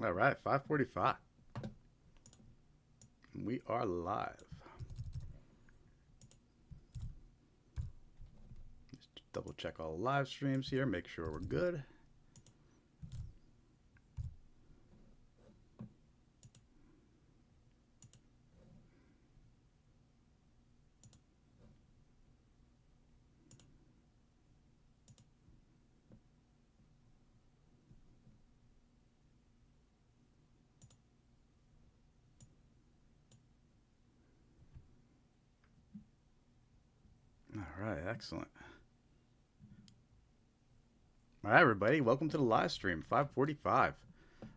All right, 5:45. We are live. Just double check all the live streams here, make sure we're good. All right, excellent. All right, everybody, welcome to the live stream, 5:45.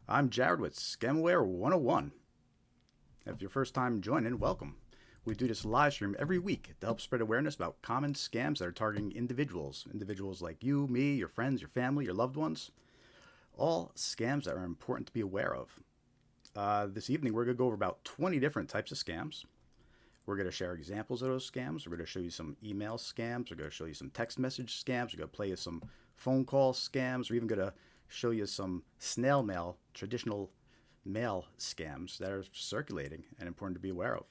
I'm Jared with Scamware 101. If your first time joining, welcome. We do this live stream every week to help spread awareness about common scams that are targeting individuals like you, me, your friends, your family, your loved ones. All scams that are important to be aware of. This evening, we're going to go over about 20 different types of scams. We're going to share examples of those scams. We're going to show you some email scams. We're going to show you some text message scams. We're going to play you some phone call scams. We're even going to show you some snail mail, traditional mail scams that are circulating and important to be aware of.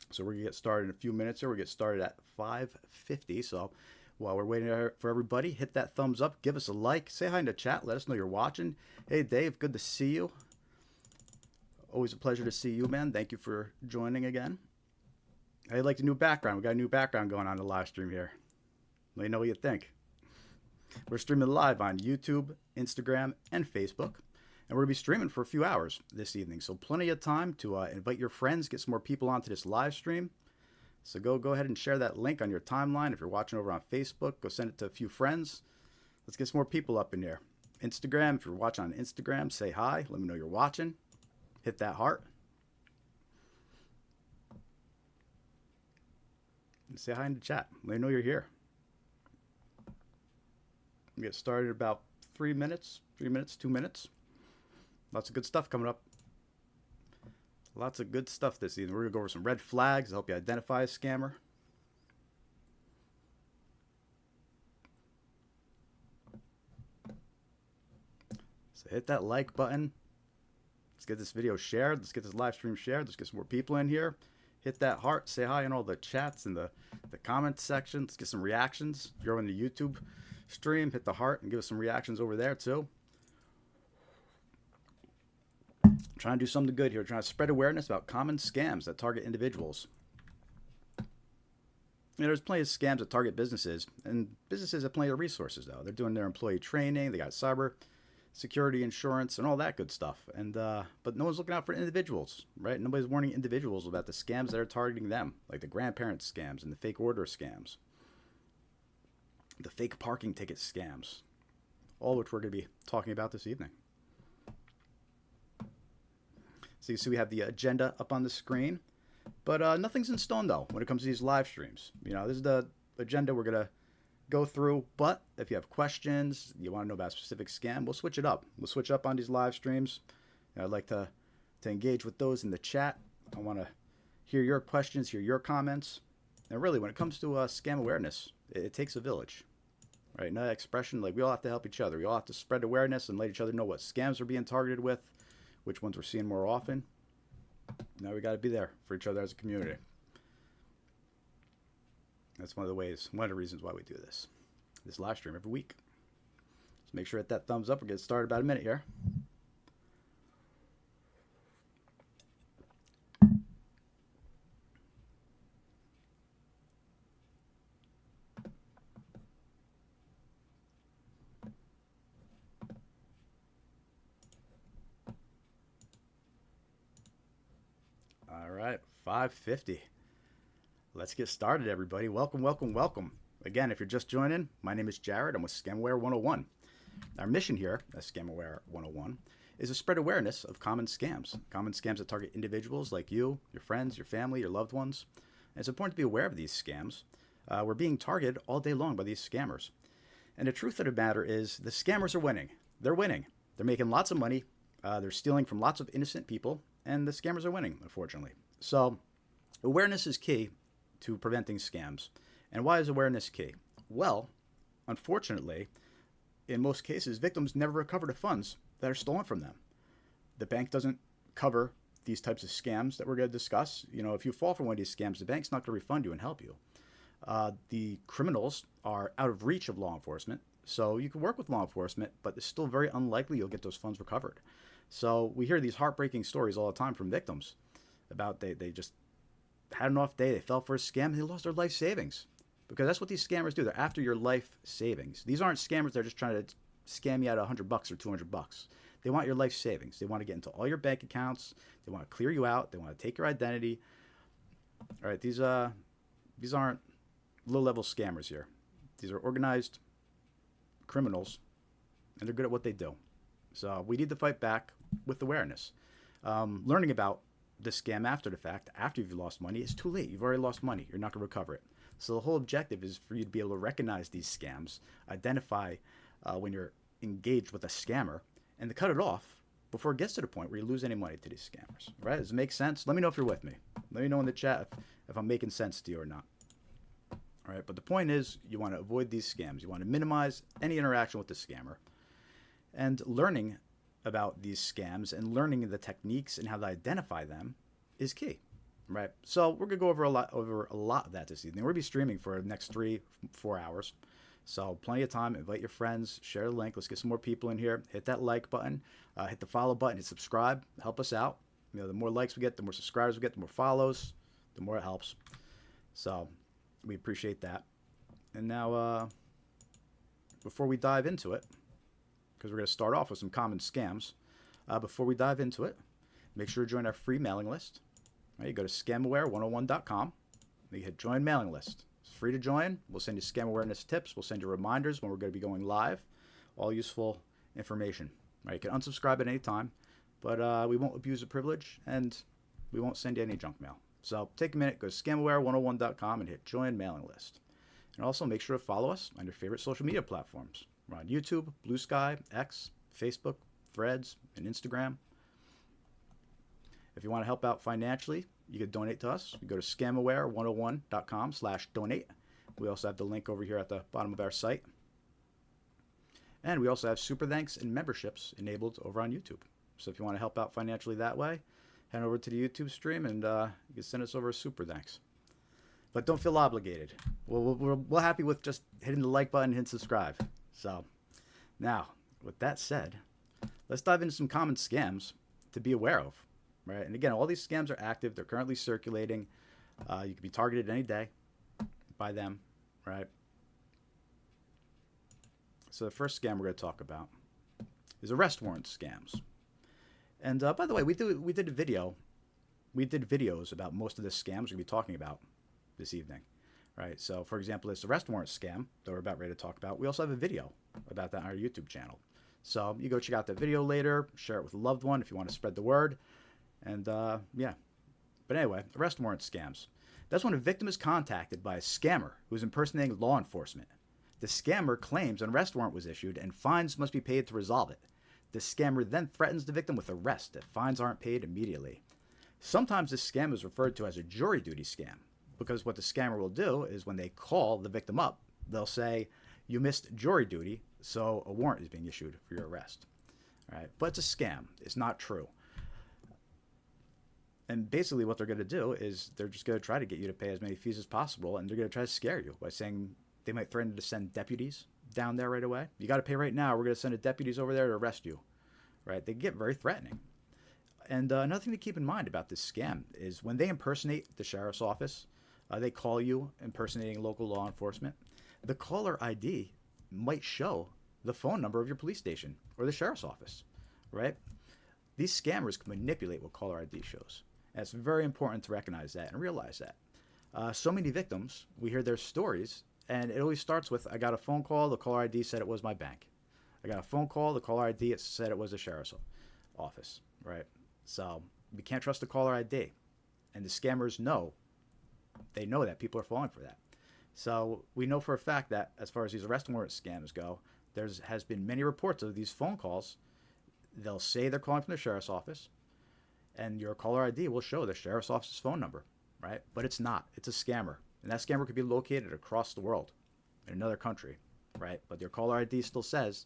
So we're going to get started in a few minutes here. We'll get started at 5:50. So while we're waiting for everybody, hit that thumbs up, give us a like, say hi in the chat, let us know you're watching. Hey, Dave, good to see you. Always a pleasure to see you, man. Thank you for joining again. How you like the new background? We got a new background going on the live stream here. Let me know what you think. We're streaming live on YouTube, Instagram, and Facebook. And we're going to be streaming for a few hours this evening. So plenty of time to invite your friends, get some more people onto this live stream. So go ahead and share that link on your timeline. If you're watching over on Facebook, go send it to a few friends. Let's get some more people up in here. Instagram, if you're watching on Instagram, say hi. Let me know you're watching. Hit that heart. And say hi in the chat. Let me know you're here. We get started in about 3 minutes, 2 minutes. Lots of good stuff coming up. Lots of good stuff this evening. We're going to go over some red flags to help you identify a scammer. So hit that like button. Let's get this video shared. Let's get this live stream shared. Let's get some more people in here. Hit that heart. Say hi in all the chats and the comments section. Let's get some reactions. If you're on the YouTube stream, hit the heart and give us some reactions over there too. Trying to do something good here. Trying to spread awareness about common scams that target individuals. There's plenty of scams that target businesses, and businesses have plenty of resources though. They're doing their employee training. They got cyber security insurance and all that good stuff. And but no one's looking out for individuals, right? Nobody's warning individuals about the scams that are targeting them, like the grandparent scams and the fake order scams, the fake parking ticket scams, all which we're going to be talking about this evening. So you see we have the agenda up on the screen, but nothing's in stone though when it comes to these live streams. You know, this is the agenda we're going to go through, but if you have questions, you want to know about a specific scam, we'll switch it up. We'll switch up on these live streams. I'd like to engage with those in the chat. I want to hear your questions, hear your comments. And really, when it comes to scam awareness, it takes a village, right? Another expression, like we all have to help each other. We all have to spread awareness and let each other know what scams are being targeted with, which ones we're seeing more often. Now we got to be there for each other as a community. That's one of the reasons why we do this live stream every week. So make sure to hit that thumbs up. We'll get started about a minute here. All right, 5:50. Let's get started, everybody. Welcome, welcome, welcome. Again, if you're just joining, my name is Jared. I'm with Scamware 101. Our mission here at Scamware 101 is to spread awareness of common scams that target individuals like you, your friends, your family, your loved ones. And it's important to be aware of these scams. We're being targeted all day long by these scammers. And the truth of the matter is the scammers are winning. They're winning. They're making lots of money. They're stealing from lots of innocent people, and the scammers are winning, unfortunately. So awareness is key to preventing scams. And why is awareness key? Well, unfortunately, in most cases, victims never recover the funds that are stolen from them. The bank doesn't cover these types of scams that we're going to discuss. You know, if you fall for one of these scams, the bank's not going to refund you and help you. The criminals are out of reach of law enforcement, so you can work with law enforcement, but it's still very unlikely you'll get those funds recovered. So we hear these heartbreaking stories all the time from victims about they just had an off day, they fell for a scam, and they lost their life savings. Because that's what these scammers do. They're after your life savings. These aren't scammers that are just trying to scam you out $100 or $200. They want your life savings. They want to get into all your bank accounts. They want to clear you out. They want to take your identity. All right, these aren't low-level scammers here. These are organized criminals, and they're good at what they do. So we need to fight back with awareness. Learning about this scam after the fact, after you've lost money, is too late. You've already lost money. You're not going to recover it. So the whole objective is for you to be able to recognize these scams, identify when you're engaged with a scammer, and to cut it off before it gets to the point where you lose any money to these scammers. Right? Does it make sense? Let me know if you're with me. Let me know in the chat if I'm making sense to you or not. All right, but the point is you want to avoid these scams. You want to minimize any interaction with the scammer. And learning about these scams and learning the techniques and how to identify them is key. Right? So we're going to go over a lot of that this evening. We're going to be streaming for the next 3-4 hours. So plenty of time. Invite your friends. Share the link. Let's get some more people in here. Hit that like button. Hit the follow button. Hit subscribe. Help us out. You know, the more likes we get, the more subscribers we get, the more follows, the more it helps. So we appreciate that. And now, before we dive into it, because we're going to start off with some common scams, before we dive into it, make sure to join our free mailing list. Right, you go to scamaware101.com. You hit join mailing list. It's free to join. We'll send you scam awareness tips. We'll send you reminders when we're going to be going live. All useful information. Right, you can unsubscribe at any time, but we won't abuse the privilege, and we won't send you any junk mail. So take a minute, go to scamaware101.com and hit join mailing list. And also make sure to follow us on your favorite social media platforms. We're on YouTube, Blue Sky, X, Facebook, Threads, and Instagram. If you want to help out financially, you can donate to us. You go to scamaware101.com/donate. We also have the link over here at the bottom of our site. And we also have super thanks and memberships enabled over on YouTube. So if you want to help out financially that way, head over to the YouTube stream and you can send us over a super thanks. But don't feel obligated. We're happy with just hitting the like button and hit subscribe. So now, with that said, let's dive into some common scams to be aware of. Right? And again, all these scams are active. They're currently circulating. You can be targeted any day by them. Right? So the first scam we're going to talk about is arrest warrant scams. And by the way, we did a video. We did videos about most of the scams we're going to be talking about this evening. Right? So, for example, this arrest warrant scam that we're about ready to talk about, we also have a video about that on our YouTube channel. So you go check out that video later, share it with a loved one if you want to spread the word. And yeah. But anyway, arrest warrant scams. That's when a victim is contacted by a scammer who is impersonating law enforcement. The scammer claims an arrest warrant was issued and fines must be paid to resolve it. The scammer then threatens the victim with arrest if fines aren't paid immediately. Sometimes this scam is referred to as a jury duty scam, because what the scammer will do is when they call the victim up, they'll say, "You missed jury duty, so a warrant is being issued for your arrest." All right? But it's a scam. It's not true. And basically what they're going to do is they're just going to try to get you to pay as many fees as possible, and they're going to try to scare you by saying they might threaten to send deputies down there right away. "You got to pay right now. We're going to send deputies over there to arrest you." Right? They get very threatening. And another thing to keep in mind about this scam is when they impersonate the sheriff's office, they call you impersonating local law enforcement, the caller ID might show the phone number of your police station or the sheriff's office, right? These scammers can manipulate what caller ID shows. And it's very important to recognize that and realize that. So many victims, we hear their stories, and it always starts with, "I got a phone call, the caller ID said it was my bank. I got a phone call, the caller ID it said it was the sheriff's office," right? So we can't trust the caller ID. And the scammers know, they know that people are falling for that. So we know for a fact that as far as these arrest warrant scams go, has been many reports of these phone calls. They'll say they're calling from the sheriff's office, and your caller ID will show the sheriff's office's phone number, right? But it's not. It's a scammer. And that scammer could be located across the world in another country, right? But your caller ID still says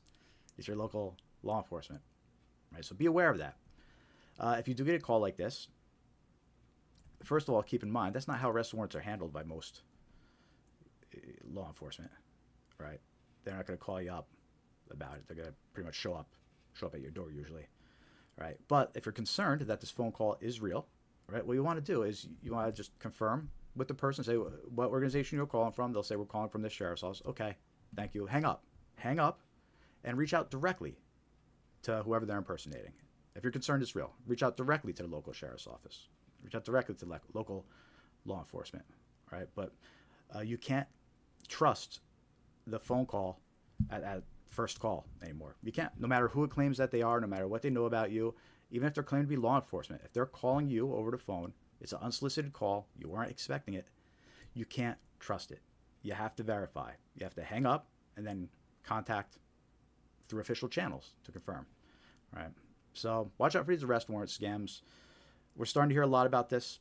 it's your local law enforcement, right? So be aware of that. If you do get a call like this, first of all, keep in mind that's not how arrest warrants are handled by most law enforcement, right? They're not going to call you up about it. They're going to pretty much show up at your door usually, right? But if you're concerned that this phone call is real, right, what you want to do is you want to just confirm with the person, say what organization you're calling from. They'll say we're calling from the sheriff's office. Okay, thank you. Hang up, and reach out directly to whoever they're impersonating. If you're concerned it's real, reach out directly to the local sheriff's office. Reach out directly to local law enforcement, right? But you can't trust the phone call at first call anymore. You can't, no matter who it claims that they are, no matter what they know about you, even if they're claiming to be law enforcement. If they're calling you over the phone, it's an unsolicited call, you weren't expecting it, you can't trust it. You have to verify. You have to hang up and then contact through official channels to confirm, right? So watch out for these arrest warrant scams. We're starting to hear a lot about this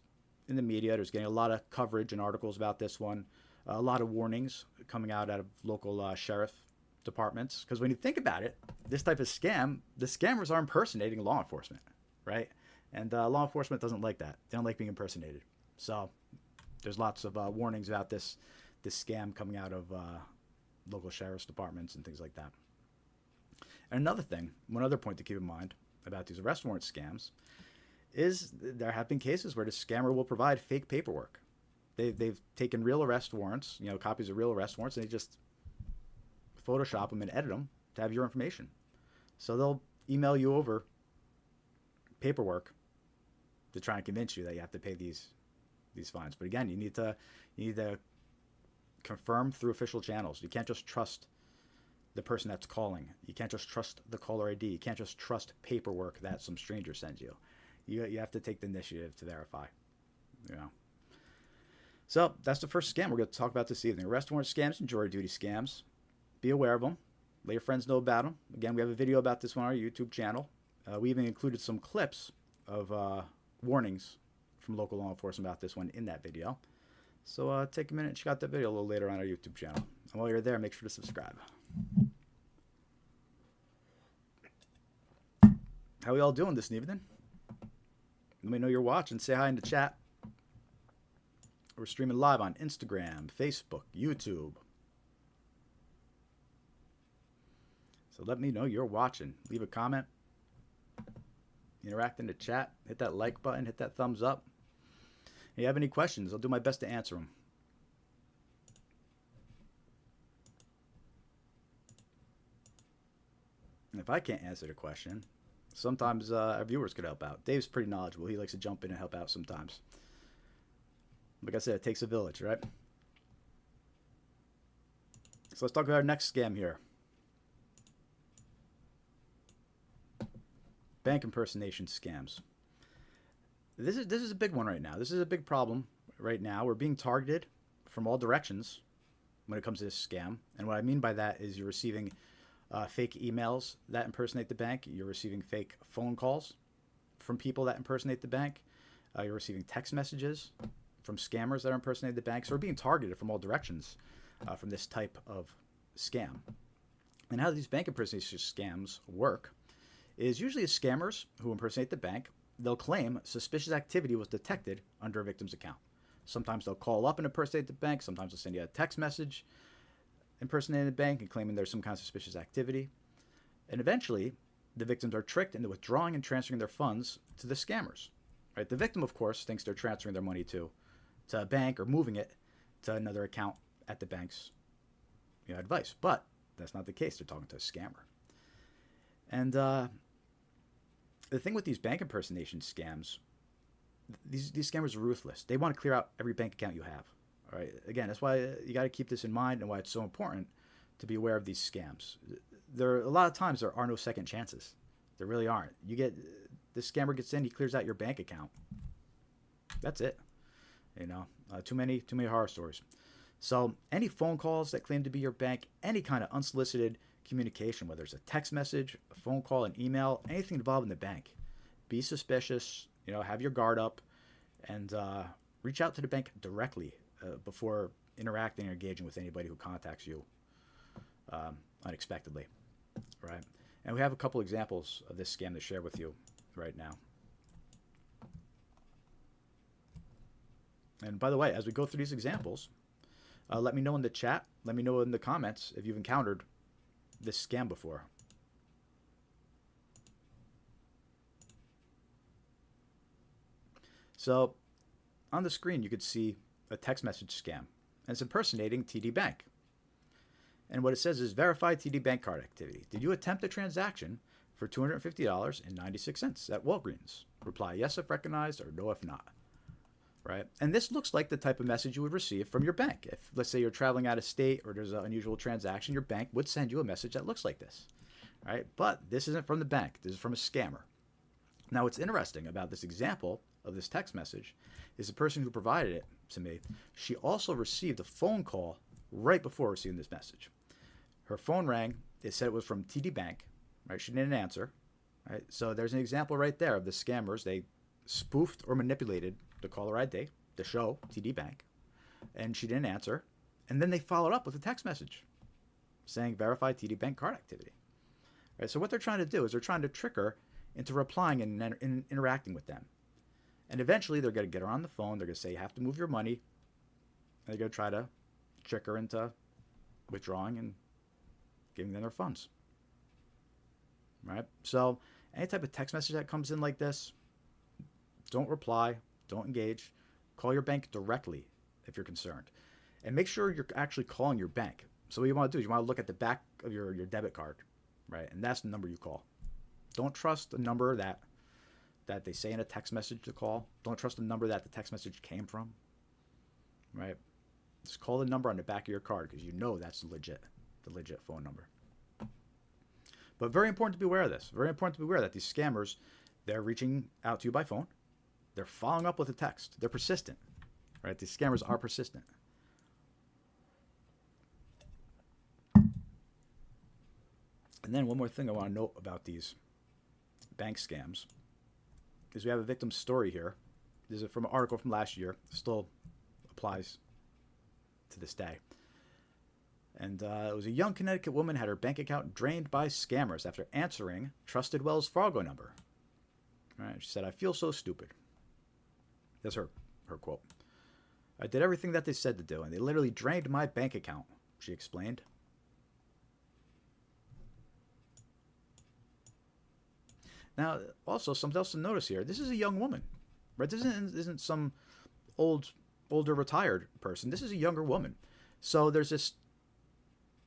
in the media. There's getting a lot of coverage and articles about this one. A lot of warnings coming out of local sheriff departments. Because when you think about it, this type of scam, the scammers are impersonating law enforcement, right? And law enforcement doesn't like that. They don't like being impersonated. So there's lots of warnings about this scam coming out of local sheriff's departments and things like that. And another thing, one other point to keep in mind about these arrest warrant scams is there have been cases where the scammer will provide fake paperwork. They've taken real arrest warrants, copies of real arrest warrants, and they just Photoshop them and edit them to have your information. So they'll email you over paperwork to try and convince you that you have to pay these fines. But again, you need to confirm through official channels. You can't just trust the person that's calling. You can't just trust the caller ID. You can't just trust paperwork that some stranger sends you. You have to take the initiative to verify. So that's the first scam we're going to talk about this evening. Arrest warrant scams and jury duty scams. Be aware of them. Let your friends know about them. Again, we have a video about this one on our YouTube channel. We even included some clips of warnings from local law enforcement about this one in that video. So take a minute and check out that video a little later on our YouTube channel. And while you're there, make sure to subscribe. How we all doing this evening? Let me know you're watching. Say hi in the chat. We're streaming live on Instagram, Facebook, YouTube. So let me know you're watching. Leave a comment. Interact in the chat. Hit that like button. Hit that thumbs up. If you have any questions, I'll do my best to answer them. And if I can't answer the question, sometimes our viewers could help out. Dave's pretty knowledgeable. He likes to jump in and help out sometimes. Like I said, it takes a village, right? So let's talk about our next scam here. Bank impersonation scams. This is a big one right now. This is a big problem right now. We're being targeted from all directions when it comes to this scam. And what I mean by that is you're receiving fake emails that impersonate the bank. You're receiving fake phone calls from people that impersonate the bank. You're receiving text messages from scammers that are impersonating the bank. So we're being targeted from all directions from this type of scam. And how these bank impersonation scams work is usually it's scammers who impersonate the bank. They'll claim suspicious activity was detected under a victim's account. Sometimes they'll call up and impersonate the bank. Sometimes they'll send you a text message impersonating the bank and claiming there's some kind of suspicious activity. And eventually, the victims are tricked into withdrawing and transferring their funds to the scammers. Right? The victim, of course, thinks they're transferring their money to a bank or moving it to another account at the bank's advice. But that's not the case. They're talking to a scammer. And the thing with these bank impersonation scams, these scammers are ruthless. They want to clear out every bank account you have. All right. Again, that's why you got to keep this in mind and why it's so important to be aware of these scams. A lot of times there are no second chances. There really aren't. The scammer gets in, he clears out your bank account. That's it. Too many horror stories. So any phone calls that claim to be your bank, any kind of unsolicited communication, whether it's a text message, a phone call, an email, anything involving the bank, be suspicious, have your guard up, and reach out to the bank directly before interacting or engaging with anybody who contacts you unexpectedly, right? And we have a couple examples of this scam to share with you right now. And by the way, as we go through these examples, let me know in the chat, let me know in the comments if you've encountered this scam before. So on the screen, you could see a text message scam, and it's impersonating TD Bank. And what it says is, verified TD Bank card activity. Did you attempt a transaction for $250.96 at Walgreens? Reply yes if recognized or no if not. Right? And this looks like the type of message you would receive from your bank. If, let's say, you're traveling out of state or there's an unusual transaction, your bank would send you a message that looks like this. Right? But this isn't from the bank. This is from a scammer. Now, what's interesting about this example of this text message is the person who provided it to me, she also received a phone call right before receiving this message. Her phone rang. It said it was from TD Bank. Right? She didn't answer. Right? So there's an example right there of the scammers. They spoofed or manipulated the caller ID to show TD Bank, and she didn't answer. And then they followed up with a text message saying verified TD Bank card activity. Right? So what they're trying to do is they're trying to trick her into replying and interacting with them. And eventually they're going to get her on the phone. They're going to say, you have to move your money. And they're going to try to trick her into withdrawing and giving them their funds. Right? So any type of text message that comes in like this, don't reply, don't engage. Call your bank directly if you're concerned. And make sure you're actually calling your bank. So what you want to do is you want to look at the back of your debit card, right? And that's the number you call. Don't trust a number that they say in a text message to call. Don't trust the number that the text message came from, right? Just call the number on the back of your card because you know that's the legit phone number. But very important to be aware of this. Very important to be aware that these scammers, they're reaching out to you by phone. They're following up with a text. They're persistent, right? These scammers are persistent. And then one more thing I want to note about these bank scams is we have a victim's story here. This is from an article from last year. It still applies to this day. And it was a young Connecticut woman had her bank account drained by scammers after answering trusted Wells Fargo number. All right, she said, "I feel so stupid." That's her quote. "I did everything that they said to do, and they literally drained my bank account," she explained. Now, also, something else to notice here. This is a young woman, right? This isn't some older retired person. This is a younger woman. So there's this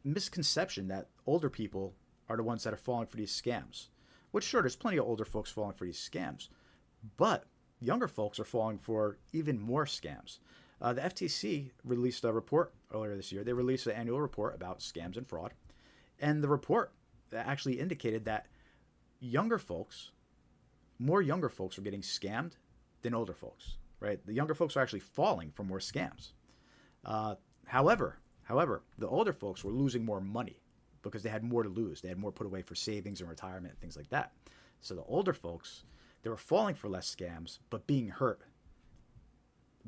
misconception that older people are the ones that are falling for these scams. Which, sure, there's plenty of older folks falling for these scams. But younger folks are falling for even more scams. The FTC released a report earlier this year. They released an annual report about scams and fraud. And the report actually indicated that more younger folks are getting scammed than older folks, right? The younger folks are actually falling for more scams. However, the older folks were losing more money because they had more to lose. They had more put away for savings and retirement and things like that. So the older folks, they were falling for less scams, but being hurt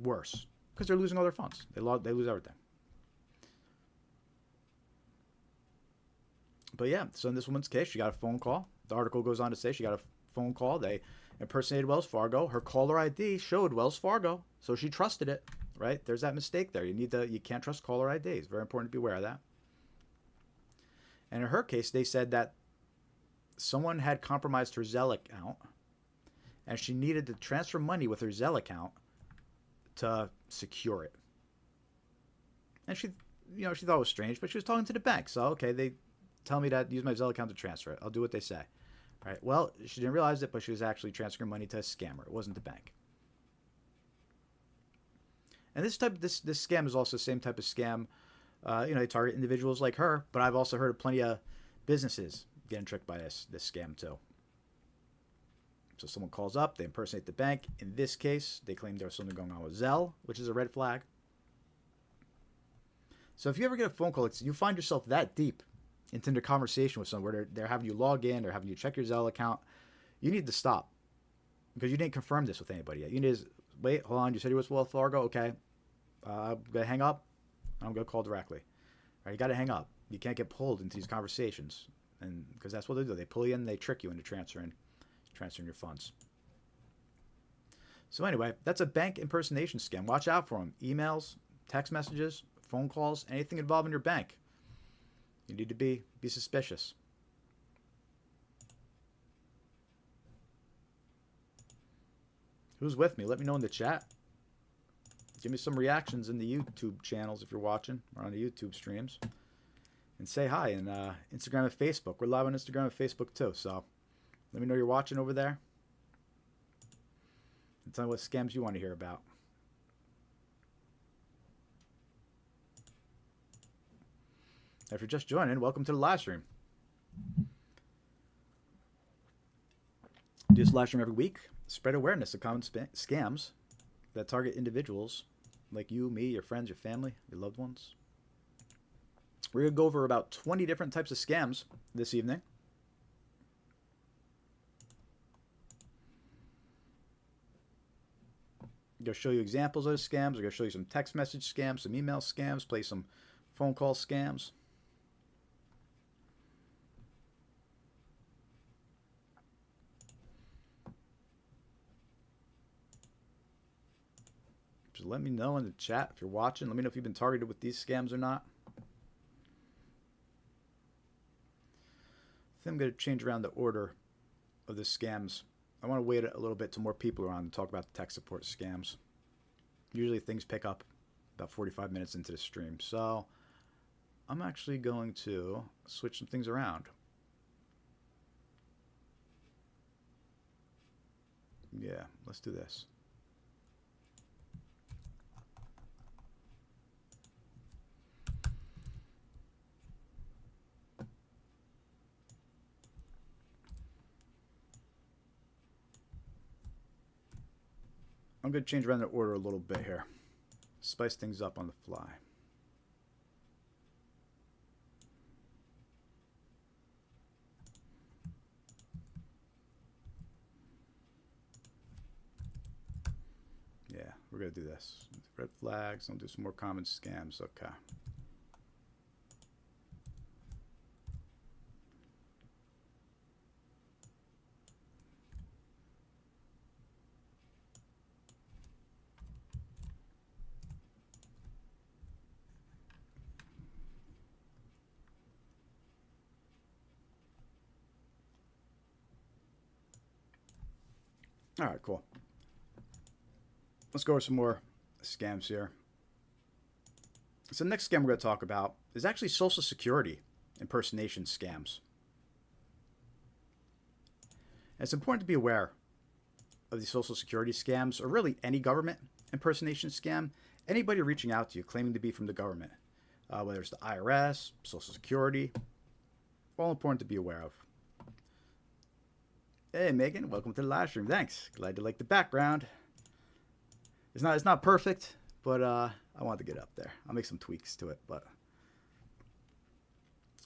worse because they're losing all their funds. They lose everything. But yeah, so in this woman's case, she got a phone call. The article goes on to say she got a phone call. They impersonated Wells Fargo. Her caller ID showed Wells Fargo, so she trusted it. Right? There's that mistake there. You can't trust caller ID. It's very important to be aware of that. And in her case, they said that someone had compromised her Zelle account, and she needed to transfer money with her Zelle account to secure it. And she thought it was strange, but she was talking to the bank. So, okay, they tell me to use my Zelle account to transfer it. I'll do what they say. All right. Well, she didn't realize it, but she was actually transferring money to a scammer. It wasn't the bank. And this scam is also the same type of scam. They target individuals like her, but I've also heard of plenty of businesses getting tricked by this scam too. So someone calls up, they impersonate the bank. In this case, they claim there was something going on with Zelle, which is a red flag. So if you ever get a phone call, you find yourself that deep into the conversation with someone where they're having you log in, they're having you check your Zelle account, you need to stop because you didn't confirm this with anybody yet. You need to wait, hold on. You said you was Wells Fargo, okay? I'm going to hang up. I'm going to call directly. Right, you got to hang up. You can't get pulled into these conversations, and because that's what they do. They pull you in, they trick you into transferring your funds. So anyway, that's a bank impersonation scam. Watch out for them. Emails, text messages, phone calls, anything involving your bank. You need to be suspicious. Who's with me? Let me know in the chat. Give me some reactions in the YouTube channels if you're watching or on the YouTube streams. And say hi in Instagram and Facebook. We're live on Instagram and Facebook too. So let me know you're watching over there. And tell me what scams you want to hear about. If you're just joining, welcome to the live stream. Do this live stream every week. Spread awareness of common scams that target individuals like you, me, your friends, your family, your loved ones. We're going to go over about 20 different types of scams this evening. I'm going to show you examples of the scams. We're going to show you some text message scams, some email scams, play some phone call scams. Just let me know in the chat if you're watching. Let me know if you've been targeted with these scams or not. I think I'm going to change around the order of the scams. I want to wait a little bit till more people are on to talk about the tech support scams. Usually things pick up about 45 minutes into the stream. So I'm actually going to switch some things around. Yeah, let's do this. I'm going to change around the order a little bit here. Spice things up on the fly. Yeah, we're going to do this. Red flags. I'll do some more common scams. Okay. All right, cool. Let's go over some more scams here. So the next scam we're going to talk about is actually Social Security impersonation scams. And it's important to be aware of these Social Security scams, or really any government impersonation scam. Anybody reaching out to you claiming to be from the government, whether it's the IRS, Social Security, all important to be aware of. Hey Megan, welcome to the live stream. Thanks. Glad you like the background. It's not perfect, but I wanted to get up there. I'll make some tweaks to it, but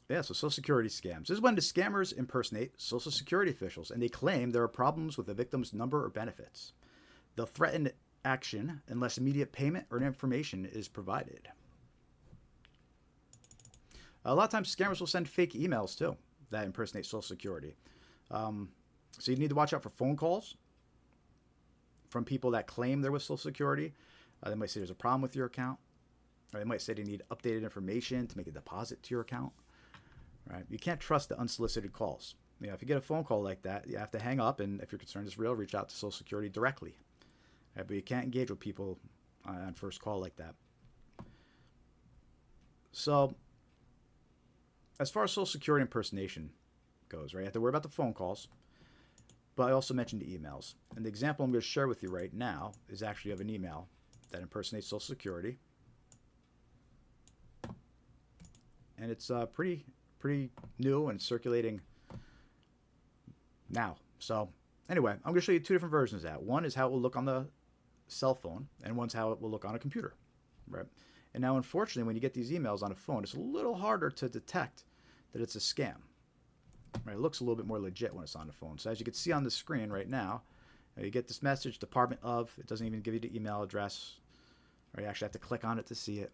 yeah. So Social Security scams. This is when the scammers impersonate Social Security officials and they claim there are problems with the victim's number or benefits. They'll threaten action unless immediate payment or information is provided. A lot of times scammers will send fake emails too that impersonate Social Security. So you need to watch out for phone calls from people that claim they're with Social Security. They might say there's a problem with your account. Or they might say they need updated information to make a deposit to your account. Right? You can't trust the unsolicited calls. You know, if you get a phone call like that, you have to hang up, and if you're concerned it's real, reach out to Social Security directly. Right? But you can't engage with people on first call like that. So as far as Social Security impersonation goes, right, you have to worry about the phone calls. But I also mentioned the emails. And the example I'm going to share with you right now is actually of an email that impersonates Social Security. And it's pretty new and circulating now. So anyway, I'm going to show you two different versions of that. One is how it will look on the cell phone, and one's how it will look on a computer. Right? And now, unfortunately, when you get these emails on a phone, it's a little harder to detect that it's a scam. Right, it looks a little bit more legit when it's on the phone. So as you can see on the screen right now, you get this message, Department of. It doesn't even give you the email address. Or you actually have to click on it to see it.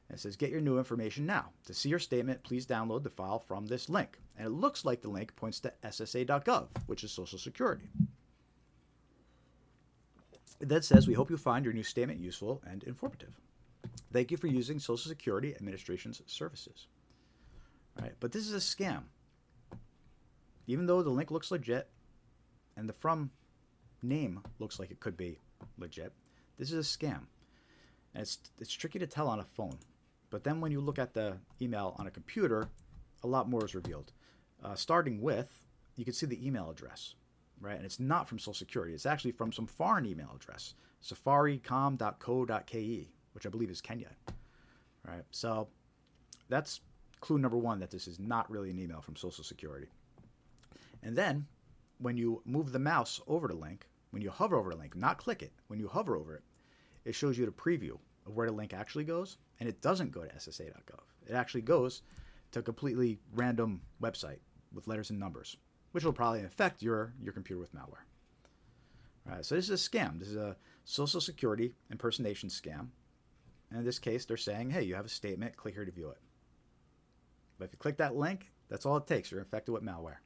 And it says, get your new information now. To see your statement, please download the file from this link. And it looks like the link points to SSA.gov, which is Social Security. It then says, we hope you find your new statement useful and informative. Thank you for using Social Security Administration's services. All right, but this is a scam. Even though the link looks legit and the from name looks like it could be legit, this is a scam. And it's tricky to tell on a phone. But then when you look at the email on a computer, a lot more is revealed. Starting with, you can see the email address, right? And it's not from Social Security. It's actually from some foreign email address, safaricom.co.ke, which I believe is Kenya, right? So that's clue number one, that this is not really an email from Social Security. And then when you move the mouse over the link, when you hover over the link, not click it, when you hover over it, it shows you the preview of where the link actually goes, and it doesn't go to ssa.gov. It actually goes to a completely random website with letters and numbers, which will probably infect your computer with malware. All right, so this is a scam. This is a Social Security impersonation scam. And in this case, they're saying, hey, you have a statement, click here to view it. But if you click that link, that's all it takes. You're infected with malware.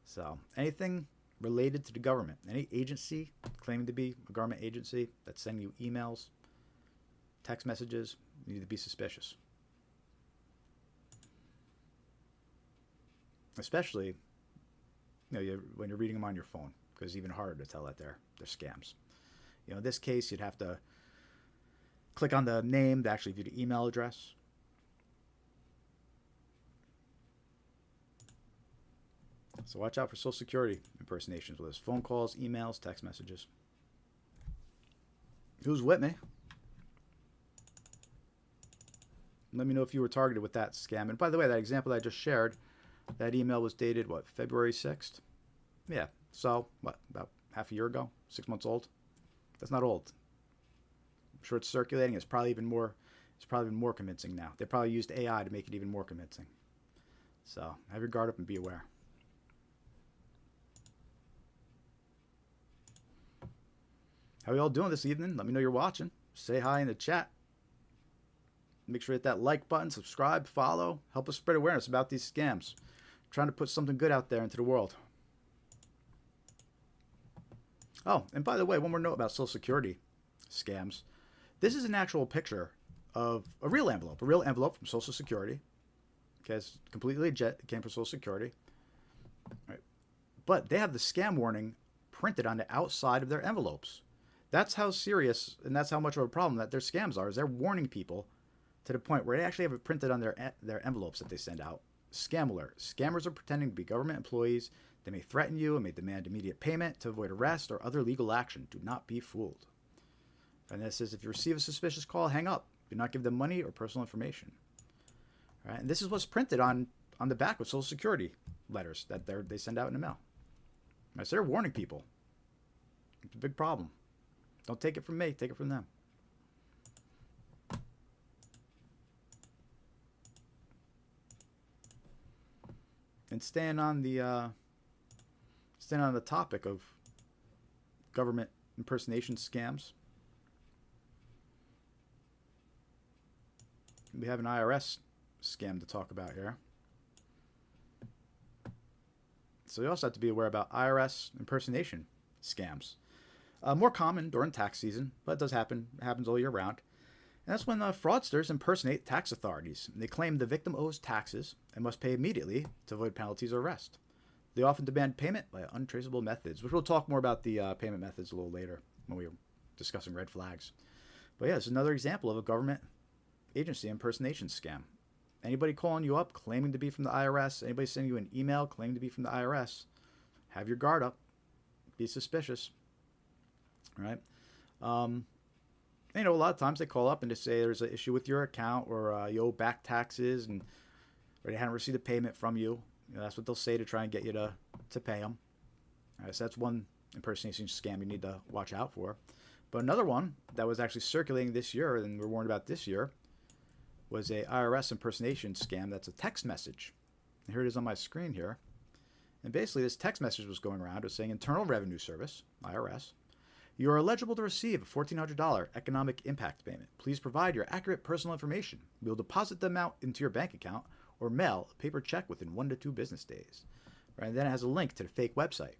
So anything related to the government, any agency claiming to be a government agency that's sending you emails, text messages, you need to be suspicious. Especially when you're reading them on your phone, because it's even harder to tell that they're scams. In this case, you'd have to click on the name to actually view the email address. So watch out for Social Security impersonations, whether it's phone calls, emails, text messages. Who's with me? Let me know if you were targeted with that scam. And by the way, that example that I just shared, that email was dated, February 6th? Yeah. So, about half a year ago? 6 months old? That's not old. I'm sure it's circulating. It's probably even more convincing now. They probably used AI to make it even more convincing. So have your guard up and be aware. How are y'all doing this evening? Let me know you're watching. Say hi in the chat. Make sure to hit that like button, subscribe, follow. Help us spread awareness about these scams. I'm trying to put something good out there into the world. Oh, and by the way, one more note about Social Security scams. This is an actual picture of a real envelope from Social Security. Okay, it's completely legit. It came from Social Security. All right. But they have the scam warning printed on the outside of their envelopes. That's how serious and that's how much of a problem that their scams are, is they're warning people to the point where they actually have it printed on their envelopes that they send out. Scam alert. Scammers are pretending to be government employees. They may threaten you and may demand immediate payment to avoid arrest or other legal action. Do not be fooled. And this says, if you receive a suspicious call, hang up. Do not give them money or personal information. All right? And this is what's printed on the back of Social Security letters that they send out in the mail. All right, so they're warning people. It's a big problem. Don't take it from me. Take it from them. And staying on the topic of government impersonation scams, we have an IRS scam to talk about here. So you also have to be aware about IRS impersonation scams. More common during tax season, but it does happen. It happens all year round. And that's when fraudsters impersonate tax authorities. They claim the victim owes taxes and must pay immediately to avoid penalties or arrest. They often demand payment by untraceable methods, which we'll talk more about the payment methods a little later when we were discussing red flags. But yeah, it's another example of a government agency impersonation scam. Anybody calling you up claiming to be from the IRS, anybody sending you an email claiming to be from the IRS, have your guard up. Be suspicious. Right? A lot of times they call up and just say there's an issue with your account, or you owe back taxes, or they haven't received a payment from you. That's what they'll say to try and get you to pay them. All right, so that's one impersonation scam you need to watch out for. But another one that was actually circulating this year, and we're warned about this year, was a IRS impersonation scam. That's a text message. And here it is on my screen here. And basically this text message was going around. It was saying, Internal Revenue Service, IRS, you are eligible to receive a $1,400 economic impact payment. Please provide your accurate personal information. We will deposit the amount into your bank account or mail a paper check within 1 to 2 business days. Right? And then it has a link to the fake website.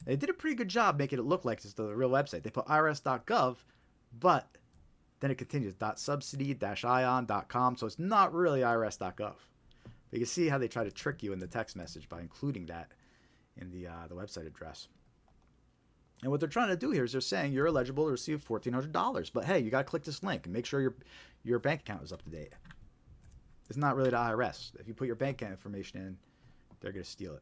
They did a pretty good job making it look like it's the real website. They put irs.gov, but then it continues .subsidy-ion.com, so it's not really irs.gov. But you can see how they try to trick you in the text message by including that in the website address. And what they're trying to do here is they're saying you're eligible to receive $1,400, but hey, you got to click this link and make sure your bank account is up to date. It's not really the IRS. If you put your bank account information in, they're going to steal it.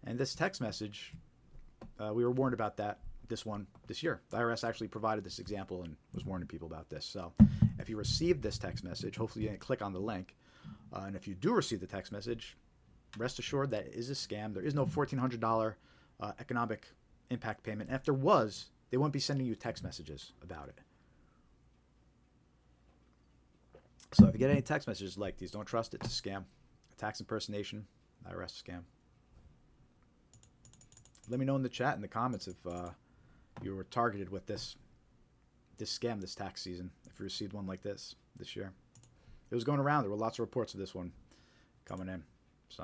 And this text message, we were warned about that, this year. The IRS actually provided this example and was warning people about this. So if you received this text message, hopefully you didn't click on the link. And if you do receive the text message, rest assured that it is a scam. There is no $1,400 economic impact payment. And if there was, they wouldn't be sending you text messages about it. So if you get any text messages like these, don't trust it. It's a scam. A tax impersonation, IRS scam. Let me know in the chat, in the comments, if you were targeted with this scam this tax season, if you received one like this year. It was going around. There were lots of reports of this one coming in. So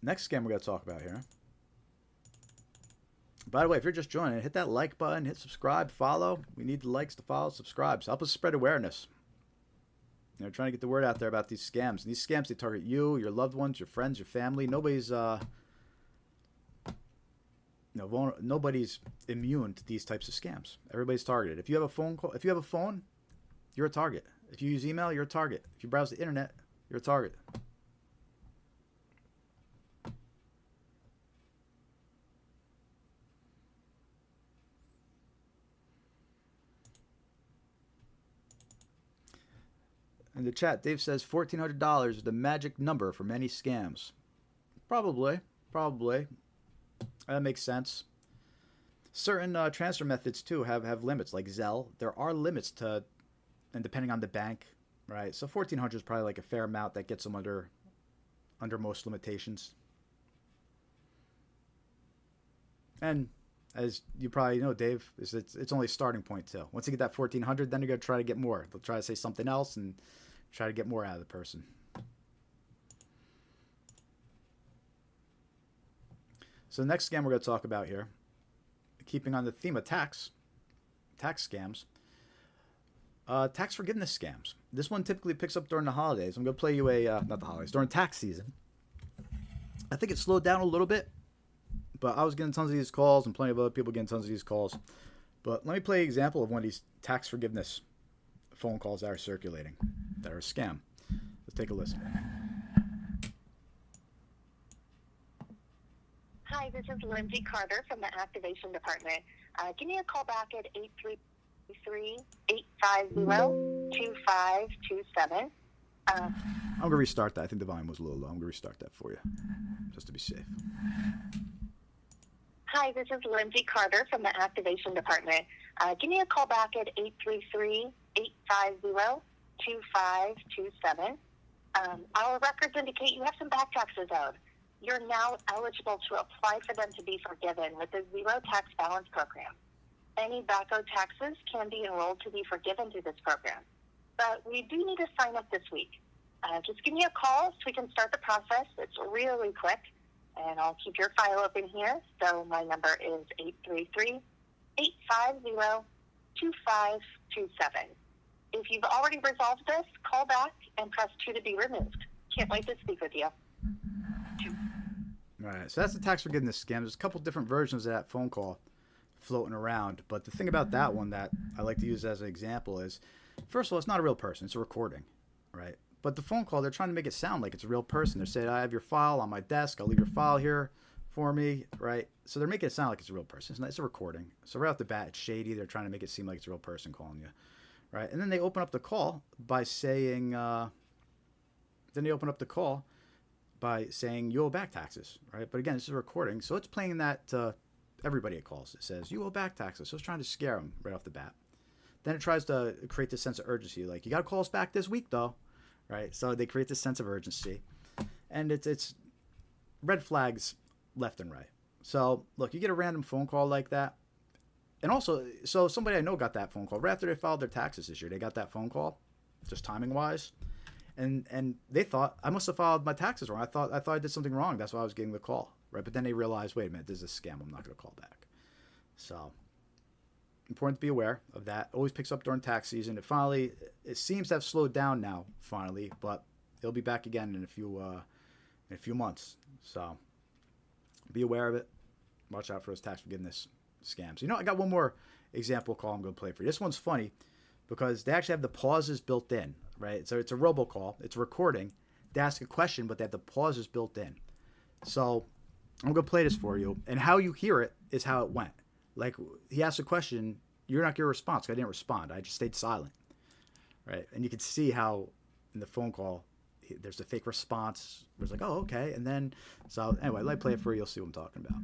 next scam we're going to talk about here. By the way, if you're just joining, hit that like button, hit subscribe, follow. We need the likes to follow, subscribe. So help us spread awareness. You know, trying to get the word out there about these scams. And these scams, they target you, your loved ones, your friends, your family. Nobody's nobody's immune to these types of scams. Everybody's targeted. If you have a phone, you're a target. If you use email, you're a target. If you browse the internet, you're a target. In the chat, Dave says $1,400 is the magic number for many scams. Probably. That makes sense. Certain transfer methods, too, have limits, like Zelle. There are limits to, and depending on the bank, right? So $1,400 is probably like a fair amount that gets them under most limitations. And as you probably know, Dave, it's only a starting point, too. Once you get that $1,400, then you're going to try to get more. They'll try to say something else and try to get more out of the person. So the next scam we're going to talk about here, keeping on the theme of tax scams, tax forgiveness scams. This one typically picks up during the holidays. I'm going to play you not the holidays, during tax season. I think it slowed down a little bit, but I was getting tons of these calls and plenty of other people getting tons of these calls. But let me play an example of one of these tax forgiveness phone calls that are circulating, that are a scam. Let's take a listen. Hi, this is Lindsay Carter from the Activation Department. Give me a call back at 833-850-2527. I'm going to restart that. I think the volume was a little low. I'm going to restart that for you, just to be safe. Hi, this is Lindsay Carter from the Activation Department. Give me a call back at 833-850-2527. Our records indicate you have some back taxes owed. You're now eligible to apply for them to be forgiven with the Zero Tax Balance Program. Any back owed taxes can be enrolled to be forgiven through this program. But we do need to sign up this week. Just give me a call so we can start the process. It's really quick, and I'll keep your file open here. So my number is 833-850-2527. If you've already resolved this, call back and press 2 to be removed. Can't wait to speak with you. All right, so that's the tax forgiveness scam. There's a couple different versions of that phone call floating around, but the thing about that one that I like to use as an example is, first of all, it's not a real person. It's a recording, right? But the phone call, they're trying to make it sound like it's a real person. They're saying, I have your file on my desk. I'll leave your file here for me, right? So they're making it sound like it's a real person. It's a recording. So right off the bat, it's shady. They're trying to make it seem like it's a real person calling you, right? And then they open up the call by saying, you owe back taxes, right? But again, this is a recording, so it's playing that to everybody it calls. It says, you owe back taxes. So it's trying to scare them right off the bat. Then it tries to create this sense of urgency, like, you got to call us back this week, though, right? So they create this sense of urgency. And it's red flags left and right. So look, you get a random phone call like that. And also, so somebody I know got that phone call right after they filed their taxes this year. They got that phone call, just timing wise, and they thought I must have filed my taxes wrong. I thought I did something wrong. That's why I was getting the call, right? But then they realized, wait a minute, this is a scam. I'm not going to call back. So important to be aware of that. Always picks up during tax season. It seems to have slowed down now finally, but it'll be back again in a few months. So be aware of it. Watch out for those tax forgiveness scams. You know, I got one more example call I'm going to play for you. This one's funny because they actually have the pauses built in, right? So it's a robocall. It's a recording. They ask a question, but they have the pauses built in. So I'm going to play this for you. And how you hear it is how it went. Like, he asked a question, you're not going to respond. So I didn't respond. I just stayed silent, right? And you can see how in the phone call, there's a fake response. It was like, oh, okay. And then, so anyway, let me play it for you. You'll see what I'm talking about.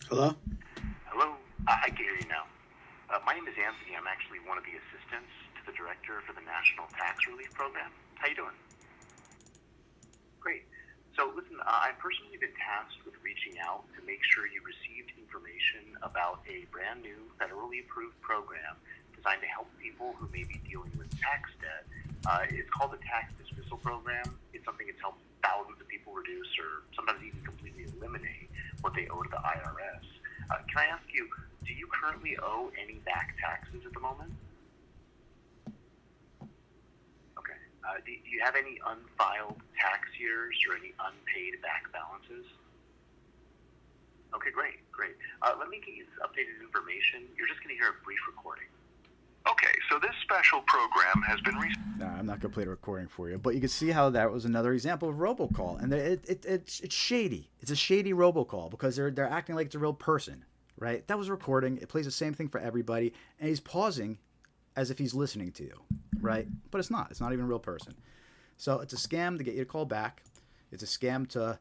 Hello? Hello. I can hear you now. My name is Anthony. I'm actually one of the assistants to the director for the National Tax Relief Program. How you doing? Great. So listen, I've personally been tasked with reaching out to make sure you received information about a brand new federally approved program designed to help people who may be dealing with tax debt. It's called the Tax Dismissal Program. It's something that's helped thousands of people reduce or sometimes even completely eliminate what they owe to the IRS. Can I ask you, do you currently owe any back taxes at the moment? Okay. Do you have any unfiled tax years or any unpaid back balances? Okay, great. Let me get you this updated information. You're just going to hear a brief recording. Okay, so this special program has been Nah, I'm not going to play the recording for you, but you can see how that was another example of robocall. And it's shady. It's a shady robocall because they're acting like it's a real person, right? That was a recording. It plays the same thing for everybody, and he's pausing as if he's listening to you, right? But it's not. It's not even a real person. So it's a scam to get you to call back. It's a scam to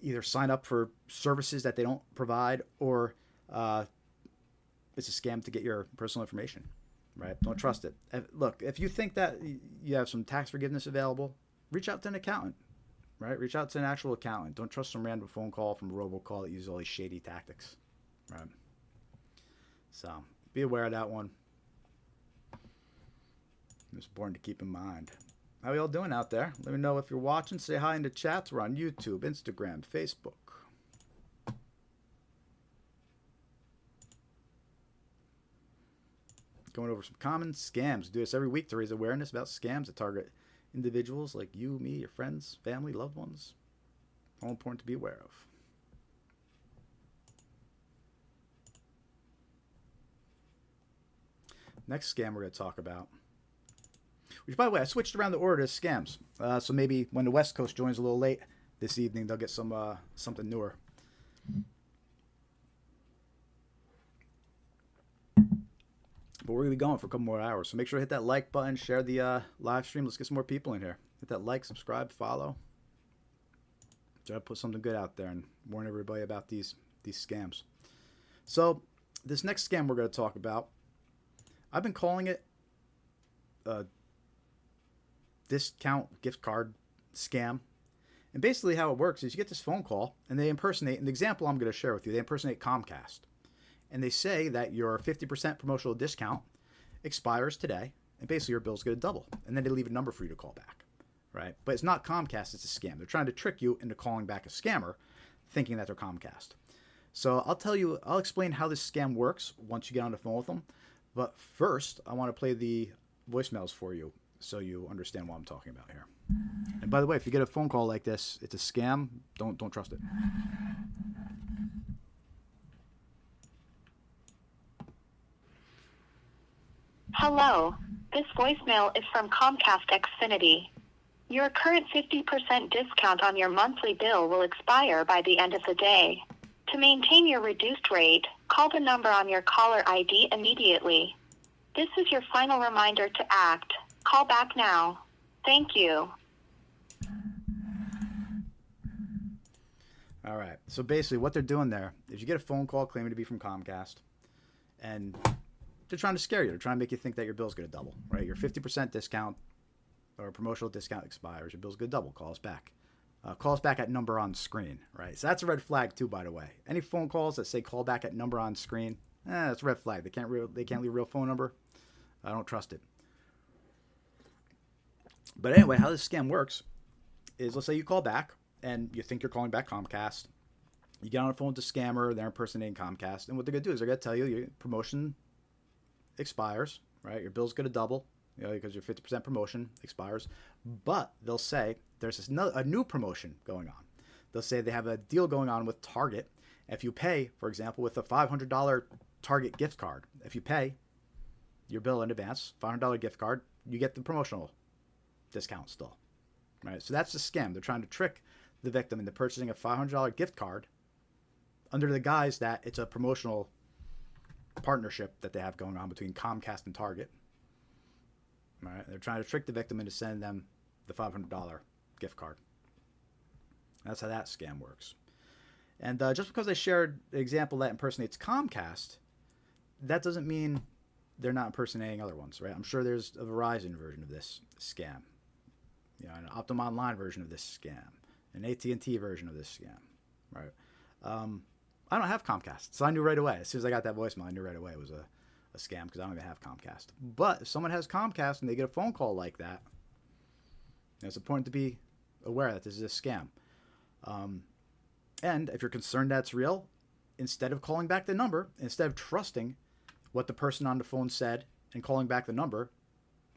either sign up for services that they don't provide, or it's a scam to get your personal information. Right? Don't trust it. Look, if you think that you have some tax forgiveness available, reach out to an accountant. Right? Reach out to an actual accountant. Don't trust some random phone call from a robocall that uses all these shady tactics. Right? So be aware of that one. It's important to keep in mind. How y'all doing out there? Let me know if you're watching. Say hi in the chats. We're on YouTube, Instagram, Facebook. Going over some common scams. Do this every week to raise awareness about scams that target individuals like you, me, your friends, family, loved ones. All important to be aware of. Next scam we're going to talk about, which, by the way, I switched around the order to scams. So maybe when the West Coast joins a little late this evening, they'll get some something newer. But we're going to be going for a couple more hours. So make sure to hit that like button, share the live stream. Let's get some more people in here. Hit that like, subscribe, follow. Try to put something good out there and warn everybody about these scams. So this next scam we're going to talk about, I've been calling it a discount gift card scam. And basically how it works is you get this phone call and they impersonate, an example I'm going to share with you, they impersonate Comcast. And they say that your 50% promotional discount expires today, and basically your bill's going to double. And then they leave a number for you to call back, right? But it's not Comcast, it's a scam. They're trying to trick you into calling back a scammer, thinking that they're Comcast. So I'll explain how this scam works once you get on the phone with them. But first, I want to play the voicemails for you so you understand what I'm talking about here. And by the way, if you get a phone call like this, it's a scam. Don't trust it. Hello. This voicemail is from Comcast Xfinity. Your current 50% discount on your monthly bill will expire by the end of the day. To maintain your reduced rate, call the number on your caller ID immediately. This is your final reminder to act. Call back now. Thank you. All right. So basically what they're doing there is you get a phone call claiming to be from Comcast, and they're trying to scare you. They're trying to make you think that your bill's going to double, right? Your 50% discount or a promotional discount expires, your bill's going to double. Call us back. Call us back at number on screen, right? So that's a red flag too, by the way. Any phone calls that say call back at number on screen, that's a red flag. They can't leave a real phone number. I don't trust it. But anyway, how this scam works is, let's say you call back and you think you're calling back Comcast. You get on the phone with the scammer, they're impersonating Comcast, and what they're going to do is they're going to tell you your promotion expires, right? Your bill's going to double, because your 50% promotion expires. But they'll say there's a new promotion going on. They'll say they have a deal going on with Target. If you pay, for example, with a $500 Target gift card, if you pay your bill in advance, $500 gift card, you get the promotional discount still, right? So that's the scam. They're trying to trick the victim into purchasing a $500 gift card under the guise that it's a promotional partnership that they have going on between Comcast and Target. Right? They're trying to trick the victim into sending them the $500 gift card. That's how that scam works. And just because I shared an example that impersonates Comcast, that doesn't mean they're not impersonating other ones, right? I'm sure there's a Verizon version of this scam, an Optum Online version of this scam, an AT&T version of this scam, right? I don't have Comcast, so I knew right away. As soon as I got that voicemail, I knew right away it was a scam because I don't even have Comcast. But if someone has Comcast and they get a phone call like that, it's important to be aware that this is a scam. And if you're concerned that's real, instead of calling back the number, instead of trusting what the person on the phone said and calling back the number,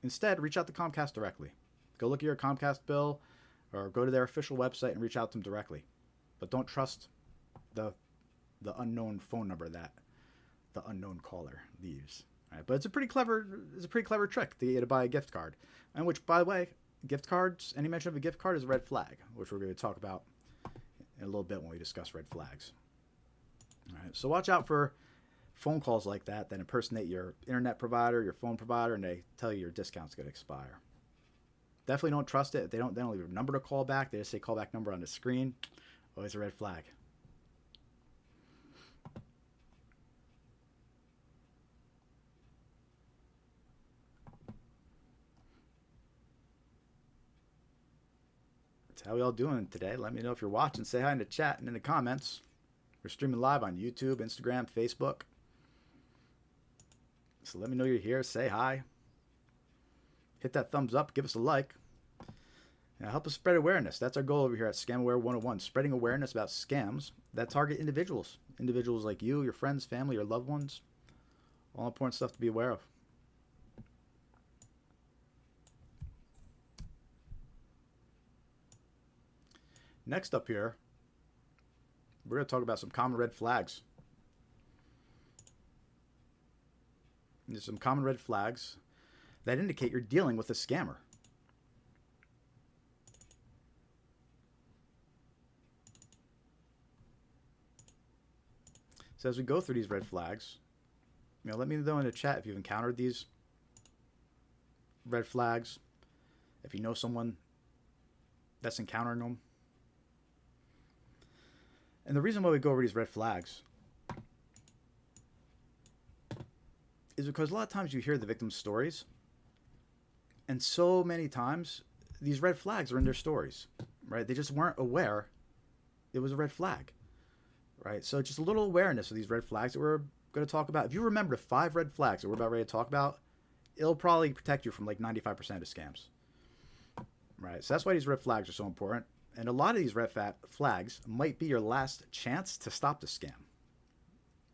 instead reach out to Comcast directly. Go look at your Comcast bill or go to their official website and reach out to them directly. But don't trust the unknown phone number that the unknown caller leaves. Right? But it's a pretty clever trick to get you to buy a gift card. And which, by the way, gift cards, any mention of a gift card is a red flag, which we're going to talk about in a little bit when we discuss red flags. All right, so watch out for phone calls like that impersonate your internet provider, your phone provider, and they tell you your discount's going to expire. Definitely don't trust it. They don't leave a number to call back. They just say call back number on the screen. Always a red flag. How we all doing today? Let me know if you're watching. Say hi in the chat and in the comments. We're streaming live on YouTube, Instagram, Facebook. So let me know you're here. Say hi. Hit that thumbs up. Give us a like. Help us spread awareness. That's our goal over here at Scamaware 101. Spreading awareness about scams that target individuals. Individuals like you, your friends, family, your loved ones. All important stuff to be aware of. Next up here, we're going to talk about some common red flags. There's some common red flags that indicate you're dealing with a scammer. So as we go through these red flags, let me know in the chat if you've encountered these red flags, if you know someone that's encountering them. And the reason why we go over these red flags is because a lot of times you hear the victim's stories, and so many times these red flags are in their stories, right? They just weren't aware it was a red flag, right? So just a little awareness of these red flags that we're going to talk about. If you remember the 5 red flags that we're about ready to talk about, it'll probably protect you from like 95% of scams, right? So that's why these red flags are so important. And a lot of these red flags might be your last chance to stop the scam,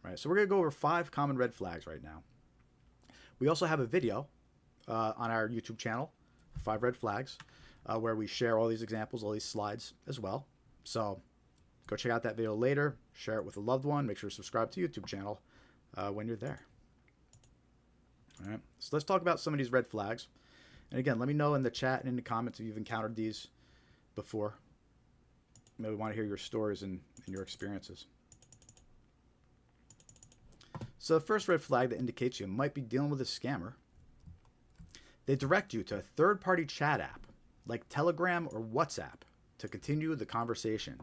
right? So we're going to go over 5 common red flags right now. We also have a video on our YouTube channel, 5 red flags, where we share all these examples, all these slides as well. So go check out that video later, share it with a loved one, make sure to subscribe to the YouTube channel when you're there. All right, so let's talk about some of these red flags. And again, let me know in the chat and in the comments if you've encountered these before. Maybe we want to hear your stories and your experiences. So the first red flag that indicates you might be dealing with a scammer, they direct you to a third-party chat app like Telegram or WhatsApp to continue the conversation,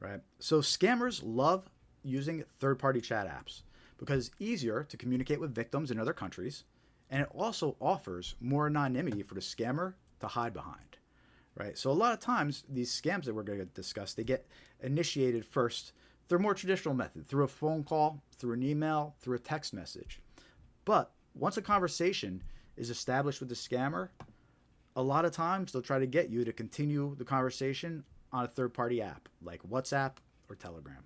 right? So scammers love using third-party chat apps because it's easier to communicate with victims in other countries, and it also offers more anonymity for the scammer to hide behind, right? So a lot of times these scams that we're going to discuss, they get initiated first through a more traditional method, through a phone call, through an email, through a text message. But once a conversation is established with the scammer, a lot of times they'll try to get you to continue the conversation on a third-party app like WhatsApp or Telegram.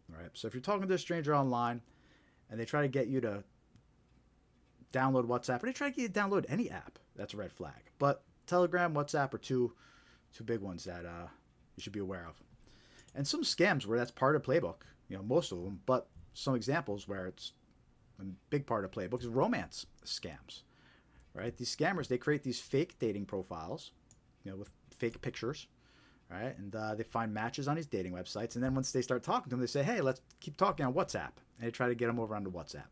All right. So if you're talking to a stranger online and they try to get you to download WhatsApp, or they try to get you to download any app, that's a red flag. But Telegram, WhatsApp are two big ones that you should be aware of. And some scams where that's part of the playbook, most of them, but some examples where it's a big part of the playbook is romance scams, right? These scammers, they create these fake dating profiles, with fake pictures, right? And they find matches on these dating websites. And then once they start talking to them, they say, hey, let's keep talking on WhatsApp. And they try to get them over onto WhatsApp.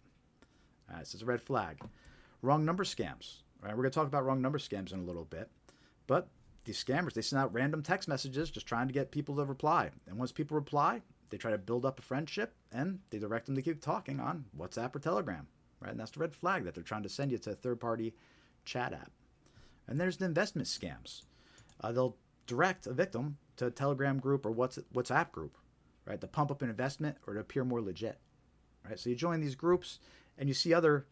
All right, so it's a red flag. Wrong number scams. All right, we're going to talk about wrong number scams in a little bit. But these scammers, they send out random text messages just trying to get people to reply. And once people reply, they try to build up a friendship and they direct them to keep talking on WhatsApp or Telegram. Right? And that's the red flag that they're trying to send you to a third-party chat app. And there's the investment scams. They'll direct a victim to a Telegram group or WhatsApp group, right, to pump up an investment or to appear more legit. Right? So you join these groups and you see other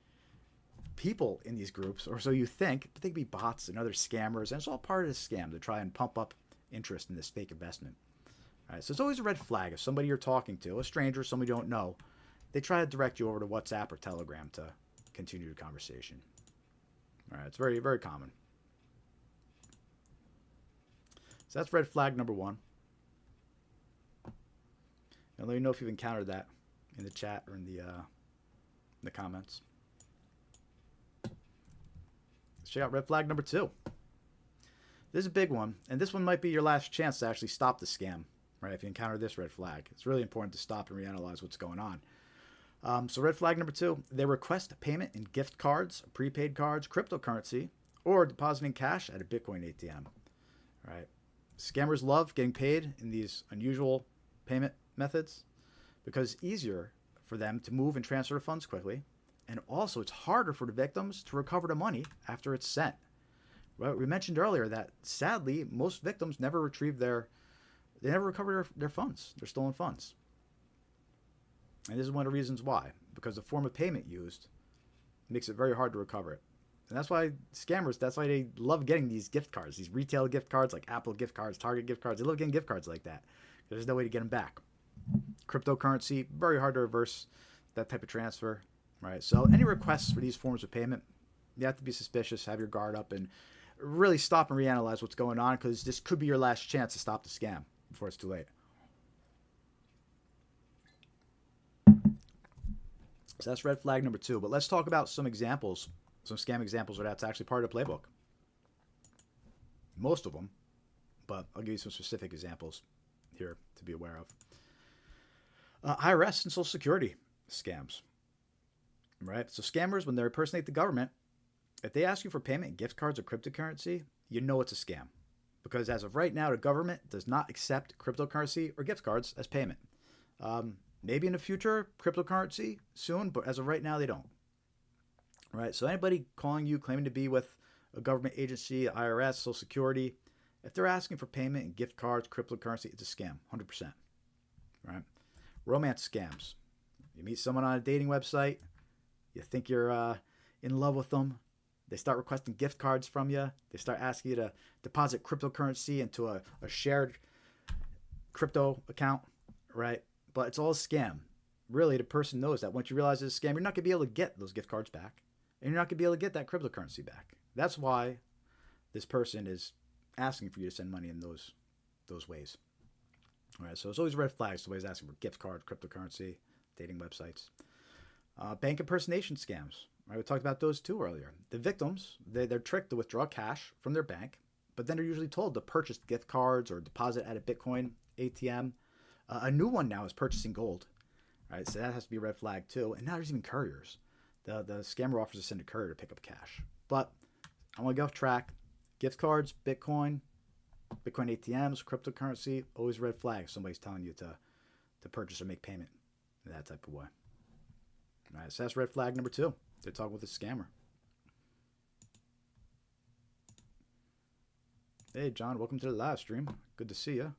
people in these groups, or so you think, but they could be bots and other scammers, and it's all part of the scam to try and pump up interest in this fake investment. All right, so it's always a red flag if somebody you're talking to, a stranger, somebody you don't know, they try to direct you over to WhatsApp or Telegram to continue the conversation. All right, it's very, very common. So that's red flag number one. And let me know if you've encountered that in the chat or in the comments. Let's check out red flag number two. This is a big one, and this one might be your last chance to actually stop the scam, right? If you encounter this red flag, it's really important to stop and reanalyze what's going on. So red flag number two, they request payment in gift cards, prepaid cards, cryptocurrency, or depositing cash at a Bitcoin ATM, right? Scammers love getting paid in these unusual payment methods because it's easier for them to move and transfer the funds quickly. And also, it's harder for the victims to recover the money after it's sent. Well, we mentioned earlier that, sadly, most victims never recover their funds, their stolen funds. And this is one of the reasons why, because the form of payment used makes it very hard to recover it. And that's why scammers, that's why they love getting these gift cards, these retail gift cards like Apple gift cards, Target gift cards. They love getting gift cards like that. There's no way to get them back. Cryptocurrency, very hard to reverse that type of transfer. Right, so any requests for these forms of payment, you have to be suspicious, have your guard up, and really stop and reanalyze what's going on, because this could be your last chance to stop the scam before it's too late. So that's red flag number two. But let's talk about some examples, some scam examples where that's actually part of the playbook. Most of them, but I'll give you some specific examples here to be aware of. IRS and Social Security scams. Right? So scammers, when they impersonate the government, if they ask you for payment in gift cards or cryptocurrency, you know it's a scam. Because as of right now, the government does not accept cryptocurrency or gift cards as payment. Maybe in the future, cryptocurrency soon, but as of right now, they don't. Right? So anybody calling you, claiming to be with a government agency, IRS, Social Security, if they're asking for payment in gift cards, cryptocurrency, it's a scam, 100%. Right? Romance scams. You meet someone on a dating website, you think you're in love with them. They start requesting gift cards from you. They start asking you to deposit cryptocurrency into a shared crypto account, right? But it's all a scam. Really, the person knows that once you realize it's a scam, you're not going to be able to get those gift cards back. And you're not going to be able to get that cryptocurrency back. That's why this person is asking for you to send money in those ways. All right, so it's always red flags. Somebody's asking for gift cards, cryptocurrency, dating websites. Bank impersonation scams. Right? We talked about those too earlier. The victims, they're tricked to withdraw cash from their bank, but then they're usually told to purchase gift cards or deposit at a Bitcoin ATM. A new one now is purchasing gold. Right? So that has to be a red flag too. And now there's even couriers. The scammer offers to send a courier to pick up cash. But I want to go off track. Gift cards, Bitcoin ATMs, cryptocurrency, always red flag. Somebody's telling you to purchase or make payment in that type of way. All right, so that's red flag number two. They're talking with a scammer. Hey, John, welcome to the live stream. Good to see you.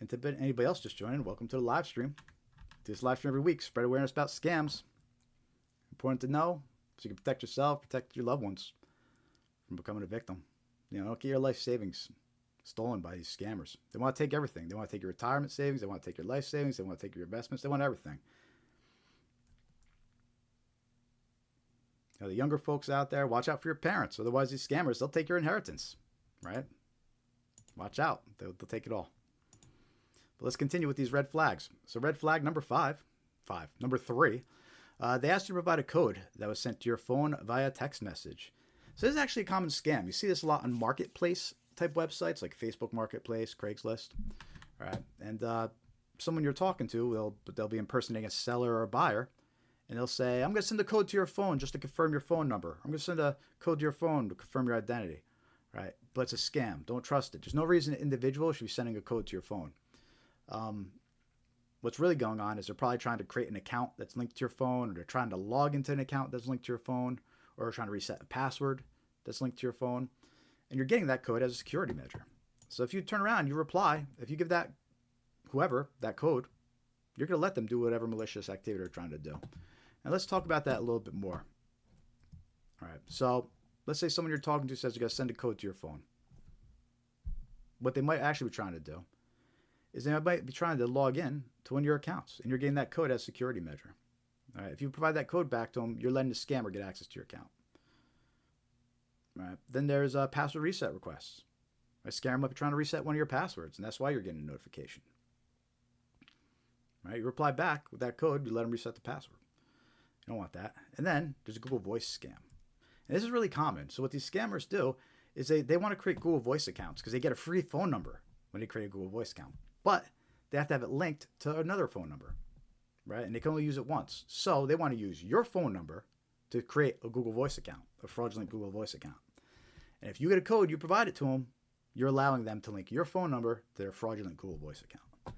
And to anybody else just joining, welcome to the live stream. Do this live stream every week. Spread awareness about scams. Important to know so you can protect yourself, protect your loved ones from becoming a victim. Don't get your life savings stolen by these scammers. They want to take everything. They want to take your retirement savings. They want to take your life savings. They want to take your investments. They want everything. The younger folks out there, watch out for your parents. Otherwise, these scammers, they'll take your inheritance, right? Watch out. They'll take it all. But let's continue with these red flags. So red flag number number 3, they asked you to provide a code that was sent to your phone via text message. So this is actually a common scam. You see this a lot on marketplace type websites like Facebook Marketplace, Craigslist, right? And someone you're talking to, they'll be impersonating a seller or a buyer, and they'll say, I'm going to send a code to your phone just to confirm your phone number. I'm going to send a code to your phone to confirm your identity, right? But it's a scam. Don't trust it. There's no reason an individual should be sending a code to your phone. What's really going on is they're probably trying to create an account that's linked to your phone, or they're trying to log into an account that's linked to your phone, or trying to reset a password that's linked to your phone. And you're getting that code as a security measure. So if you turn around, you reply, if you give that whoever that code, you're going to let them do whatever malicious activity they're trying to do. And let's talk about that a little bit more. All right. So let's say someone you're talking to says you're going to send a code to your phone. What they might actually be trying to do is they might be trying to log in to one of your accounts, and you're getting that code as a security measure. All right. If you provide that code back to them, you're letting the scammer get access to your account. Right. Then there's password reset requests. A scammer might be trying to reset one of your passwords, and that's why you're getting a notification. Right. You reply back with that code, you let them reset the password. You don't want that. And then there's a Google Voice scam. And this is really common. So what these scammers do is they want to create Google Voice accounts because they get a free phone number when they create a Google Voice account. But they have to have it linked to another phone number, right? And they can only use it once. So they want to use your phone number to create a Google Voice account, a fraudulent Google Voice account. And if you get a code, you provide it to them, you're allowing them to link your phone number to their fraudulent Google Voice account. All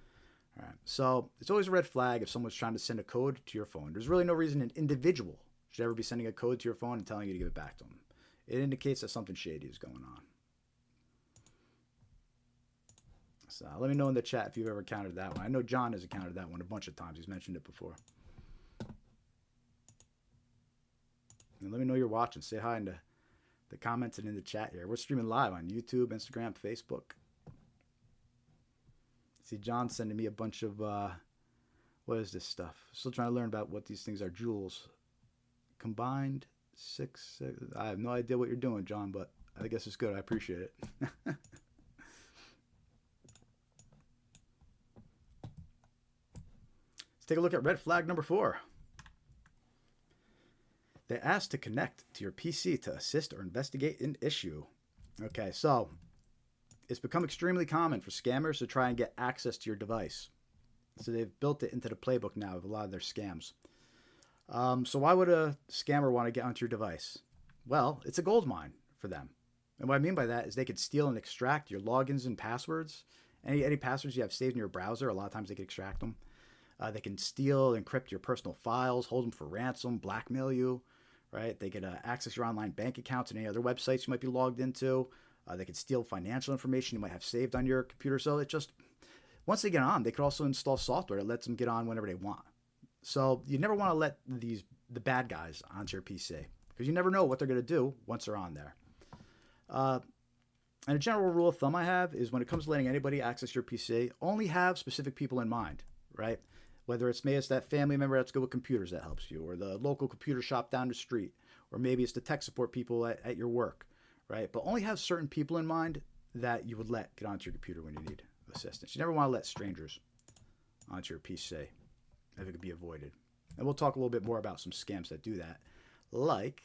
right. So it's always a red flag if someone's trying to send a code to your phone. There's really no reason an individual should ever be sending a code to your phone and telling you to give it back to them. It indicates that something shady is going on. So let me know in the chat if you've ever encountered that one. I know John has encountered that one a bunch of times. He's mentioned it before. And let me know you're watching. Say hi in the comments and in the chat here. We're streaming live on YouTube, Instagram, Facebook. See, John sending me a bunch of, what is this stuff? Still trying to learn about what these things are. Joules. Combined 6. I have no idea what you're doing, John, but I guess it's good. I appreciate it. Let's take a look at red flag number 4. They ask to connect to your PC to assist or investigate an issue. Okay, so it's become extremely common for scammers to try and get access to your device. So they've built it into the playbook now of a lot of their scams. So why would a scammer want to get onto your device? Well, it's a gold mine for them. And what I mean by that is they could steal and extract your logins and passwords. Any passwords you have saved in your browser, a lot of times they can extract them. They can steal, encrypt your personal files, hold them for ransom, blackmail you, right? They could access your online bank accounts and any other websites you might be logged into. They could steal financial information you might have saved on your computer. So it just, once they get on, they could also install software that lets them get on whenever they want. So you never want to let the bad guys onto your PC because you never know what they're going to do once they're on there. And a general rule of thumb I have is when it comes to letting anybody access your PC, only have specific people in mind, right? Whether it's maybe it's that family member that's good with computers that helps you, or the local computer shop down the street, or maybe it's the tech support people at your work, right? But only have certain people in mind that you would let get onto your computer when you need assistance. You never want to let strangers onto your PC if it could be avoided. And we'll talk a little bit more about some scams that do that, like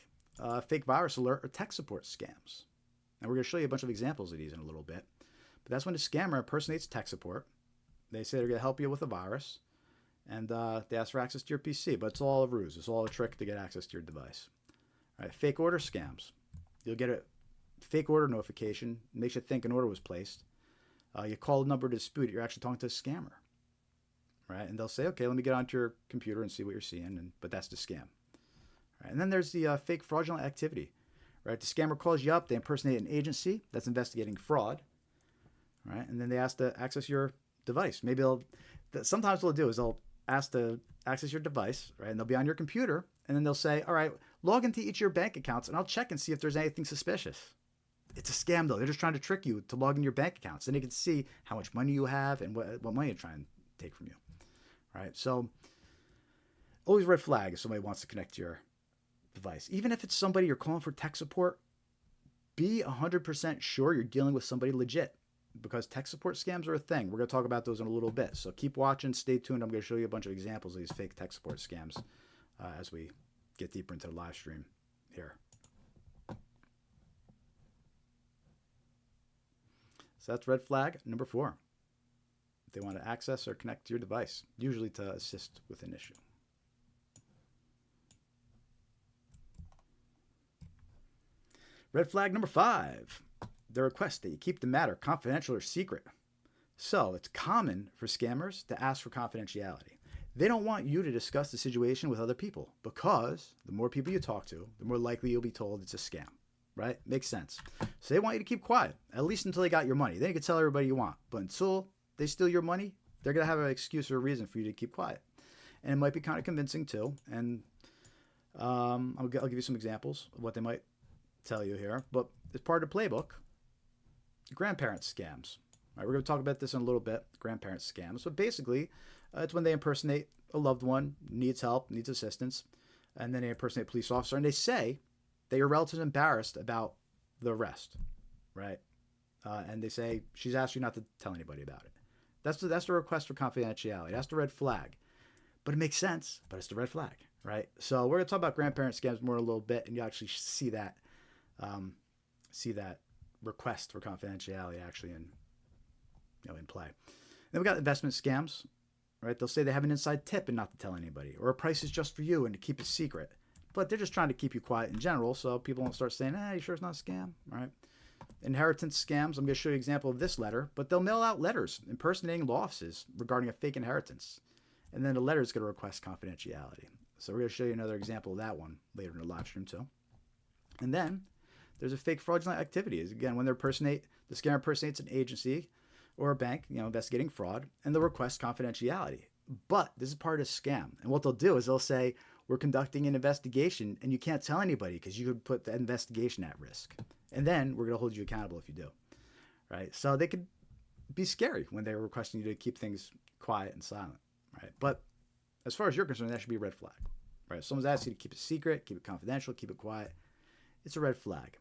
fake virus alert or tech support scams. And we're going to show you a bunch of examples of these in a little bit. But that's when the scammer impersonates tech support. They say they're going to help you with a virus, and they ask for access to your PC. But it's all a ruse. It's all a trick to get access to your device. All right, fake order scams. You'll get a fake order notification. It makes you think an order was placed. You call a number to dispute it. You're actually talking to a scammer. right? And they'll say, okay, let me get onto your computer and see what you're seeing, but that's the scam. Right? And then there's the fake fraudulent activity, right? The scammer calls you up, they impersonate an agency that's investigating fraud, right? And then they ask to access your device. Maybe sometimes what they'll do is they'll ask to access your device, right? And they'll be on your computer, and then they'll say, all right, log into each of your bank accounts, and I'll check and see if there's anything suspicious. It's a scam, though. They're just trying to trick you to log in your bank accounts, and they can see how much money you have and what money you're trying to take from you, right? So always red flag if somebody wants to connect to your device. Even if it's somebody you're calling for tech support, be 100% sure you're dealing with somebody legit, because tech support scams are a thing. We're going to talk about those in a little bit. So keep watching, stay tuned. I'm going to show you a bunch of examples of these fake tech support scams as we get deeper into the live stream here. So that's red flag number 4. They want to access or connect to your device, usually to assist with an issue. Red flag number 5, the request that you keep the matter confidential or secret. So it's common for scammers to ask for confidentiality. They don't want you to discuss the situation with other people, because the more people you talk to, the more likely you'll be told it's a scam, right? Makes sense. So they want you to keep quiet, at least until they got your money. Then you can tell everybody you want. But until they steal your money, they're going to have an excuse or a reason for you to keep quiet. And it might be kind of convincing too. And I'll give you some examples of what they might tell you here. But as part of the playbook, grandparent scams. All right, we're going to talk about this in a little bit, grandparent scams. But basically, it's when they impersonate a loved one, needs help, needs assistance, and then they impersonate a police officer, and they say that your relative's embarrassed about the arrest, right? And they say, she's asked you not to tell anybody about it. That's the request for confidentiality. That's the red flag. But it makes sense, but it's the red flag, right? So we're going to talk about grandparent scams more in a little bit, and you actually see that request for confidentiality actually in play. Then we got investment scams, right? They'll say they have an inside tip and not to tell anybody, or a price is just for you and to keep it secret. But they're just trying to keep you quiet in general, so people won't start saying, you sure it's not a scam, right? Inheritance scams, I'm going to show you an example of this letter, but they'll mail out letters impersonating law offices regarding a fake inheritance. And then the letter is going to request confidentiality. So we're going to show you another example of that one later in the live stream too. And then there's a fake fraudulent activity. Again, when the scammer impersonates an agency or a bank, investigating fraud, and they'll request confidentiality. But this is part of the scam. And what they'll do is they'll say, we're conducting an investigation and you can't tell anybody because you could put the investigation at risk. And then we're going to hold you accountable if you do, right? So they could be scary when they're requesting you to keep things quiet and silent, right? But as far as you're concerned, that should be a red flag, right? If someone's asked you to keep it secret, keep it confidential, keep it quiet, it's a red flag.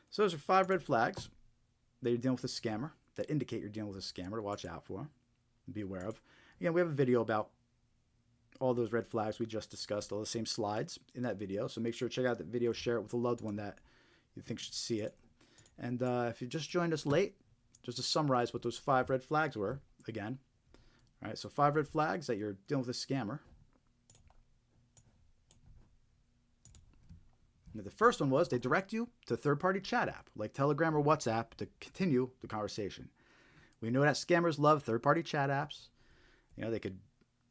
So those are 5 red flags that you're dealing with a scammer, that indicate you're dealing with a scammer to watch out for and be aware of. Again, we have a video about all those red flags we just discussed, all the same slides in that video. So make sure to check out that video, share it with a loved one that you think should see it. And if you just joined us late, just to summarize what those 5 red flags were, again. All right, so 5 red flags that you're dealing with a scammer. Now, the first one was they direct you to a third-party chat app like Telegram or WhatsApp to continue the conversation. We know that scammers love third-party chat apps. They could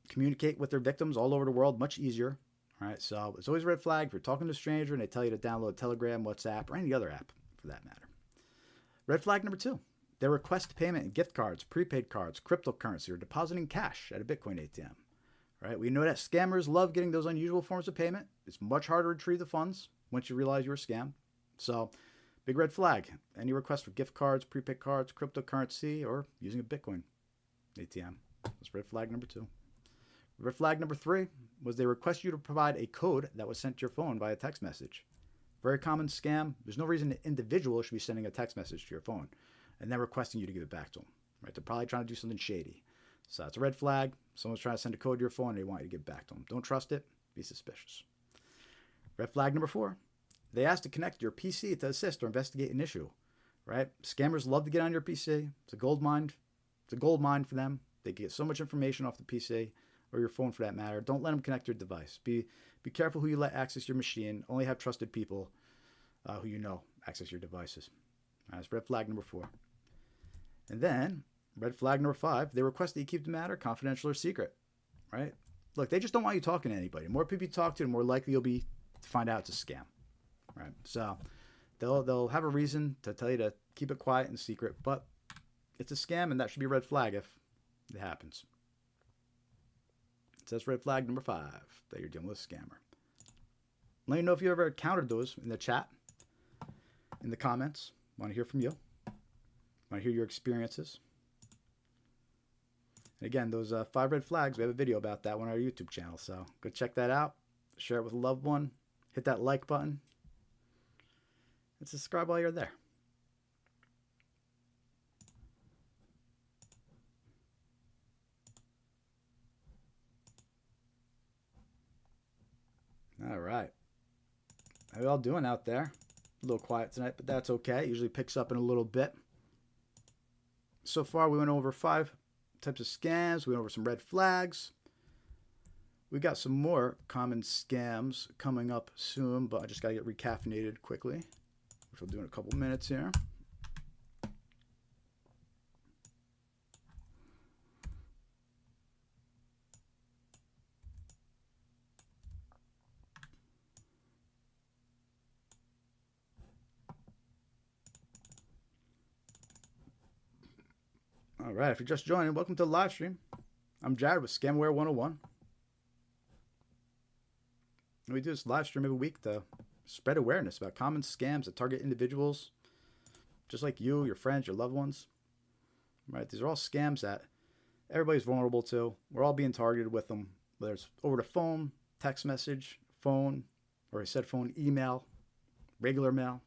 communicate with their victims all over the world much easier. All right, so it's always a red flag if you're talking to a stranger and they tell you to download Telegram, WhatsApp, or any other app for that matter. Red flag number 2, they request payment in gift cards, prepaid cards, cryptocurrency, or depositing cash at a Bitcoin ATM. All right, we know that scammers love getting those unusual forms of payment. It's much harder to retrieve the funds once you realize you're scammed. So, big red flag. Any request for gift cards, prepaid cards, cryptocurrency, or using a Bitcoin ATM. That's red flag number 2. Red flag number 3 was they request you to provide a code that was sent to your phone via text message. Very common scam. There's no reason an individual should be sending a text message to your phone and then requesting you to give it back to them. Right? They're probably trying to do something shady. So that's a red flag. Someone's trying to send a code to your phone and they want you to give it back to them. Don't trust it. Be suspicious. Red flag number 4. They ask to connect your PC to assist or investigate an issue. Right? Scammers love to get on your PC. It's a gold mine. It's a gold mine for them. They get so much information off the PC or your phone for that matter. Don't let them connect your device. Be careful who you let access your machine. Only have trusted people who you know access your devices. That's red flag number 4. And then, red flag number 5, they request that you keep the matter confidential or secret, right? Look, they just don't want you talking to anybody. The more people you talk to, the more likely you'll be to find out it's a scam, right? So they'll have a reason to tell you to keep it quiet and secret, but it's a scam, and that should be a red flag if it happens. It says red flag number 5 that you're dealing with a scammer. Let me know if you ever encountered those in the chat, in the comments. Want to hear from you. Want to hear your experiences. And again, those 5 red flags, we have a video about that one on our YouTube channel. So go check that out. Share it with a loved one. Hit that like button. And subscribe while you're there. All right. How y'all doing out there? A little quiet tonight, but that's okay. It usually picks up in a little bit. So far, we went over 5 types of scams. We went over some red flags. We got some more common scams coming up soon, but I just got to get recaffeinated quickly, which we'll do in a couple minutes here. All right, if you're just joining, welcome to the live stream. I'm Jared with Scamware 101. And we do this live stream every week to spread awareness about common scams that target individuals just like you, your friends, your loved ones. Right? These are all scams that everybody's vulnerable to. We're all being targeted with them, whether it's over the phone, text message, phone, or I said phone, email, regular mail.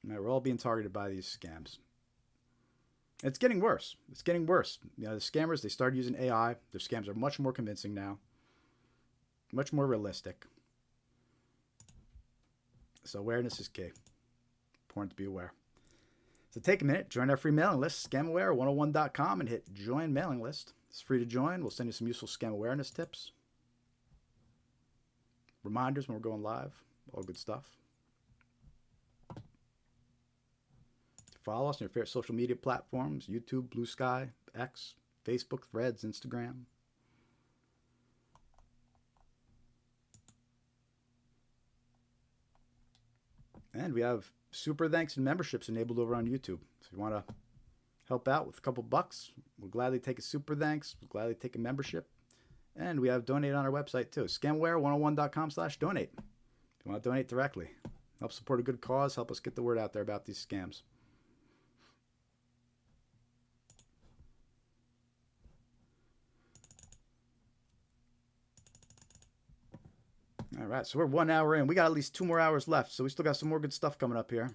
Right? We're all being targeted by these scams. It's getting worse. It's getting worse. You know, the scammers, they started using AI. Their scams are much more convincing now. Much more realistic. So awareness is key. Important to be aware. So take a minute, join our free mailing list, scamaware101.com, and hit join mailing list. It's free to join. We'll send you some useful scam awareness tips. Reminders when we're going live. All good stuff. Follow us on your favorite social media platforms, YouTube, Blue Sky, X, Facebook, Threads, Instagram. And we have super thanks and memberships enabled over on YouTube. So if you want to help out with a couple bucks, we'll gladly take a super thanks. We'll gladly take a membership. And we have donate on our website too, scamware101.com/donate. If you want to donate directly, help support a good cause, help us get the word out there about these scams. All right, so we're 1 hour in. We got at least 2 more hours left, so we still got some more good stuff coming up here.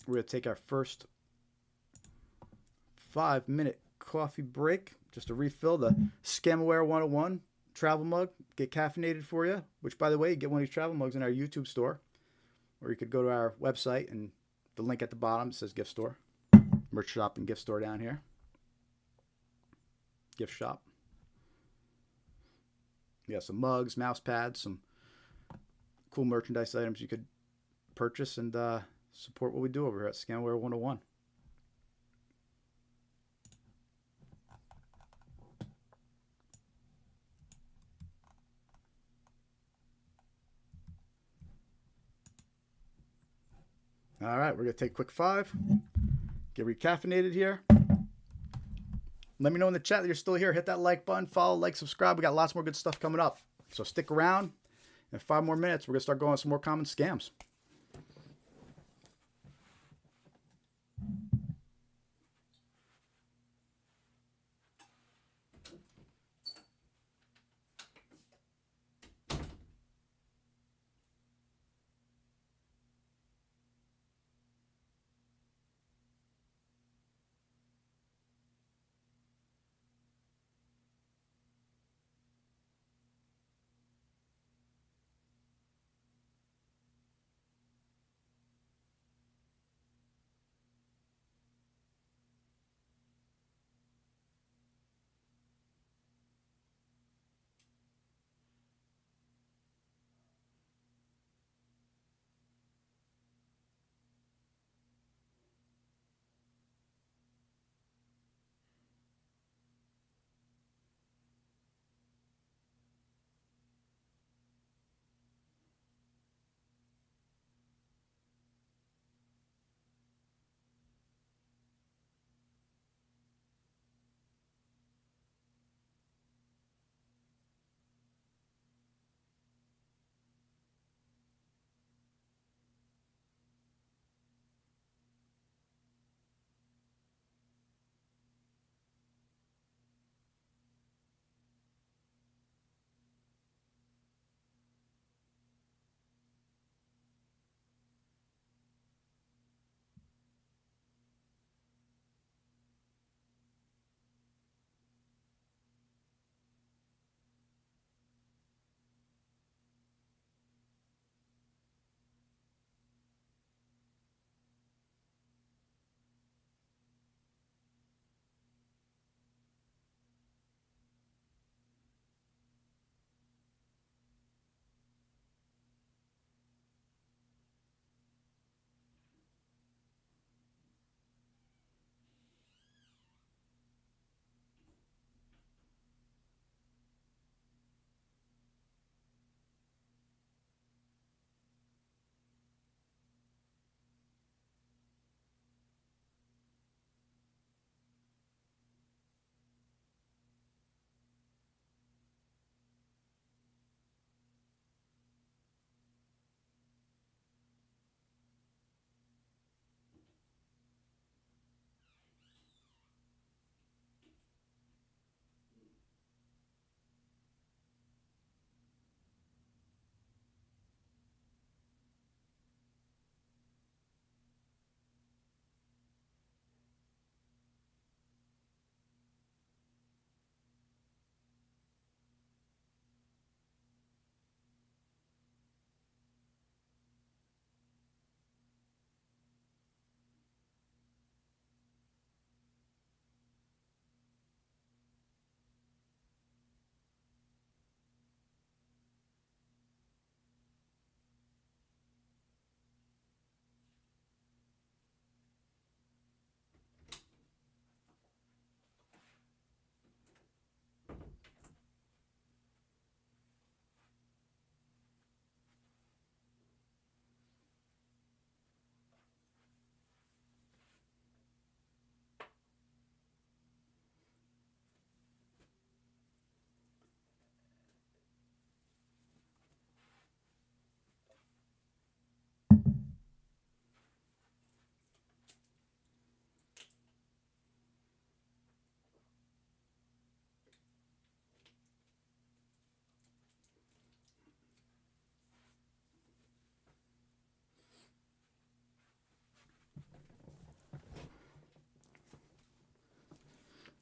We're going to take our first 5-minute coffee break just to refill the Scamaware 101 travel mug, get caffeinated for you, which, by the way, you get one of these travel mugs in our YouTube store. Or you could go to our website and the link at the bottom says gift store. Merch shop and gift store down here. Gift shop. We got some mugs, mouse pads, some cool merchandise items you could purchase and support what we do over here at Scamware 101. All right, we're going to take a quick 5. Get recaffeinated here. Let me know in the chat that you're still here. Hit that like button, follow, like, subscribe. We got lots more good stuff coming up. So stick around. In 5 more minutes, we're going to start going on some more common scams.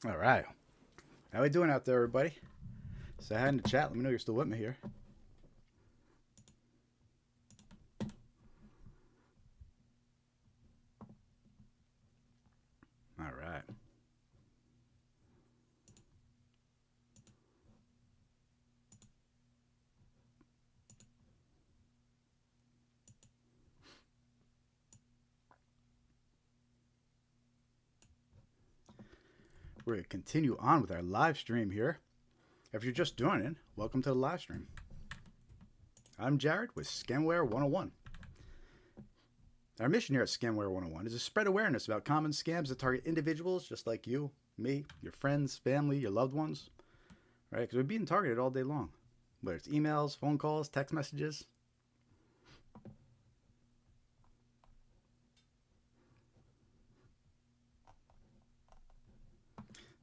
All right. How we doing out there, everybody? Say hi in the chat. Let me know you're still with me here. All right. We're going to continue on with our live stream here. If you're just joining, welcome to the live stream. I'm Jared with Scamware 101. Our mission here at Scamware 101 is to spread awareness about common scams that target individuals just like you, me, your friends, family, your loved ones. Right? Because we're being targeted all day long. Whether it's emails, phone calls, text messages.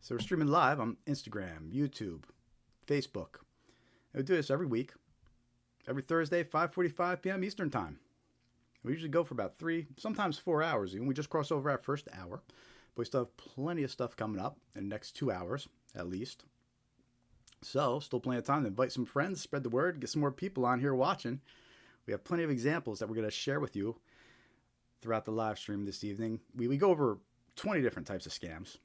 So we're streaming live on Instagram, YouTube, Facebook. And we do this every week, every Thursday, 5:45 p.m. Eastern Time. We usually go for about 3, sometimes 4 hours. And we just cross over our first hour. But we still have plenty of stuff coming up in the next 2 hours, at least. So, still plenty of time to invite some friends, spread the word, get some more people on here watching. We have plenty of examples that we're going to share with you throughout the live stream this evening. We go over 20 different types of scams.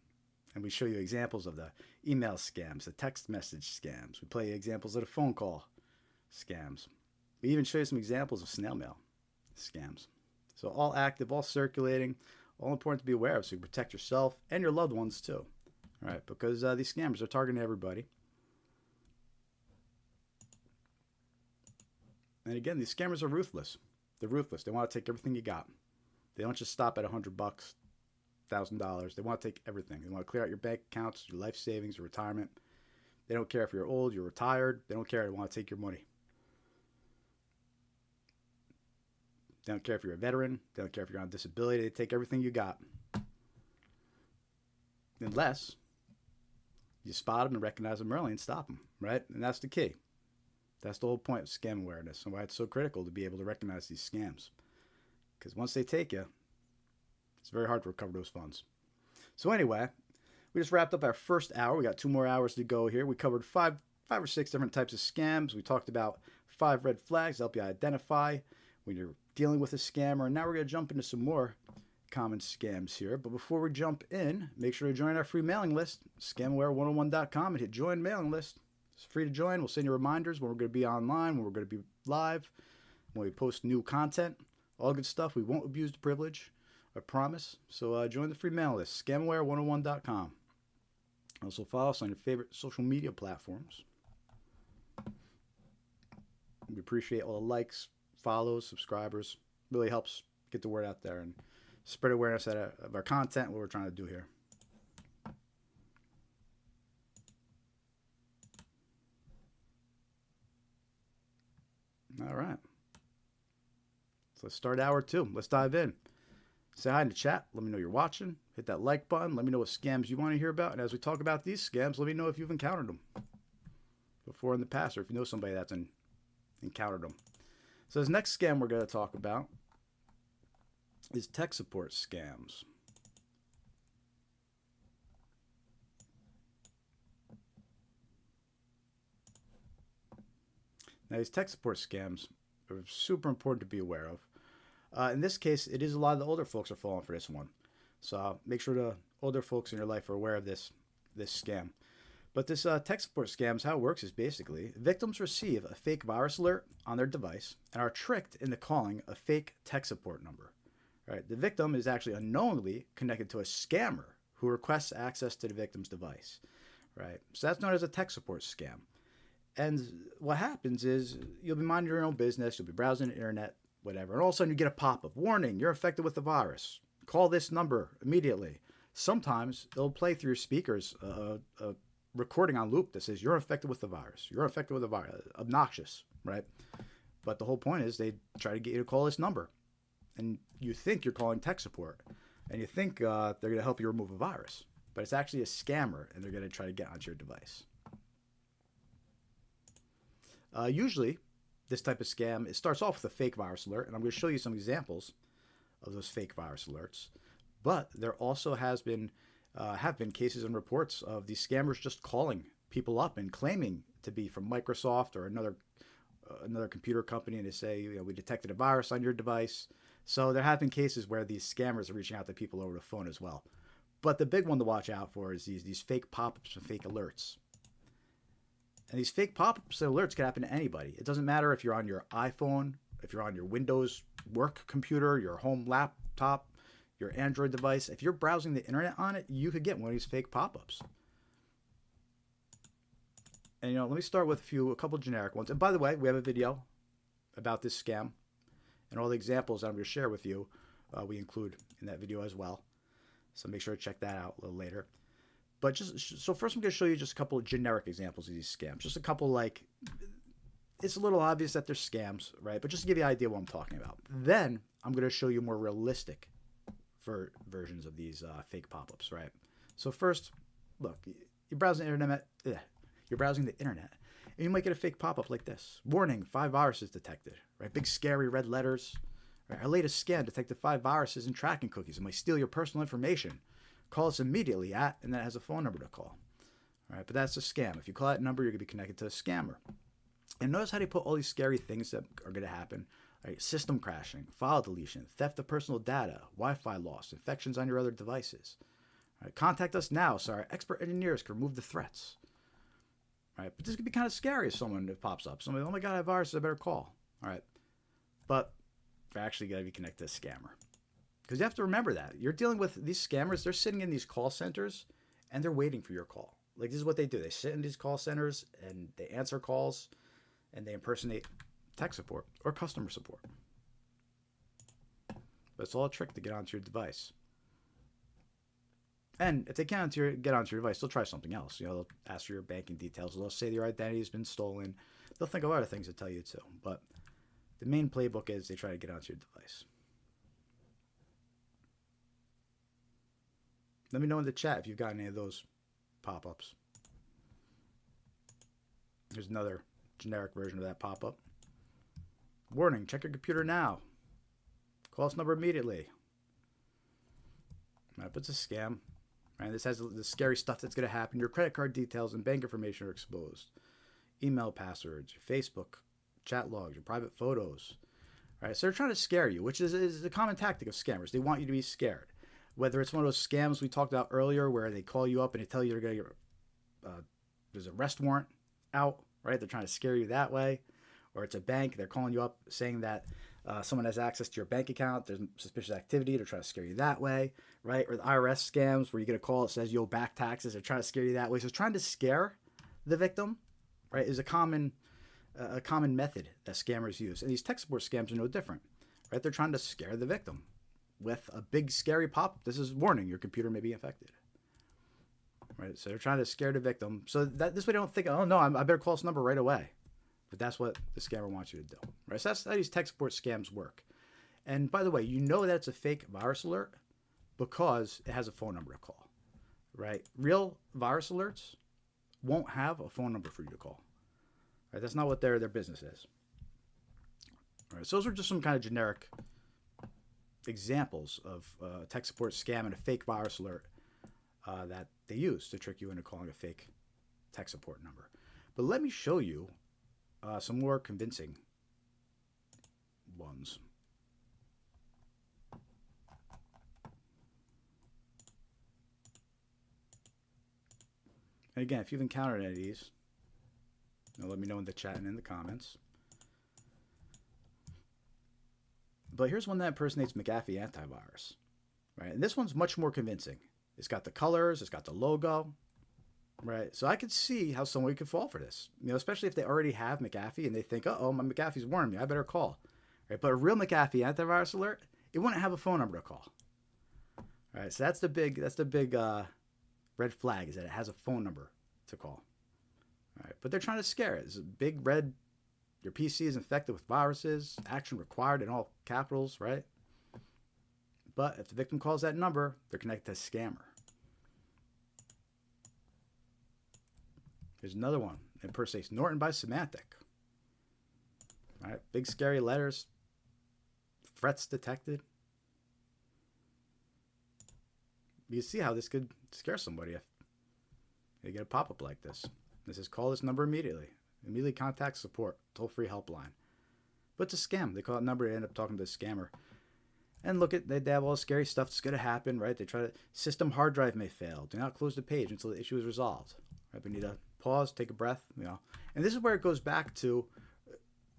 And we show you examples of the email scams, the text message scams. We play examples of the phone call scams. We even show you some examples of snail mail scams. So all active, all circulating, all important to be aware of so you protect yourself and your loved ones too. All right, because these scammers are targeting everybody. And again, these scammers are ruthless. They're ruthless. They want to take everything you got. They don't just stop at $100, $1,000. They want to take everything. They want to clear out your bank accounts, your life savings, your retirement. They don't care if you're old, you're retired. They don't care. They want to take your money. They don't care if you're a veteran. They don't care if you're on disability. They take everything you got. Unless you spot them and recognize them early and stop them, right? And that's the key. That's the whole point of scam awareness and why it's so critical to be able to recognize these scams. Because once they take you, it's very hard to recover those funds. So anyway, we just wrapped up our first hour. We got 2 more hours to go here. We covered five or six different types of scams. We talked about 5 red flags to help you identify when you're dealing with a scammer. And now we're going to jump into some more common scams here. But before we jump in, make sure to join our free mailing list, scamware101.com, and hit join mailing list. It's free to join. We'll send you reminders when we're going to be online, when we're going to be live, when we post new content, all good stuff. We won't abuse the privilege, I promise. So join the free mailing list, scamware101.com. Also follow us on your favorite social media platforms. We appreciate all the likes, follows, subscribers. Really helps get the word out there and spread awareness of our content, what we're trying to do here. All right. So let's start hour 2. Let's dive in. Say hi in the chat. Let me know you're watching. Hit that like button. Let me know what scams you want to hear about. And as we talk about these scams, let me know if you've encountered them before in the past, or if you know somebody that's encountered them. So this next scam we're going to talk about is tech support scams. Now, these tech support scams are super important to be aware of. In this case, it is a lot of the older folks are falling for this one. So make sure the older folks in your life are aware of this scam. But this tech support scams, how it works is basically victims receive a fake virus alert on their device and are tricked into calling a fake tech support number. Right? The victim is actually unknowingly connected to a scammer who requests access to the victim's device. Right? So that's known as a tech support scam. And what happens is you'll be minding your own business, you'll be browsing the internet, whatever, and all of a sudden you get a pop-up. Warning, you're infected with the virus. Call this number immediately. Sometimes they'll play through your speakers a recording on loop that says you're infected with the virus. You're infected with the virus. Obnoxious, right? But the whole point is they try to get you to call this number. And you think you're calling tech support. And you think they're going to help you remove a virus. But it's actually a scammer, and they're going to try to get onto your device. Usually, this type of scam, it starts off with a fake virus alert, and I'm going to show you some examples of those fake virus alerts. But there also has been have been cases and reports of these scammers just calling people up and claiming to be from Microsoft or another computer company, and they say, you know, we detected a virus on your device. So there have been cases where these scammers are reaching out to people over the phone as well. But the big one to watch out for is these fake pop-ups and fake alerts. And these fake pop-ups and alerts can happen to anybody. It doesn't matter if you're on your iPhone, if you're on your Windows work computer, your home laptop, your Android device. If you're browsing the internet on it, you could get one of these fake pop-ups. And, you know, let me start with a couple generic ones. And by the way, we have a video about this scam. And all the examples I'm going to share with you, we include in that video as well. So make sure to check that out a little later. But so first I'm going to show you just a couple of generic examples of these scams. Just a couple, like, it's a little obvious that they're scams, right? But just to give you an idea what I'm talking about. Then I'm going to show you more realistic versions of these fake pop-ups, right? So first, look, you're browsing the internet. You're browsing the internet, and you might get a fake pop-up like this. Warning, 5 viruses detected, right? Big scary red letters. Right? Our latest scan detected 5 viruses and tracking cookies. It might steal your personal information. Call us immediately at, and then it has a phone number to call. All right, but that's a scam. If you call that number, you're going to be connected to a scammer. And notice how they put all these scary things that are going to happen. Right? System crashing, file deletion, theft of personal data, Wi-Fi loss, infections on your other devices. All right, contact us now so our expert engineers can remove the threats. Right? But this could be kind of scary if someone pops up. Somebody, oh my God, I have viruses, I better call. All right. But you're actually got to be connected to a scammer. Because you have to remember that. You're dealing with these scammers. They're sitting in these call centers, and they're waiting for your call. Like, this is what they do. They sit in these call centers, and they answer calls, and they impersonate tech support or customer support. But it's all a trick to get onto your device. And if they can't get onto your device, they'll try something else. You know, they'll ask for your banking details. They'll say your identity has been stolen. They'll think of other things to tell you too. But the main playbook is they try to get onto your device. Let me know in the chat if you've got any of those pop-ups. Here's another generic version of that pop-up. Warning, check your computer now. Call this number immediately. Right, but it's a scam. Right, this has the scary stuff that's going to happen. Your credit card details and bank information are exposed. Email passwords, your Facebook chat logs, your private photos. Right, so they're trying to scare you, which is a common tactic of scammers. They want you to be scared. Whether it's one of those scams we talked about earlier where they call you up and they tell you they're going to get there's an arrest warrant out, right? They're trying to scare you that way. Or it's a bank. They're calling you up saying that someone has access to your bank account. There's suspicious activity. They're trying to scare you that way, right? Or the IRS scams where you get a call that says you owe back taxes. They're trying to scare you that way. So trying to scare the victim, right, is a common method that scammers use. And these tech support scams are no different, right? They're trying to scare the victim with a big scary pop-up. This is warning, your computer may be infected. Right? So they're trying to scare the victim. So that this way they don't think, oh no, I better call this number right away. But that's what the scammer wants you to do. Right? So that's how these tech support scams work. And by the way, you know that it's a fake virus alert because it has a phone number to call. Right? Real virus alerts won't have a phone number for you to call. Right? That's not what their business is. All right, so those are just some kind of generic examples of tech support scam and a fake virus alert that they use to trick you into calling a fake tech support number. But let me show you some more convincing ones. And again, if you've encountered any of these, let me know in the chat and in the comments. But here's one that impersonates McAfee antivirus, right? And this one's much more convincing. It's got the colors, it's got the logo, right? So I could see how somebody could fall for this, especially if they already have McAfee and they think, oh, my McAfee's warning me, I better call, right? But a real McAfee antivirus alert, it wouldn't have a phone number to call, right? So that's the big red flag, is that it has a phone number to call, right? But they're trying to scare it. It's a big red, your PC is infected with viruses, action required in all capitals, right? But if the victim calls that number, they're connected to a scammer. Here's another one. It impersonates Norton by Symantec. All right, big scary letters, threats detected. you see how this could scare somebody if they get a pop-up like this. This is call this number immediately. Immediately contact support, toll-free helpline. But it's a scam. They call that number, they end up talking to the scammer. And look at, they have all the scary stuff that's going to happen, right? They try to, system hard drive may fail. Do not close the page until the issue is resolved. Right? We need to pause, take a breath, And this is where it goes back to,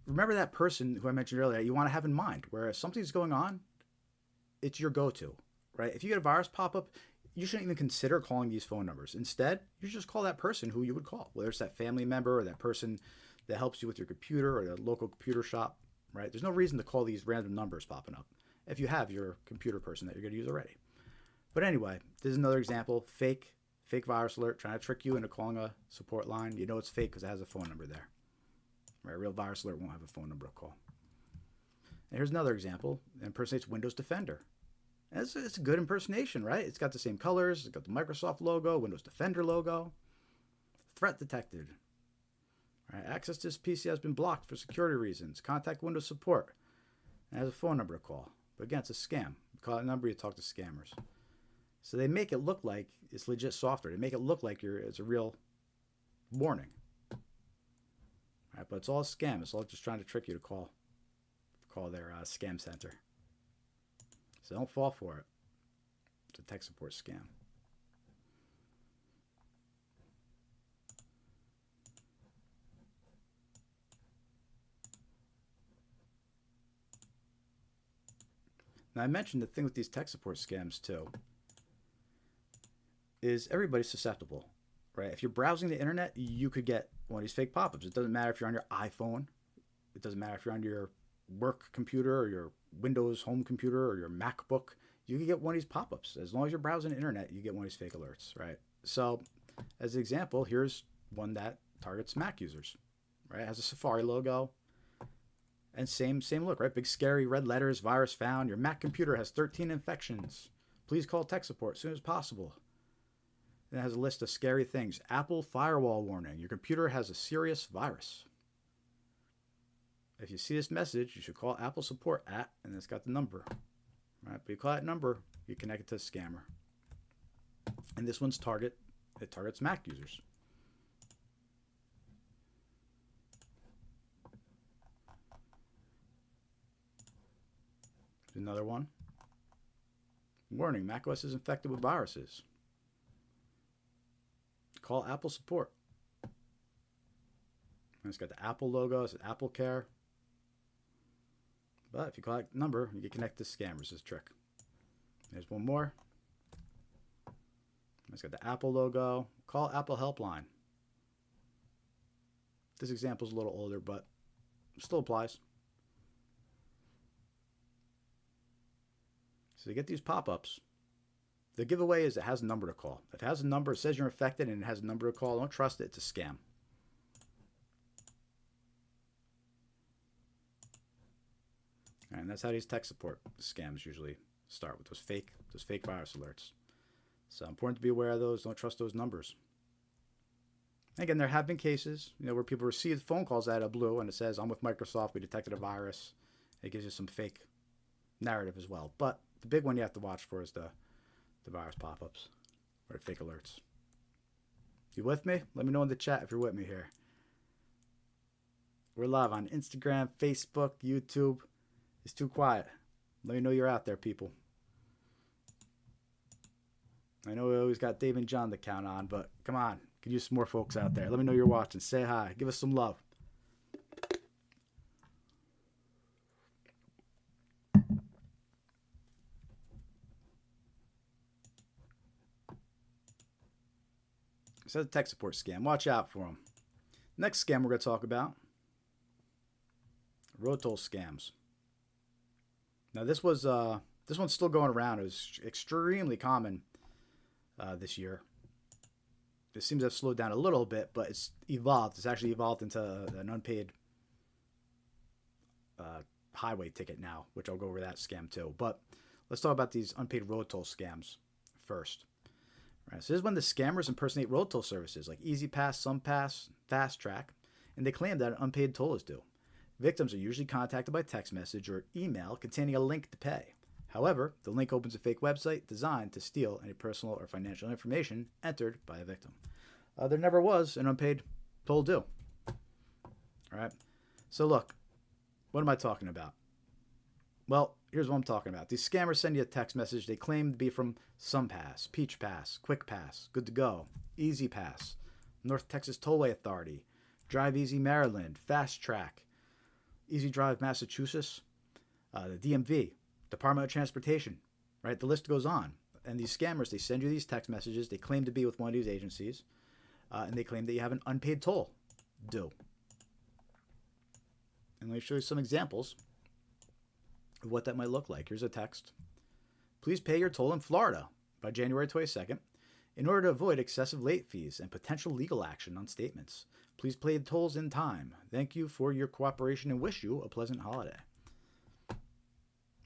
remember that person who I mentioned earlier, you want to have in mind, where if something's going on, it's your go-to, right? If you get a virus pop-up, you shouldn't even consider calling these phone numbers. Instead, you just call that person who you would call, whether it's that family member or that person that helps you with your computer or the local computer shop, right? There's no reason to call these random numbers popping up if you have your computer person that you're going to use already. But anyway, this is another example. Fake virus alert, trying to trick you into calling a support line. You know it's fake because it has a phone number there. Right? A real virus alert won't have a phone number to call. And here's another example. It impersonates Windows Defender. And it's a good impersonation, right? It's got the same colors. It's got the Microsoft logo, Windows Defender logo. Threat detected. Right? Access to this PC has been blocked for security reasons. Contact Windows support. And it has a phone number to call. But again, it's a scam. You call that number, you talk to scammers. So they make it look like it's legit software. They make it look like it's a real warning. Right? But it's all a scam. It's all just trying to trick you to call their scam center. So don't fall for it. It's a tech support scam. Now I mentioned the thing with these tech support scams too is everybody's susceptible, right? If you're browsing the internet, you could get one of these fake pop-ups. It doesn't matter if you're on your iPhone. It doesn't matter if you're on your work computer or your Windows home computer or your MacBook. You can get one of these pop-ups. As long as you're browsing the internet, you get one of these fake alerts, right? So as an example, here's one that targets Mac users, right? It has a Safari logo and same look, right? Big scary red letters, virus found. Your Mac computer has 13 infections. Please call tech support as soon as possible. And it has a list of scary things. Apple firewall warning. Your computer has a serious virus. If you see this message, you should call Apple support at, and it's got the number. Right? But you call that number, you connect it to a scammer. And this one's it targets Mac users. Another one. Warning, macOS is infected with viruses. Call Apple support. And it's got the Apple logo, it's Apple Care. But if you call that number, you can connect to scammers. This is a trick. There's one more. It's got the Apple logo. Call Apple Helpline. This example is a little older, but still applies. So you get these pop-ups. The giveaway is it has a number to call. If it has a number, it says you're infected and it has a number to call, don't trust it. It's a scam. And that's how these tech support scams usually start, with those fake virus alerts. So important to be aware of those. Don't trust those numbers. Again, there have been cases, where people receive phone calls out of blue and it says, "I'm with Microsoft. We detected a virus." It gives you some fake narrative as well. But the big one you have to watch for is the virus pop-ups or fake alerts. You with me? Let me know in the chat if you're with me here. We're live on Instagram, Facebook, YouTube. It's too quiet. Let me know you're out there, people. I know we always got Dave and John to count on, but come on. Could use some more folks out there. Let me know you're watching. Say hi. Give us some love. So the tech support scam. Watch out for them. Next scam we're going to talk about. Road toll scams. Now this one's still going around. It was extremely common this year. It seems to have slowed down a little bit, but it's evolved. It's actually evolved into an unpaid highway ticket now, which I'll go over that scam too. But let's talk about these unpaid road toll scams first. Right, so this is when the scammers impersonate road toll services like Easy Pass, SunPass, Fast Track, and they claim that an unpaid toll is due. Victims are usually contacted by text message or email containing a link to pay. However, the link opens a fake website designed to steal any personal or financial information entered by a victim. There never was an unpaid toll due. All right. So look, what am I talking about? Well, here's what I'm talking about. These scammers send you a text message. They claim to be from SunPass, Peach Pass, Quick Pass, Good to Go, Easy Pass, North Texas Tollway Authority, Drive Easy Maryland, Fast Track, Easy Drive Massachusetts, the DMV, Department of Transportation, right? The list goes on. And these scammers, they send you these text messages. They claim to be with one of these agencies, and they claim that you have an unpaid toll due. And let me show you some examples of what that might look like. Here's a text. Please pay your toll in Florida by January 22nd in order to avoid excessive late fees and potential legal action on statements. Please pay the tolls in time. Thank you for your cooperation and wish you a pleasant holiday.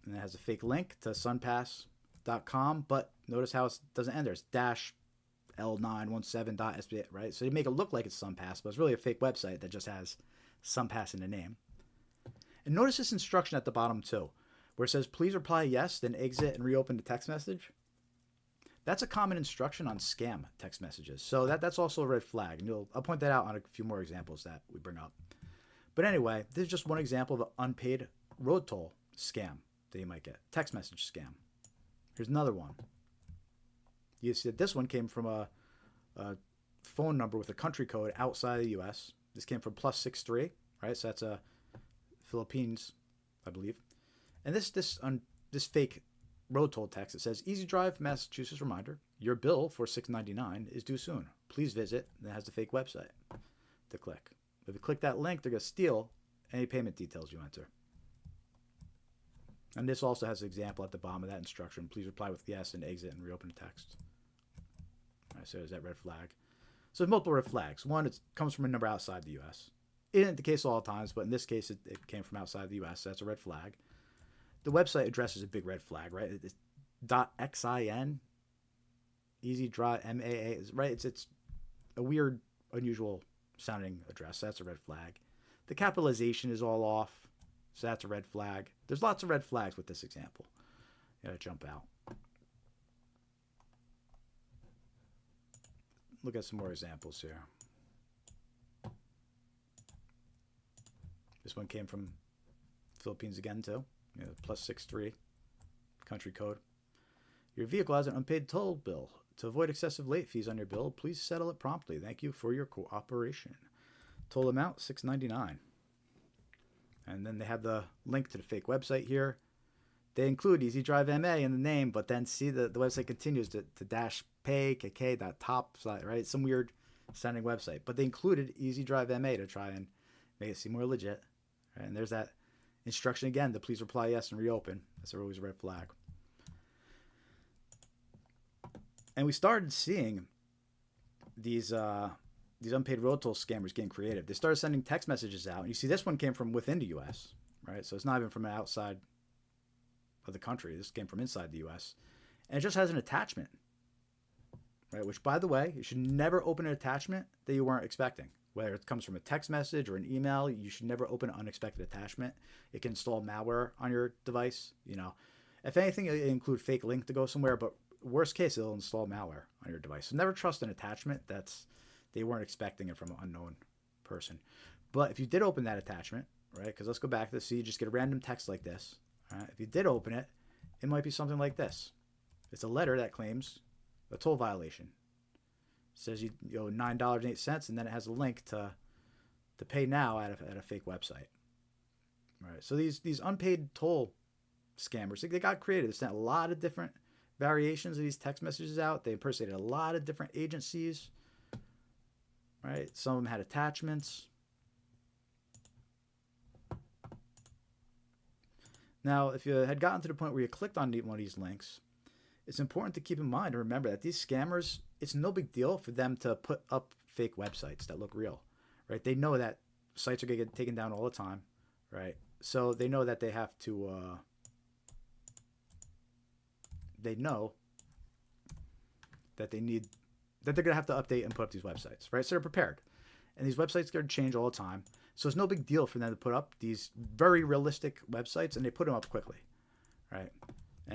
And it has a fake link to sunpass.com, but notice how it doesn't end there. It's -L917.sba, right? So they make it look like it's SunPass, but it's really a fake website that just has SunPass in the name. And notice this instruction at the bottom too, where it says, please reply yes, then exit and reopen the text message. That's a common instruction on scam text messages. So that's also a red flag. And I'll point that out on a few more examples that we bring up. But anyway, this is just one example of an unpaid road toll scam that you might get. Text message scam. Here's another one. You see that this one came from a phone number with a country code outside the U.S. This came from +63, right? So that's a Philippines, I believe. And this fake road toll text, it says, Easy Drive, Massachusetts reminder, your bill for $6.99 is due soon. Please visit. And it has the fake website to click. If you click that link, they're going to steal any payment details you enter. And this also has an example at the bottom of that instruction. Please reply with yes and exit and reopen the text. All right, so there's that red flag. So there's multiple red flags. One, it comes from a number outside the U.S. It isn't the case all the times, but in this case, it came from outside the U.S., so that's a red flag. The website address is a big red flag, right? It's .xin, Easy Drive, MAA, right? It's a weird, unusual sounding address. So that's a red flag. The capitalization is all off, so that's a red flag. There's lots of red flags with this example. You gotta jump out. Look at some more examples here. This one came from Philippines again, too. +63 country code. Your vehicle has an unpaid toll bill. To avoid excessive late fees on your bill, please settle it promptly. Thank you for your cooperation. Toll amount $6.99. And then they have the link to the fake website here. They include Easy Drive MA in the name, but then see the website continues to -pay.kk.top site, right? Some weird sounding website. But they included Easy Drive MA to try and make it seem more legit. Right? And there's that instruction again to please reply yes and reopen. That's always a red flag. And we started seeing these unpaid road toll scammers getting creative. They started sending text messages out. And you see this one came from within the U.S., right? So it's not even from outside of the country. This came from inside the U.S. And it just has an attachment, right? Which, by the way, you should never open an attachment that you weren't expecting. Whether it comes from a text message or an email, you should never open an unexpected attachment. It can install malware on your device. If anything, it'll include fake link to go somewhere, but worst case, it'll install malware on your device. So never trust an attachment they weren't expecting it from an unknown person. But if you did open that attachment, right, because let's go back to this, so you just get a random text like this. All right? If you did open it, it might be something like this. It's a letter that claims a toll violation. It says you owe $9.08, and then it has a link to pay now at a fake website. All right, so these unpaid toll scammers, they got creative. They sent a lot of different variations of these text messages out. They impersonated a lot of different agencies. Right? Some of them had attachments. Now, if you had gotten to the point where you clicked on one of these links, it's important to keep in mind and remember that these scammers, it's no big deal for them to put up fake websites that look real, right? They know that sites are going to get taken down all the time, right? So they know that they have to, they know that they're going to have to update and put up these websites, right? So they're prepared. And these websites are going to change all the time. So it's no big deal for them to put up these very realistic websites, and they put them up quickly, right?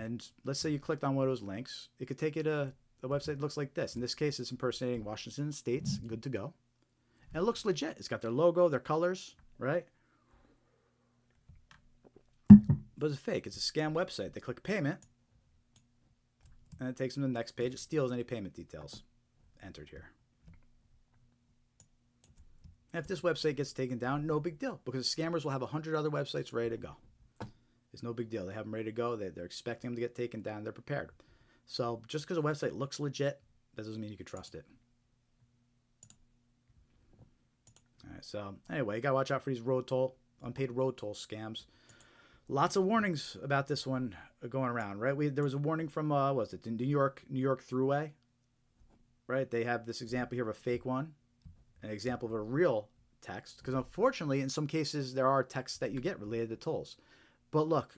And let's say you clicked on one of those links. It could take you to a website that looks like this. In this case, it's impersonating Washington State's good to go. And it looks legit. It's got their logo, their colors, right? But it's fake. It's a scam website. They click payment, and it takes them to the next page. It steals any payment details entered here. And if this website gets taken down, no big deal, because scammers will have 100 other websites ready to go. It's no big deal. They have them ready to go. They're expecting them to get taken down. They're prepared. So just because a website looks legit, that doesn't mean you can trust it. All right, so anyway, you got to watch out for these unpaid road toll scams. Lots of warnings about this one going around, right? There was a warning from, what was it, the New York Thruway, right? They have this example here of a fake one, an example of a real text, because unfortunately, in some cases, there are texts that you get related to tolls. But look,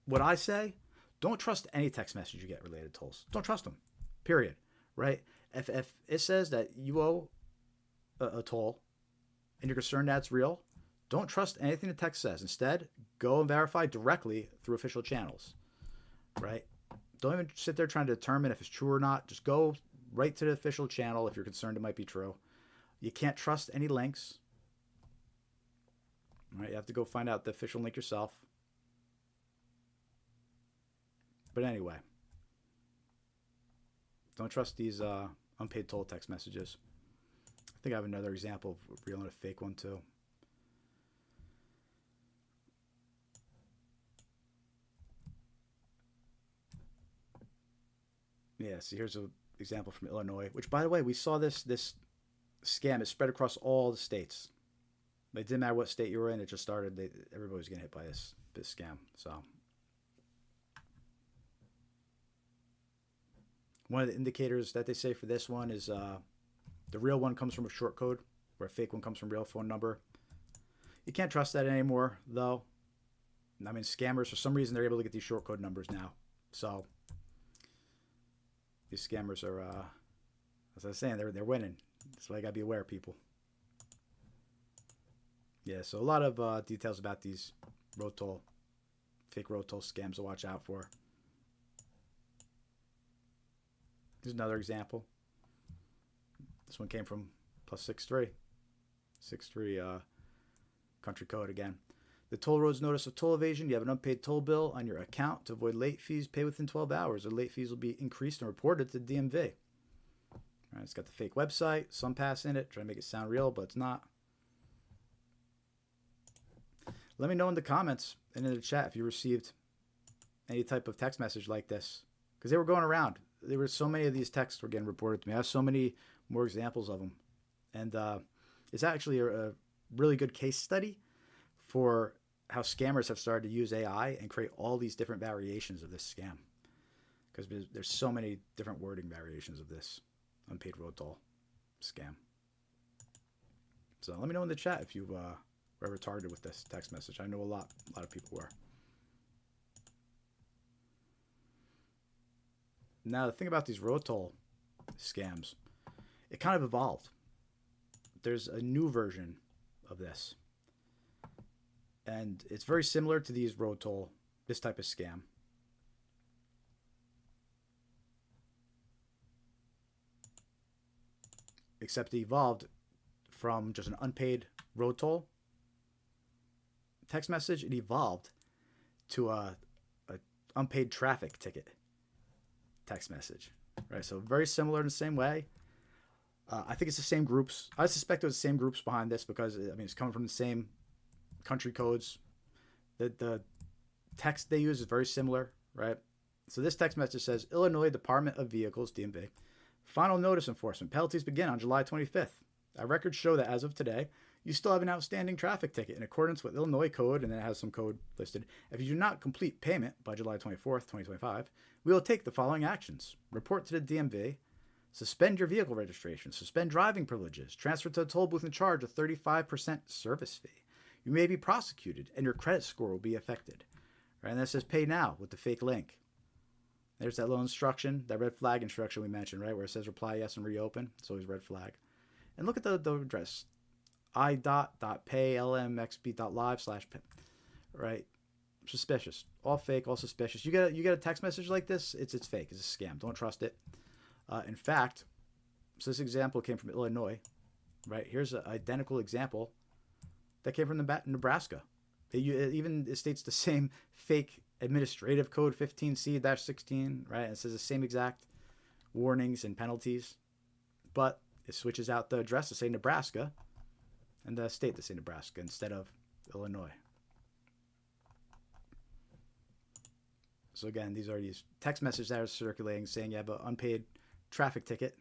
what I say, don't trust any text message you get related to tolls. Don't trust them, period, right? If it says that you owe a toll and you're concerned that's real, don't trust anything the text says. Instead, go and verify directly through official channels, right? Don't even sit there trying to determine if it's true or not. Just go right to the official channel if you're concerned it might be true. You can't trust any links. Right, you have to go find out the official link yourself. But anyway, don't trust these unpaid toll text messages. I think I have another example of real and a fake one too. Yeah, see, here's an example from Illinois, which, by the way, we saw this scam is spread across all the states. It didn't matter what state you were in. It just started. Everybody was getting hit by this scam. So one of the indicators that they say for this one is the real one comes from a short code, where a fake one comes from a real phone number. You can't trust that anymore, though. I mean, scammers, for some reason, they're able to get these short code numbers now. So these scammers are, as I was saying, they're winning. That's why you got to be aware, people. Yeah, so a lot of details about these fake road toll scams to watch out for. Here's another example. This one came from +63 country code again. The toll roads notice of toll evasion. You have an unpaid toll bill on your account. To avoid late fees, pay within 12 hours. The late fees will be increased and reported to the DMV. All right, it's got the fake website, SunPass in it, trying to make it sound real, but it's not. Let me know in the comments and in the chat if you received any type of text message like this, because they were going around. There were so many of these texts were getting reported to me. I have so many more examples of them, and it's actually a really good case study for how scammers have started to use AI and create all these different variations of this scam, because there's so many different wording variations of this unpaid road toll scam. So let me know in the chat if you were ever targeted with this text message. I know a lot of people were. Now, the thing about these road toll scams, it kind of evolved. There's a new version of this, and it's very similar to these this type of scam. Except it evolved from just an unpaid road toll text message. It evolved to a unpaid traffic ticket text message, right? So very similar in the same way. I think it's the same groups. I suspect it was the same groups behind this because, I mean, it's coming from the same country codes. The text they use is very similar, right? So this text message says, Illinois Department of Vehicles, DMV, final notice enforcement. Penalties begin on July 25th. Our records show that as of today, you still have an outstanding traffic ticket in accordance with Illinois code, and then it has some code listed. If you do not complete payment by July 24th, 2025, we will take the following actions. Report to the DMV, suspend your vehicle registration, suspend driving privileges, transfer to a toll booth and charge a 35% service fee. You may be prosecuted, and your credit score will be affected. Right, and that says pay now with the fake link. There's that little instruction, that red flag instruction we mentioned, right, where it says reply yes and reopen. It's always red flag. And look at the address, i.pay.lmxb.live/pay, right? suspicious. All fake, all suspicious. You get a text message like this, it's fake. It's a scam. Don't trust it. In fact, so this example came from Illinois, right? Here's an identical example that came from Nebraska. It states the same fake administrative code 15C-16, right? It says the same exact warnings and penalties, but it switches out the address to say Nebraska and the state to say Nebraska instead of Illinois. So again, these are these text messages that are circulating saying you have an unpaid traffic ticket.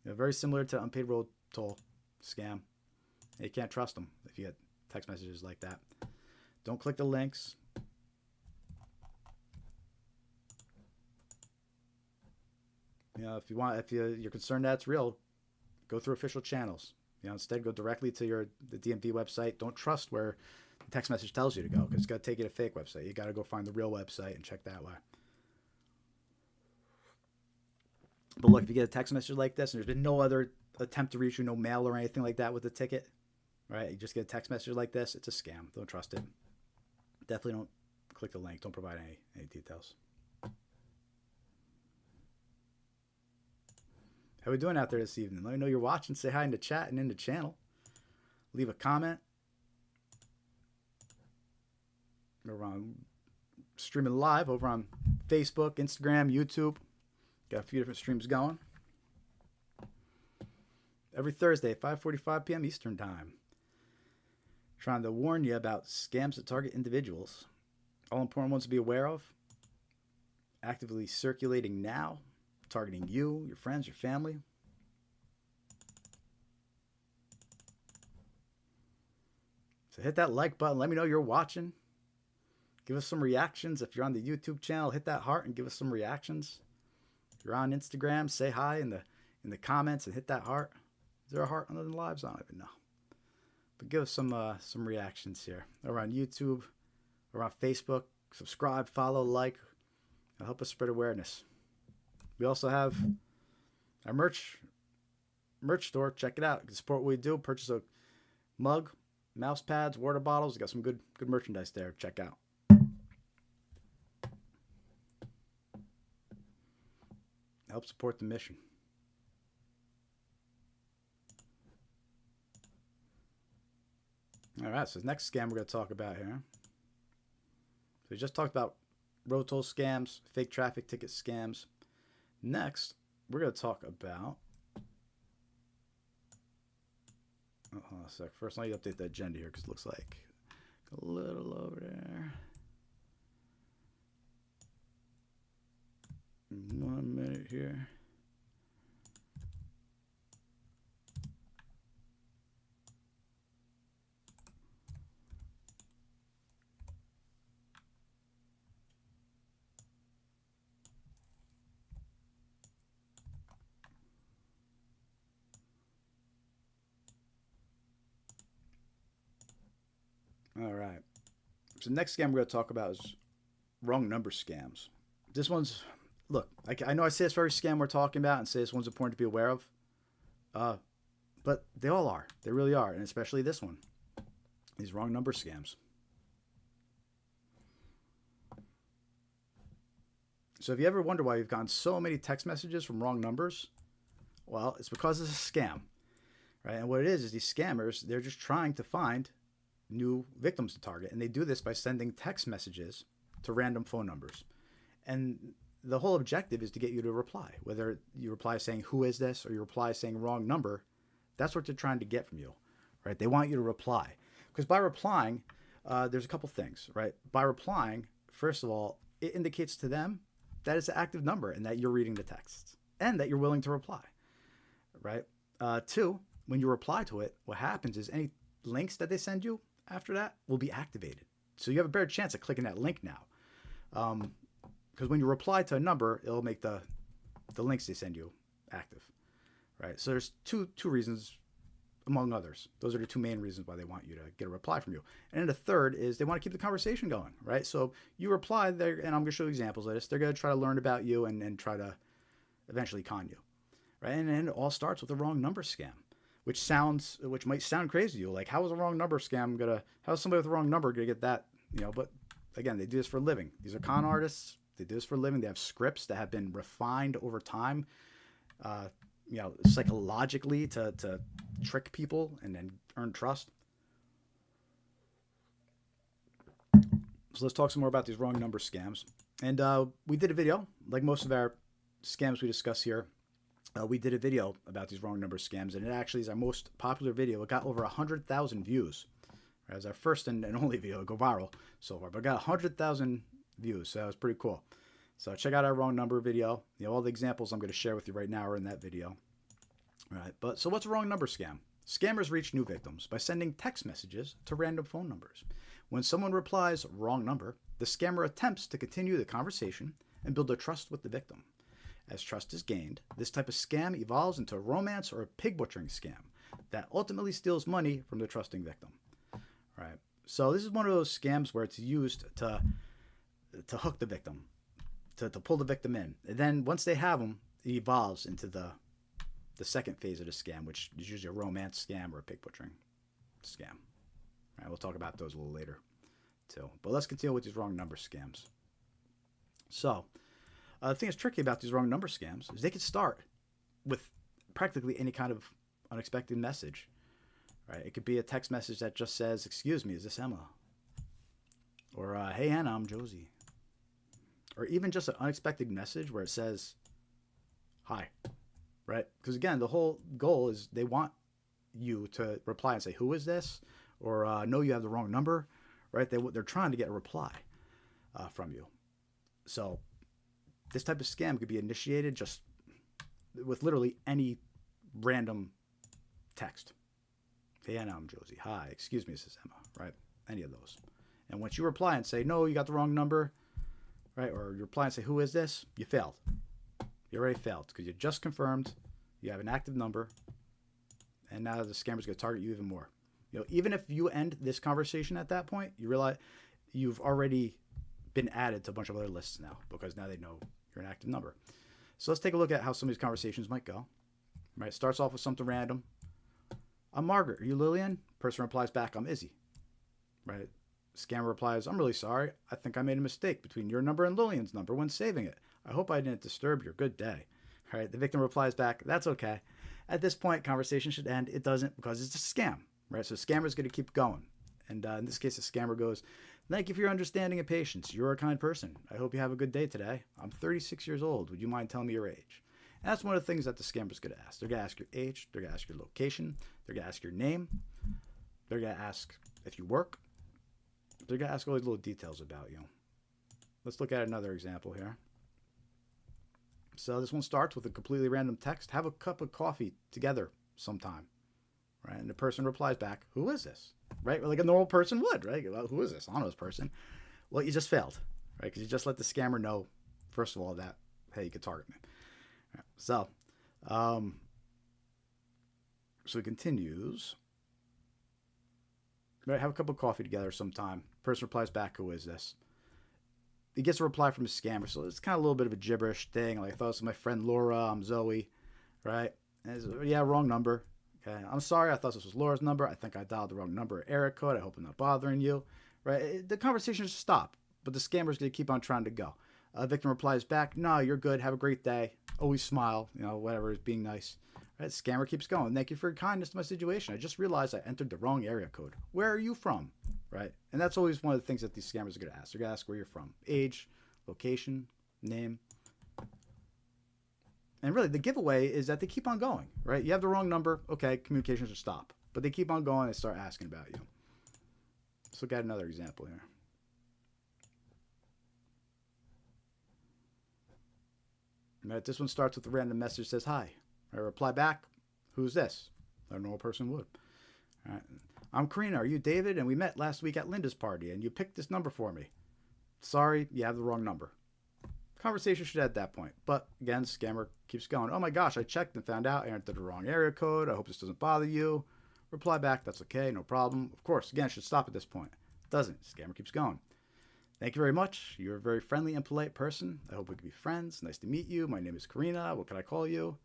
Very similar to unpaid road toll scam. You can't trust them if you get text messages like that. Don't click the links. If you're concerned that it's real, go through official channels. Instead go directly to the DMV website. Don't trust where the text message tells you to go, because it's got to take you to a fake website. You got to go find the real website and check that way. But look, if you get a text message like this and there's been no other attempt to reach you, no mail or anything like that with the ticket, right? You just get a text message like this, it's a scam. Don't trust it. Definitely don't click the link. Don't provide any details. How we doing out there this evening? Let me know you're watching. Say hi in the chat and in the channel. Leave a comment. We're streaming live over on Facebook, Instagram, YouTube. Got a few different streams going. Every Thursday, 5:45 p.m. Eastern Time. Trying to warn you about scams that target individuals. All important ones to be aware of. Actively circulating now. Targeting you, your friends, your family. So hit that like button. Let me know you're watching. Give us some reactions. If you're on the YouTube channel, hit that heart and give us some reactions. If you're on Instagram, say hi in the comments and hit that heart. Is there a heart under the lives? I don't even know. But give us some reactions here. Or on YouTube, or on Facebook. Subscribe, follow, like. It'll help us spread awareness. We also have our merch store. Check it out. You can support what we do. Purchase a mug, mouse pads, water bottles. We got some good merchandise there. Check out. Help support the mission. All right, so the next scam we're going to talk about here. So we just talked about road toll scams, fake traffic ticket scams. Next, we're going to talk about... Oh, hold on a sec. First, I need to update the agenda here because it looks like a little over there. 1 minute here. All right. So the next scam we're going to talk about is wrong number scams. This one's, look, I know I say it's very scam we're talking about and say this one's important to be aware of. But they all are. They really are. And especially this one. These wrong number scams. So if you ever wonder why you've gotten so many text messages from wrong numbers, well, it's because it's a scam. Right? And what it is these scammers, they're just trying to find new victims to target, and they do this by sending text messages to random phone numbers, and the whole objective is to get you to reply, whether you reply saying who is this or you reply saying wrong number. That's what they're trying to get from you, right? They want you to reply, because by replying there's a couple things, right? By replying, first of all, it indicates to them that it's an active number and that you're reading the text and that you're willing to reply, right? Two, when you reply to it, what happens is any links that they send you after that will be activated. So you have a better chance of clicking that link now. Because when you reply to a number, it'll make the links they send you active. Right? So there's two reasons, among others. Those are the two main reasons why they want you to get a reply from you. And then the third is they want to keep the conversation going. Right? So you reply there, and I'm going to show you examples of this. They're going to try to learn about you and try to eventually con you. Right? And it all starts with a wrong number scam. Which might sound crazy to you. Like, how is a wrong number scam how's somebody with a wrong number gonna get that? But again, they do this for a living. These are con artists. They do this for a living. They have scripts that have been refined over time, psychologically to trick people and then earn trust. So let's talk some more about these wrong number scams. And we did a video, like most of our scams we discuss here. We did a video about these wrong number scams, and it actually is our most popular video. It got over 100,000 views. It was our first and only video to go viral so far, but it got 100,000 views, so that was pretty cool. So check out our wrong number video. All the examples I'm going to share with you right now are in that video. All right, but so what's a wrong number scam? Scammers reach new victims by sending text messages to random phone numbers. When someone replies wrong number, the scammer attempts to continue the conversation and build a trust with the victim. As trust is gained, this type of scam evolves into a romance or a pig butchering scam that ultimately steals money from the trusting victim. Right. So this is one of those scams where it's used to hook the victim, to pull the victim in. And then once they have them, it evolves into the second phase of the scam, which is usually a romance scam or a pig butchering scam. Right, we'll talk about those a little later too. But let's continue with these wrong number scams. So the thing that's tricky about these wrong number scams is they can start with practically any kind of unexpected message. Right? It could be a text message that just says, "Excuse me, is this Emma?" Or, "Hey Anna, I'm Josie." Or even just an unexpected message where it says, "Hi." Right? Because again, the whole goal is they want you to reply and say, "Who is this?" Or, "No, you have the wrong number." Right? They're trying to get a reply from you. So this type of scam could be initiated just with literally any random text. "Hey, Anna, I'm Josie. Hi, excuse me, this is Emma," right? Any of those. And once you reply and say, "No, you got the wrong number," right? Or you reply and say, "Who is this?" You failed. You already failed because you just confirmed you have an active number, and now the scammer's going to target you even more. Even if you end this conversation at that point, you realize you've already been added to a bunch of other lists now because now they know you're an active number. So let's take a look at how some of these conversations might go. Right? It starts off with something random. "I'm Margaret. Are you Lillian?" Person replies back, "I'm Izzy." Right? Scammer replies, "I'm really sorry. I think I made a mistake between your number and Lillian's number when saving it. I hope I didn't disturb your good day." Right? The victim replies back, "That's okay." At this point, conversation should end. It doesn't because it's a scam. Right? So the scammer's going to keep going. And in this case, the scammer goes, "Thank you for your understanding and patience. You're a kind person. I hope you have a good day today. I'm 36 years old. Would you mind telling me your age?" And that's one of the things that the scammer's going to ask. They're going to ask your age. They're going to ask your location. They're going to ask your name. They're going to ask if you work. They're going to ask all these little details about you. Let's look at another example here. So this one starts with a completely random text. "Have a cup of coffee together sometime." Right? And the person replies back, "Who is this?" Right? Like a normal person would, right? Well, "Who is this? I don't know this person." Well, you just failed, right? Because you just let the scammer know, first of all, that, hey, you could target me. Right. So it continues. Right? "Have a cup of coffee together sometime." Person replies back, "Who is this?" He gets a reply from his scammer, so it's kind of a little bit of a gibberish thing. Like, "I thought this was my friend Laura. I'm Zoe." Right? And he's, "Yeah, wrong number." Okay, "I'm sorry. I thought this was Laura's number. I think I dialed the wrong number or area code. I hope I'm not bothering you." Right? The conversation should stop, but the scammer's going to keep on trying to go. Victim replies back, "No, you're good. Have a great day. Always smile. Whatever is being nice." Right? Scammer keeps going. "Thank you for your kindness to my situation. I just realized I entered the wrong area code. Where are you from?" Right? And that's always one of the things that these scammers are going to ask. They're going to ask where you're from. Age, location, name. And really, the giveaway is that they keep on going, right? You have the wrong number. Okay, communication should stop. But they keep on going and start asking about you. Let's look at another example here. Right, this one starts with a random message that says, "Hi." I reply back, "Who's this?" A normal person would. All right. "I'm Karina. Are you David? And we met last week at Linda's party, and you picked this number for me. Sorry, you have the wrong number." Conversation should end at that point. But again, scammer keeps going. "Oh my gosh, I checked and found out I entered the wrong area code. I hope this doesn't bother you." Reply back, "That's okay, no problem." Of course, again, it should stop at this point. It doesn't. Scammer keeps going. "Thank you very much. You're a very friendly and polite person. I hope we can be friends. Nice to meet you. My name is Karina. What can I call you?"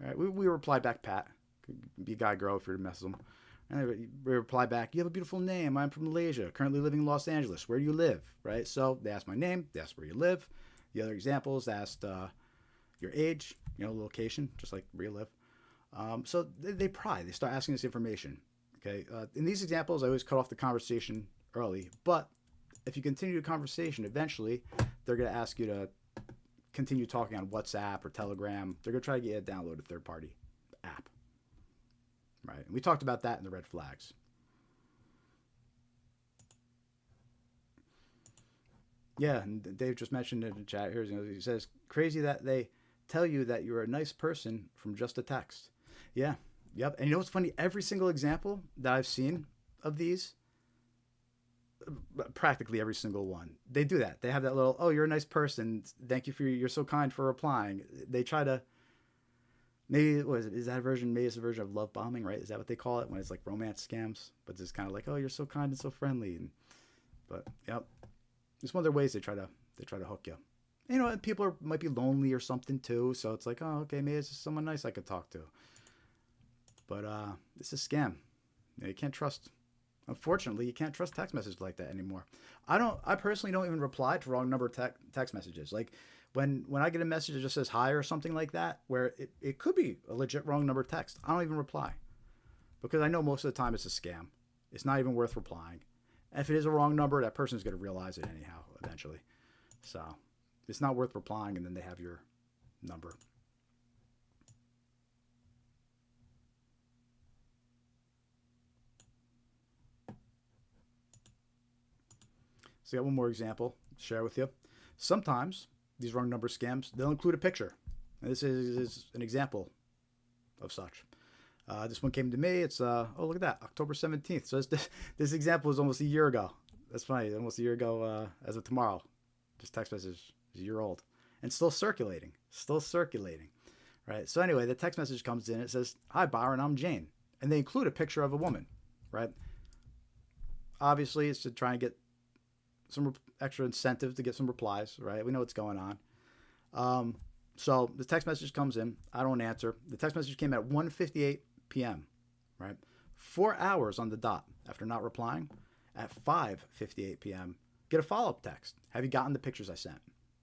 All right, we reply back, Pat. Could be guy, girl if you're to mess with them. And they reply back, you have a beautiful name. I'm from Malaysia, currently living in Los Angeles. Where do you live? Right? So they ask my name. They ask where you live. The other examples asked your age, location, just like where you live. So they pry. They start asking this information. Okay. In these examples, I always cut off the conversation early. But if you continue the conversation, eventually they're going to ask you to continue talking on WhatsApp or Telegram. They're going to try to get you to download a third-party app. Right. And we talked about that in the red flags. Yeah, and Dave just mentioned in the chat here, he says, crazy that they tell you that you're a nice person from just a text. Yeah, yep. And you know what's funny? Every single example that I've seen of these, practically every single one, they do that. They have that little, oh, you're a nice person. Thank you you're so kind for replying. They try to, maybe, what is it? Is that a version, maybe it's a version of love bombing, right? Is that what they call it when it's like romance scams? But it's kind of like, oh, you're so kind and so friendly. But, yep. It's one of their ways they try to hook you. People might be lonely or something too, so it's like, oh, okay, maybe it's just someone nice I could talk to. But it's a scam. You can't trust. Unfortunately, you can't trust text messages like that anymore. I personally don't even reply to wrong number text messages. Like when I get a message that just says hi or something like that, where it could be a legit wrong number text, I don't even reply because I know most of the time it's a scam. It's not even worth replying. And if it is a wrong number, that person's going to realize it anyhow, eventually. So it's not worth replying, and then they have your number. So I got one more example to share with you. Sometimes these wrong number scams, they'll include a picture. And this is an example of such. This one came to me. It's, look at that, October 17th. So this example is almost a year ago. That's funny. Almost a year ago as of tomorrow. This text message is a year old. And still circulating. Right? So anyway, the text message comes in. It says, hi, Byron, I'm Jane. And they include a picture of a woman. Right? Obviously, it's to try and get some extra incentive to get some replies. Right? We know what's going on. So the text message comes in. I don't answer. The text message came at 1:58 p.m., right? 4 hours on the dot after not replying. At 5:58 p.m., get a follow-up text. Have you gotten the pictures I sent?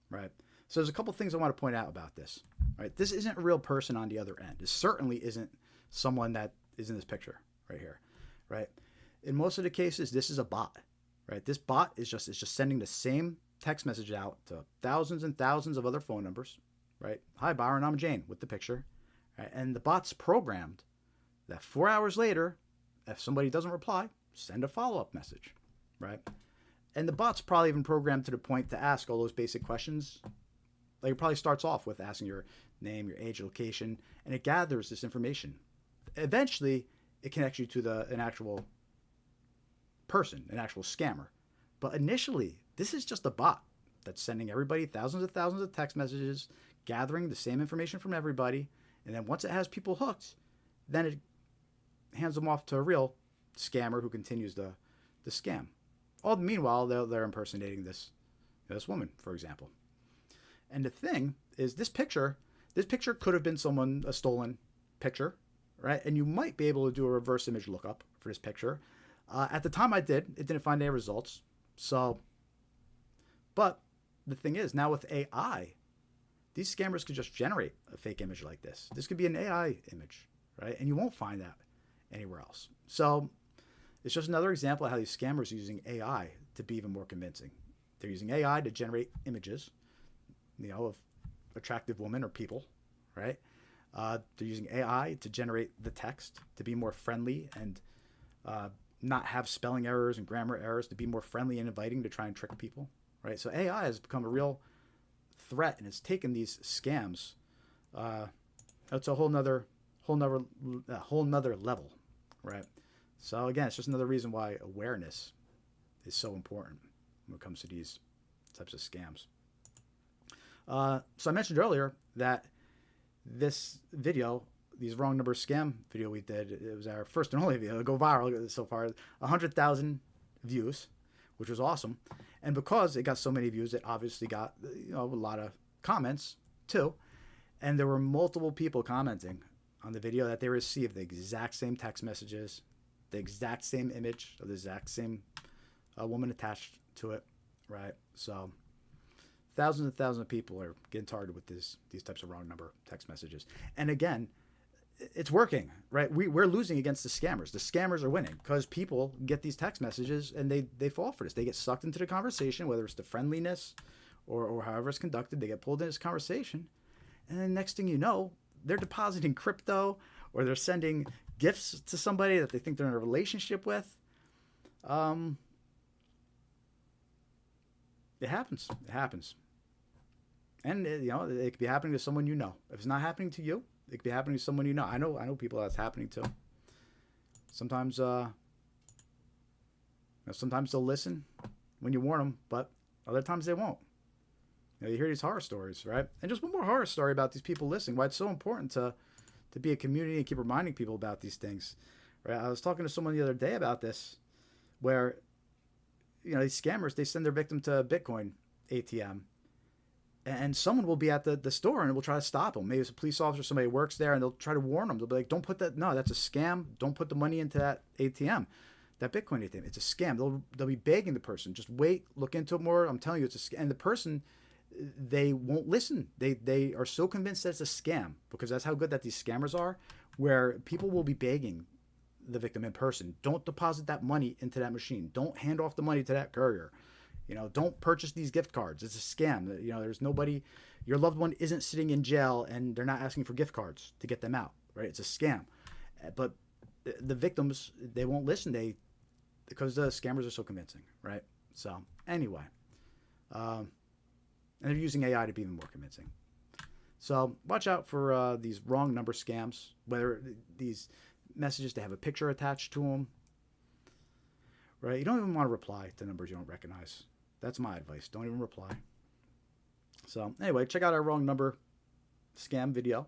Right? So there's a couple things I want to point out about this. Right? This isn't a real person on the other end. This certainly isn't someone that is in this picture right here. Right? In most of the cases, this is a bot. Right? This bot is just sending the same text message out to thousands and thousands of other phone numbers. Right? Hi, Byron, I'm Jane, with the picture. Right? And the bot's programmed that 4 hours later, if somebody doesn't reply, send a follow-up message, right? And the bot's probably even programmed to the point to ask all those basic questions. Like it probably starts off with asking your name, your age, location, and it gathers this information. Eventually, it connects you to an actual person, an actual scammer. But initially, this is just a bot that's sending everybody thousands of text messages, gathering the same information from everybody, and then once it has people hooked, then it hands them off to a real scammer who continues the scam. All the meanwhile, they're impersonating this woman, for example. And the thing is, this picture could have been a stolen picture, right? And you might be able to do a reverse image lookup for this picture. At the time I did, it didn't find any results. So, but the thing is, now with AI, these scammers could just generate a fake image like this. This could be an AI image, right? And you won't find that anywhere else. So it's just another example of how these scammers are using AI to be even more convincing. They're using AI to generate images, of attractive women or people, right? They're using AI to generate the text to be more friendly and not have spelling errors and grammar errors, to be more friendly and inviting to try and trick people, right? So AI has become a real threat, and it's taken these scams to a whole nother level, right? So again, it's just another reason why awareness is so important when it comes to these types of scams. So I mentioned earlier that this video, these wrong number scam video we did, it was our first and only video to go viral so far, 100,000 views, which was awesome. And because it got so many views, it obviously got a lot of comments too. And there were multiple people commenting on the video that they received the exact same text messages the exact same image of the exact same woman attached to it, right? So thousands and thousands of people are getting targeted with these types of wrong number text messages. And again, it's working, right? We're losing against the scammers. The scammers are winning because people get these text messages and they fall for this. They get sucked into the conversation, whether it's the friendliness or however it's conducted. They get pulled into this conversation. And then next thing you know, they're depositing crypto or they're sending gifts to somebody that they think they're in a relationship with. It happens. It happens. And, it could be happening to someone you know. If it's not happening to you, it could be happening to someone you know. I know people that's happening to. Sometimes, sometimes they'll listen when you warn them, but other times they won't. You hear these horror stories, right? And just one more horror story about these people listening. Why it's so important to be a community and keep reminding people about these things, right? I was talking to someone the other day about this, where, these scammers, they send their victim to a Bitcoin ATM, and someone will be at the store and will try to stop them. Maybe it's a police officer, somebody who works there, and they'll try to warn them. They'll be like, don't put that, no, that's a scam. Don't put the money into that ATM, that Bitcoin ATM. It's a scam. They'll be begging the person, just wait, look into it more. I'm telling you, it's a scam. And the person, they won't listen. They are so convinced that it's a scam, because that's how good that these scammers are, where people will be begging the victim in person, don't deposit that money into that machine. Don't hand off the money to that courier. Don't purchase these gift cards. It's a scam. There's nobody, your loved one isn't sitting in jail and they're not asking for gift cards to get them out, right? It's a scam. But the victims, they won't listen. Because the scammers are so convincing, right? So anyway, and they're using AI to be even more convincing. So watch out for these wrong number scams, whether these messages, they have a picture attached to them, right? You don't even want to reply to numbers you don't recognize. That's my advice. Don't even reply. So anyway, check out our wrong number scam video.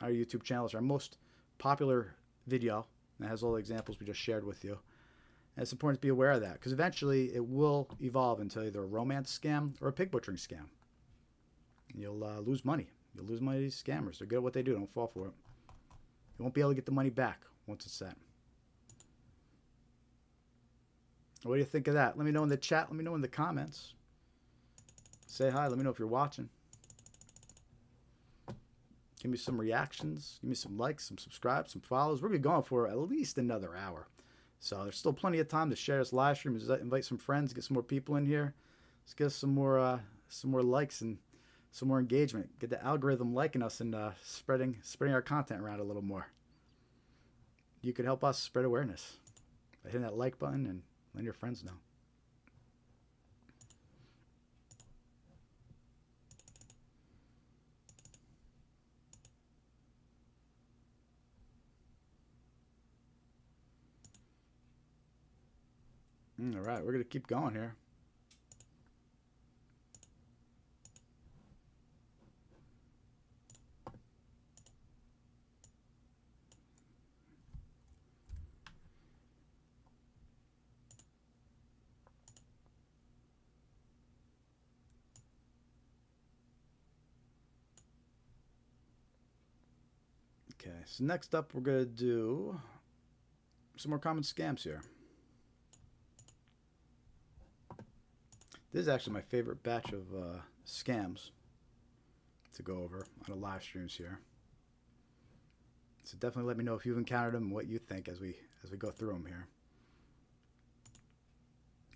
Our YouTube channel is our most popular video. It has all the examples we just shared with you. And it's important to be aware of that, because eventually it will evolve into either a romance scam or a pig butchering scam. You'll lose money. You'll lose money to these scammers. They're good at what they do. Don't fall for it. You won't be able to get the money back once it's sent. What do you think of that? Let me know in the chat. Let me know in the comments. Say hi. Let me know if you're watching. Give me some reactions. Give me some likes, some subscribes, some follows. We're going to be going for at least another hour. So there's still plenty of time to share this live stream. Invite some friends. Get some more people in here. Let's get some more likes and some more engagement. Get the algorithm liking us and spreading our content around a little more. You could help us spread awareness by hitting that like button and letting your friends know. All right, we're going to keep going here. Okay, so next up we're going to do some more common scams here. This is actually my favorite batch of scams to go over on the live streams here. So definitely let me know if you've encountered them and what you think as we go through them here.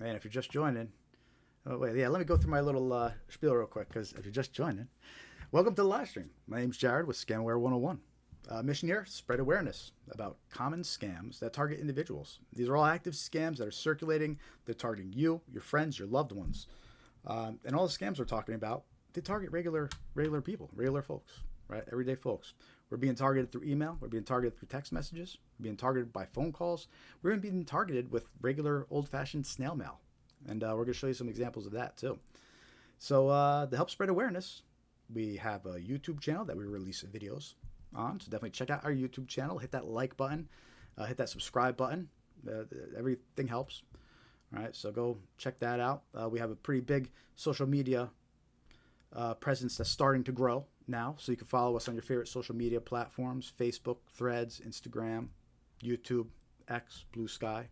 And if you're just joining, let me go through my little spiel real quick, because if you're just joining, welcome to the live stream. My name's Jared with Scamware 101. Mission here, spread awareness about common scams that target individuals. These are all active scams that are circulating. They're targeting you, your friends, your loved ones. And all the scams we're talking about, they target regular people, regular folks, right? Everyday folks. We're being targeted through email. We're being targeted through text messages. We're being targeted by phone calls. We're even being targeted with regular old-fashioned snail mail. And we're going to show you some examples of that too. So to help spread awareness, we have a YouTube channel that we release videos on. So definitely check out our YouTube channel. Hit that like button. Hit that subscribe button. Everything helps. All right, so go check that out. We have a pretty big social media presence that's starting to grow now. So you can follow us on your favorite social media platforms: Facebook, Threads, Instagram, YouTube, X, Blue Sky.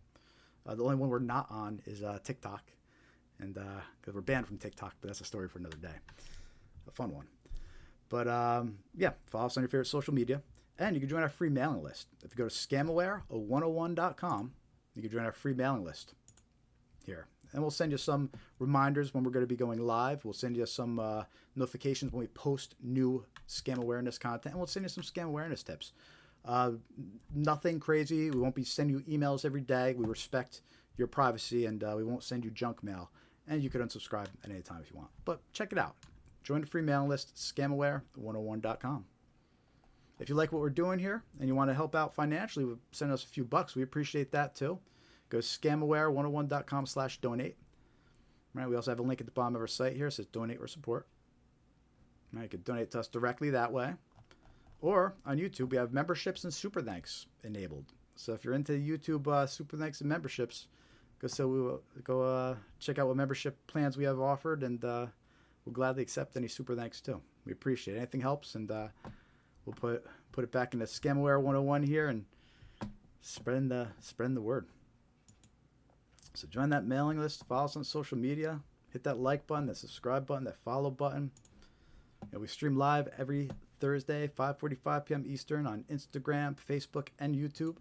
The only one we're not on is TikTok, and because we're banned from TikTok, but that's a story for another day. A fun one. But yeah, follow us on your favorite social media, and you can join our free mailing list. If you go to scamaware101.com, you can join our free mailing list here. And we'll send you some reminders when we're going to be going live. We'll send you some notifications when we post new scam awareness content. And we'll send you some scam awareness tips. Nothing crazy. We won't be sending you emails every day. We respect your privacy, and we won't send you junk mail. And you can unsubscribe at any time if you want. But check it out. Join the free mailing list, scamaware101.com. If you like what we're doing here and you want to help out financially, send us a few bucks. We appreciate that too. Go scamaware101.com/donate. Right, we also have a link at the bottom of our site here. It says donate or support. Right, you can donate to us directly that way. Or on YouTube, we have memberships and super thanks enabled. So if you're into YouTube super thanks and memberships, go check out what membership plans we have offered, and we'll gladly accept any super thanks too. We appreciate it. Anything helps, and we'll put it back into Scamaware 101 here and spreading the word. So join that mailing list, follow us on social media, hit that like button, that subscribe button, that follow button. We stream live every Thursday, 5:45 p.m. Eastern on Instagram, Facebook, and YouTube,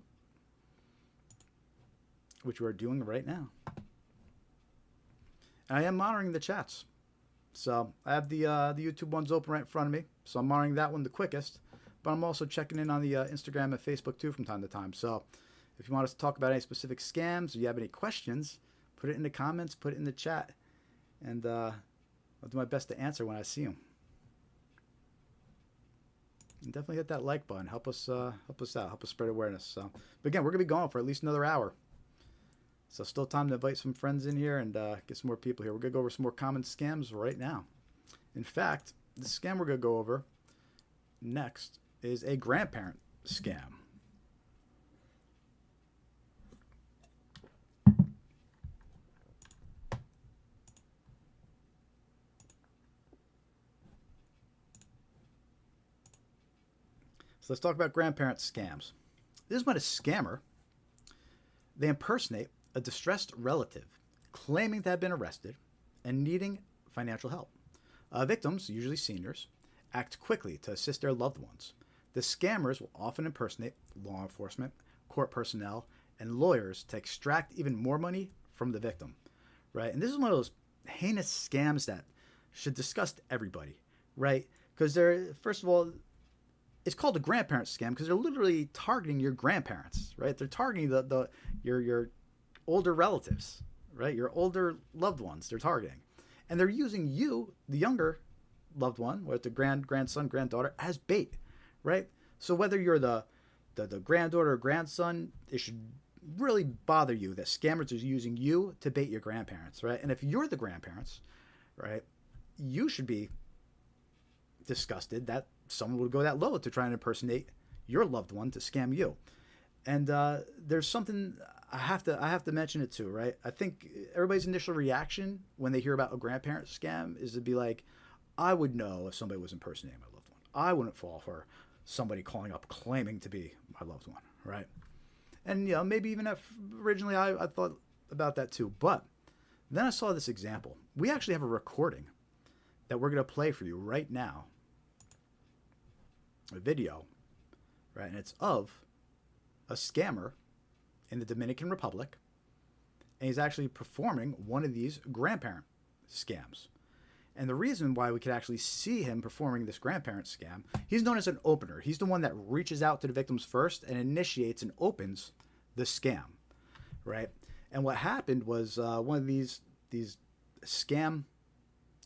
which we're doing right now. And I am monitoring the chats. So I have the YouTube ones open right in front of me, so I'm monitoring that one the quickest. But I'm also checking in on the Instagram and Facebook too from time to time. So if you want us to talk about any specific scams or you have any questions, put it in the comments, put it in the chat, and I'll do my best to answer when I see them. And definitely hit that like button. Help us out. Help us spread awareness. So, but again, we're gonna be going for at least another hour. So still time to invite some friends in here and get some more people here. We're gonna go over some more common scams right now. In fact, the scam we're gonna go over next is a grandparent scam. So let's talk about grandparent scams. This is when a scammer, they impersonate a distressed relative claiming to have been arrested and needing financial help. Victims, usually seniors, act quickly to assist their loved ones. The scammers will often impersonate law enforcement, court personnel, and lawyers to extract even more money from the victim, right? And this is one of those heinous scams that should disgust everybody, right? Because they're, first of all, it's called a grandparent scam because they're literally targeting your grandparents, right? They're targeting your older relatives, right? Your older loved ones they're targeting. And they're using you, the younger loved one, or the grandson, granddaughter, as bait, right? So whether you're the granddaughter or grandson, it should really bother you that scammers are using you to bait your grandparents, right? And if you're the grandparents, right, you should be disgusted that someone would go that low to try and impersonate your loved one to scam you. And there's something I have to mention it too, right? I think everybody's initial reaction when they hear about a grandparent scam is to be like, I would know if somebody was impersonating my loved one. I wouldn't fall for somebody calling up claiming to be my loved one, right? And maybe even if originally I thought about that too, but then I saw this example. We actually have a recording that we're going to play for you right now. A video, right? And it's of a scammer in the Dominican Republic, and he's actually performing one of these grandparent scams. And the reason why we could actually see him performing this grandparent scam, he's known as an opener. He's the one that reaches out to the victims first and initiates and opens the scam, right? And what happened was one of these scam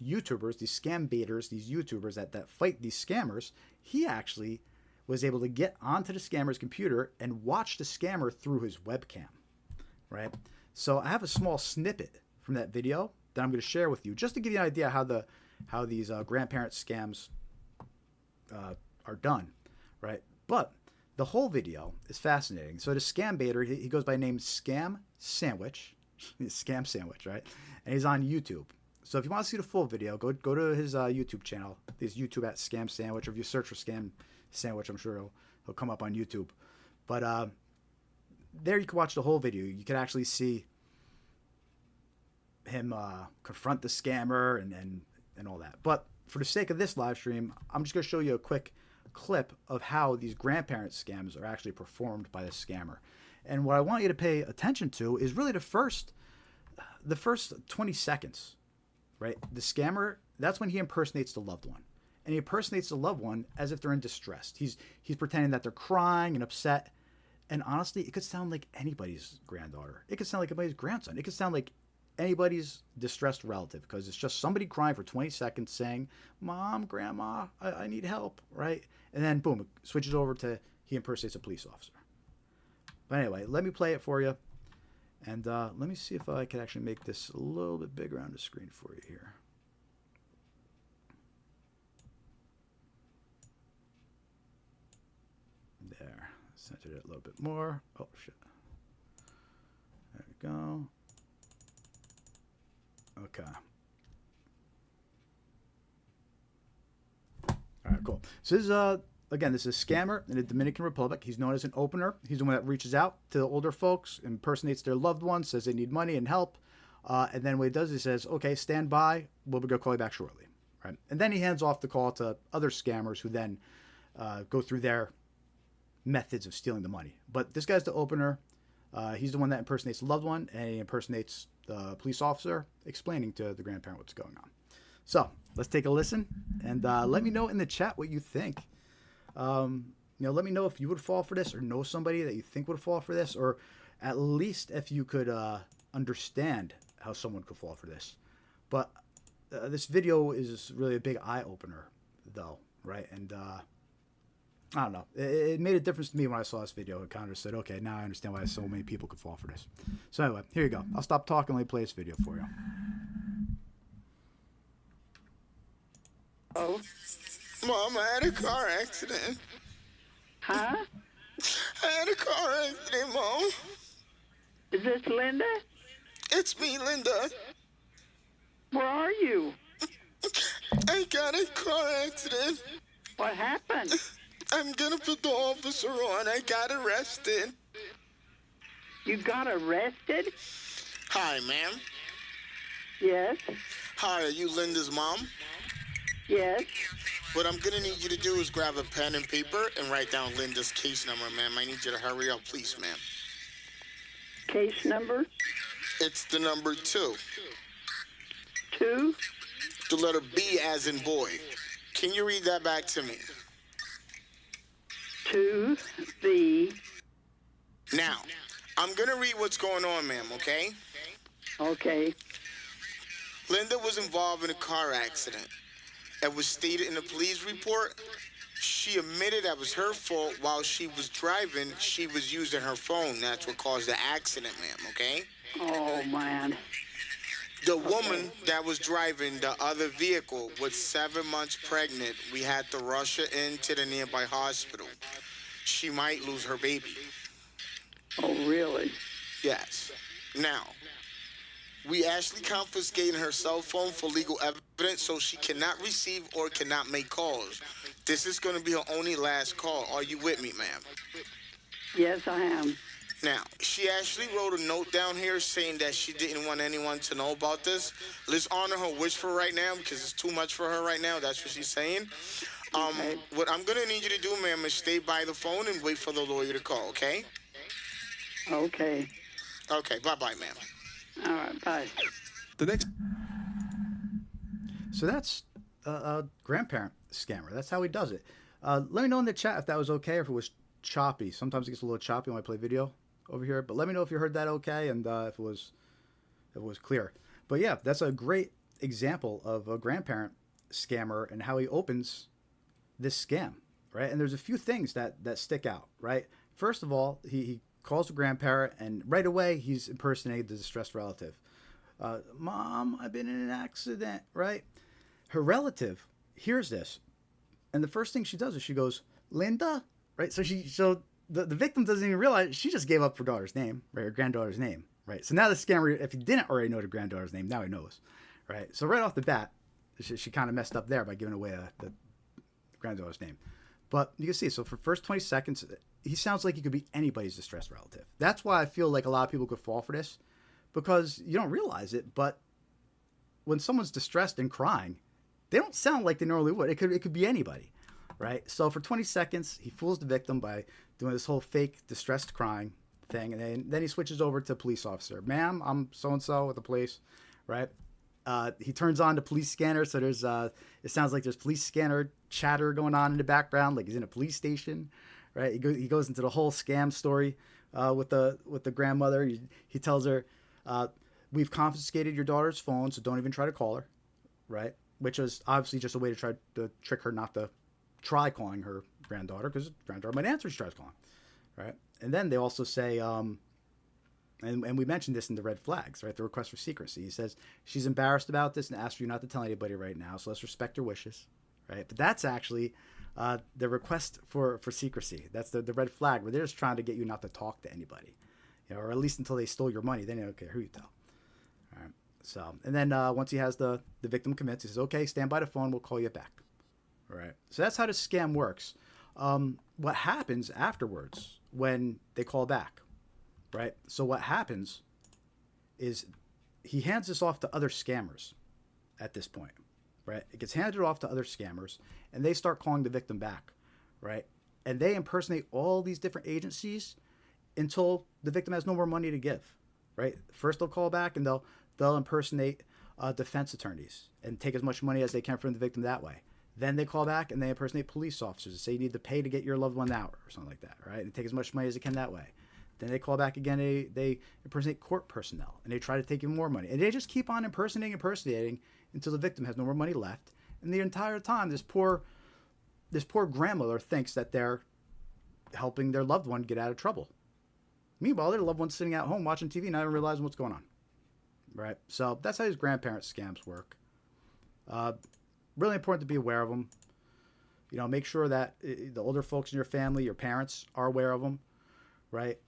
YouTubers, these scam baiters, these YouTubers that fight these scammers, he actually was able to get onto the scammer's computer and watch the scammer through his webcam, right? So I have a small snippet from that video that I'm going to share with you just to give you an idea how these grandparent scams are done, right? But the whole video is fascinating. So the scam baiter, he goes by name Scam Sandwich, Scam Sandwich, right? And he's on YouTube. So if you want to see the full video, go to his YouTube channel. There's YouTube at Scam Sandwich, or if you search for Scam Sandwich, I'm sure he'll come up on YouTube. But there you can watch the whole video. You can actually see him confront the scammer and all that. But for the sake of this live stream, I'm just going to show you a quick clip of how these grandparent scams are actually performed by the scammer. And what I want you to pay attention to is really the first 20 seconds, right? The scammer, that's when he impersonates the loved one. And he impersonates the loved one as if they're in distress. He's pretending that they're crying and upset. And honestly, it could sound like anybody's granddaughter. It could sound like anybody's grandson. It could sound like anybody's distressed relative, because it's just somebody crying for 20 seconds saying, Mom, Grandma, I need help, right? And then boom, it switches over to he impersonates a police officer. But anyway, let me play it for you. And let me see if I can actually make this a little bit bigger on the screen for you here. There. Center it a little bit more. Oh, shit. There we go. Okay. All right, cool. So this is again, this is a scammer in the Dominican Republic. He's known as an opener. He's the one that reaches out to the older folks, impersonates their loved ones, says they need money and help. And then what he does, he says, okay, stand by. We'll be going to call you back shortly. Right? And then he hands off the call to other scammers who then go through their methods of stealing the money. But this guy's the opener. He's the one that impersonates the loved one, and he impersonates the police officer, explaining to the grandparent what's going on. So let's take a listen, and let me know in the chat what you think. Let me know if you would fall for this, or know somebody that you think would fall for this, or at least if you could understand how someone could fall for this. But this video is really a big eye-opener, though, right? And I don't know. It made a difference to me when I saw this video. It kind of said, okay, now I understand why so many people could fall for this. So anyway, here you go. I'll stop talking and let me play this video for you. Oh, Mom, I had a car accident. Huh? I had a car accident, Mom. Is this Linda? It's me, Linda. Where are you? I got a car accident. What happened? I'm gonna put the officer on. I got arrested. You got arrested? Hi, ma'am. Yes. Hi, are you Linda's mom? Yes. What I'm gonna need you to do is grab a pen and paper and write down Linda's case number, ma'am. I need you to hurry up, please, ma'am. Case number? It's the number 2. 2? The letter B as in boy. Can you read that back to me? 2, B. Now, I'm gonna read what's going on, ma'am, okay? Okay. Linda was involved in a car accident. It was stated in the police report. She admitted that was her fault. While she was driving, she was using her phone. That's what caused the accident, ma'am, okay? Oh, man. The woman that was driving the other vehicle was 7 months pregnant. We had to rush her into the nearby hospital. She might lose her baby. Oh, really? Yes. Now, we actually confiscated her cell phone for legal evidence, so she cannot receive or cannot make calls. This is going to be her only last call. Are you with me, ma'am? Yes, I am. Now, she actually wrote a note down here saying that she didn't want anyone to know about this. Let's honor her wish for right now because it's too much for her right now. That's what she's saying. Okay. What I'm going to need you to do, ma'am, is stay by the phone and wait for the lawyer to call, okay? Okay. Okay, bye-bye, ma'am. All right, bye. The next. So that's a grandparent scammer. That's how he does it. Let me know in the chat if that was okay or if it was choppy. Sometimes it gets a little choppy when I play video over here, but let me know if you heard that okay and if it was clear. But yeah, that's a great example of a grandparent scammer and how he opens this scam, right? And there's a few things that stick out, right? First of all, he calls the grandparent and right away he's impersonating the distressed relative. Mom, I've been in an accident, right? Her relative hears this, and the first thing she does is she goes, Linda, right? So the victim doesn't even realize she just gave up her daughter's name, right? Her granddaughter's name, right? So now the scammer, if he didn't already know the granddaughter's name, now he knows, right? So right off the bat, she kind of messed up there by giving away the granddaughter's name. But you can see, so for first 20 seconds, he sounds like he could be anybody's distressed relative. That's why I feel like a lot of people could fall for this, because you don't realize it, but when someone's distressed and crying, they don't sound like they normally would. It could be anybody, right? So for 20 seconds, he fools the victim by doing this whole fake distressed crying thing, and then he switches over to police officer. Ma'am, I'm so-and-so with the police, right? He turns on the police scanner, so there's it sounds like there's police scanner chatter going on in the background, like he's in a police station, right? He goes into the whole scam story with the grandmother. He tells her, we've confiscated your daughter's phone, so don't even try to call her, right? Which was obviously just a way to try to trick her not to try calling her granddaughter, because granddaughter might answer if she tries calling, right? And then they also say, and we mentioned this in the red flags, right? The request for secrecy. He says, she's embarrassed about this and asks you not to tell anybody right now, so let's respect her wishes, right? But that's actually the request for secrecy. That's the red flag, where they're just trying to get you not to talk to anybody, or at least until they stole your money. Then you don't care who you tell. All right. So, and then once he has the victim commits, he says, okay, stand by the phone, we'll call you back. All right. So that's how the scam works. What happens afterwards when they call back, right? So what happens is he hands this off to other scammers at this point, right? It gets handed off to other scammers, and they start calling the victim back, right? And they impersonate all these different agencies until the victim has no more money to give, right? First they'll call back, and they'll impersonate defense attorneys and take as much money as they can from the victim that way. Then they call back and they impersonate police officers and say you need to pay to get your loved one out or something like that, right? And take as much money as they can that way. Then they call back again, they impersonate court personnel, and they try to take even more money. And they just keep on impersonating until the victim has no more money left. And the entire time, this poor grandmother thinks that they're helping their loved one get out of trouble. Meanwhile, their loved one's sitting at home watching TV, not even realizing what's going on, right? So that's how these grandparent scams work. Really important to be aware of them. You know, make sure that the older folks in your family, your parents, are aware of them, right?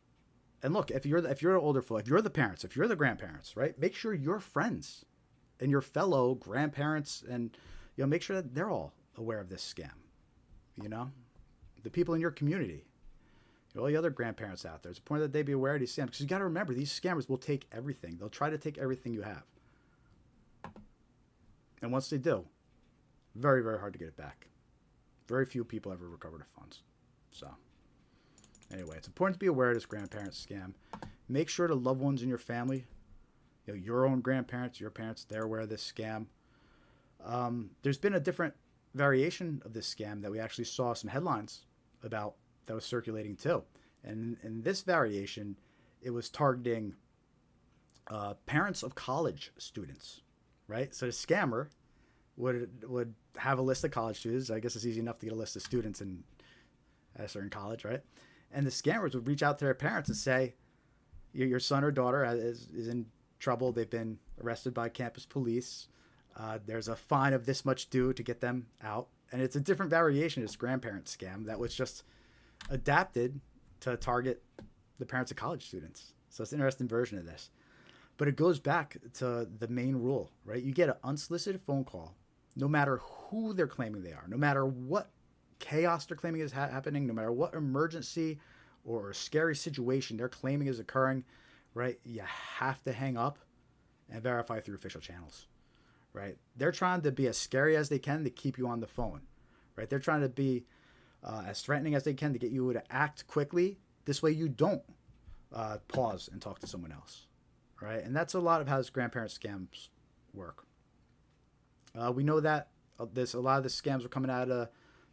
And look, if you're the older folk, if you're the parents, if you're the grandparents, right, make sure your friends and your fellow grandparents and, you know, make sure that they're all aware of this scam. You know, the people in your community, all the other grandparents out there, it's important that they be aware of these scams, because you got to remember, these scammers will take everything. They'll try to take everything you have, and once they do, very, very hard to get it back. Very few people ever recover the funds. So anyway, it's important to be aware of this grandparent scam. Make sure the loved ones in your family, you know, your own grandparents, your parents, they're aware of this scam. There's been a different variation of this scam that we actually saw some headlines about that was circulating too. And in this variation, it was targeting parents of college students, right? So the scammer would have a list of college students. I guess it's easy enough to get a list of students at a certain college, right? And the scammers would reach out to their parents and say, your son or daughter is in trouble. They've been arrested by campus police. There's a fine of this much due to get them out. And it's a different variation of this grandparent scam that was just adapted to target the parents of college students. So it's an interesting version of this. But it goes back to the main rule, right? You get an unsolicited phone call, no matter who they're claiming they are, no matter what chaos they're claiming is happening, no matter what emergency or scary situation they're claiming is occurring, right? You have to hang up and verify through official channels, right? They're trying to be as scary as they can to keep you on the phone, right? They're trying to be as threatening as they can to get you to act quickly. This way you don't pause and talk to someone else, right? And that's a lot of how this grandparent scams work. We know that a lot of the scams are coming out of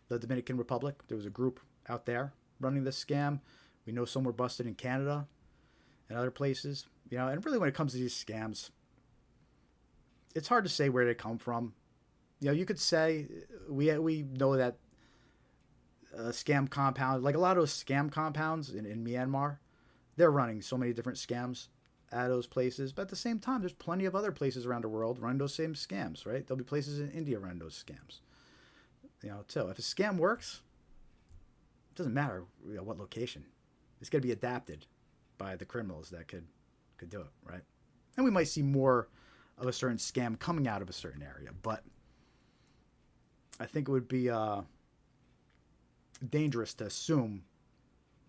the Dominican Republic. There was a group out there running this scam. We know some were busted in Canada and other places. You know, and really when it comes to these scams, it's hard to say where they come from. You know, you could say we know that scam compound, like a lot of those scam compounds in Myanmar, they're running so many different scams at those places. But at the same time, there's plenty of other places around the world running those same scams, right? There'll be places in India running those scams. You know, so if a scam works, it doesn't matter, you know, what location. It's going to be adapted by the criminals that could do it, right? And we might see more of a certain scam coming out of a certain area, but I think it would be dangerous to assume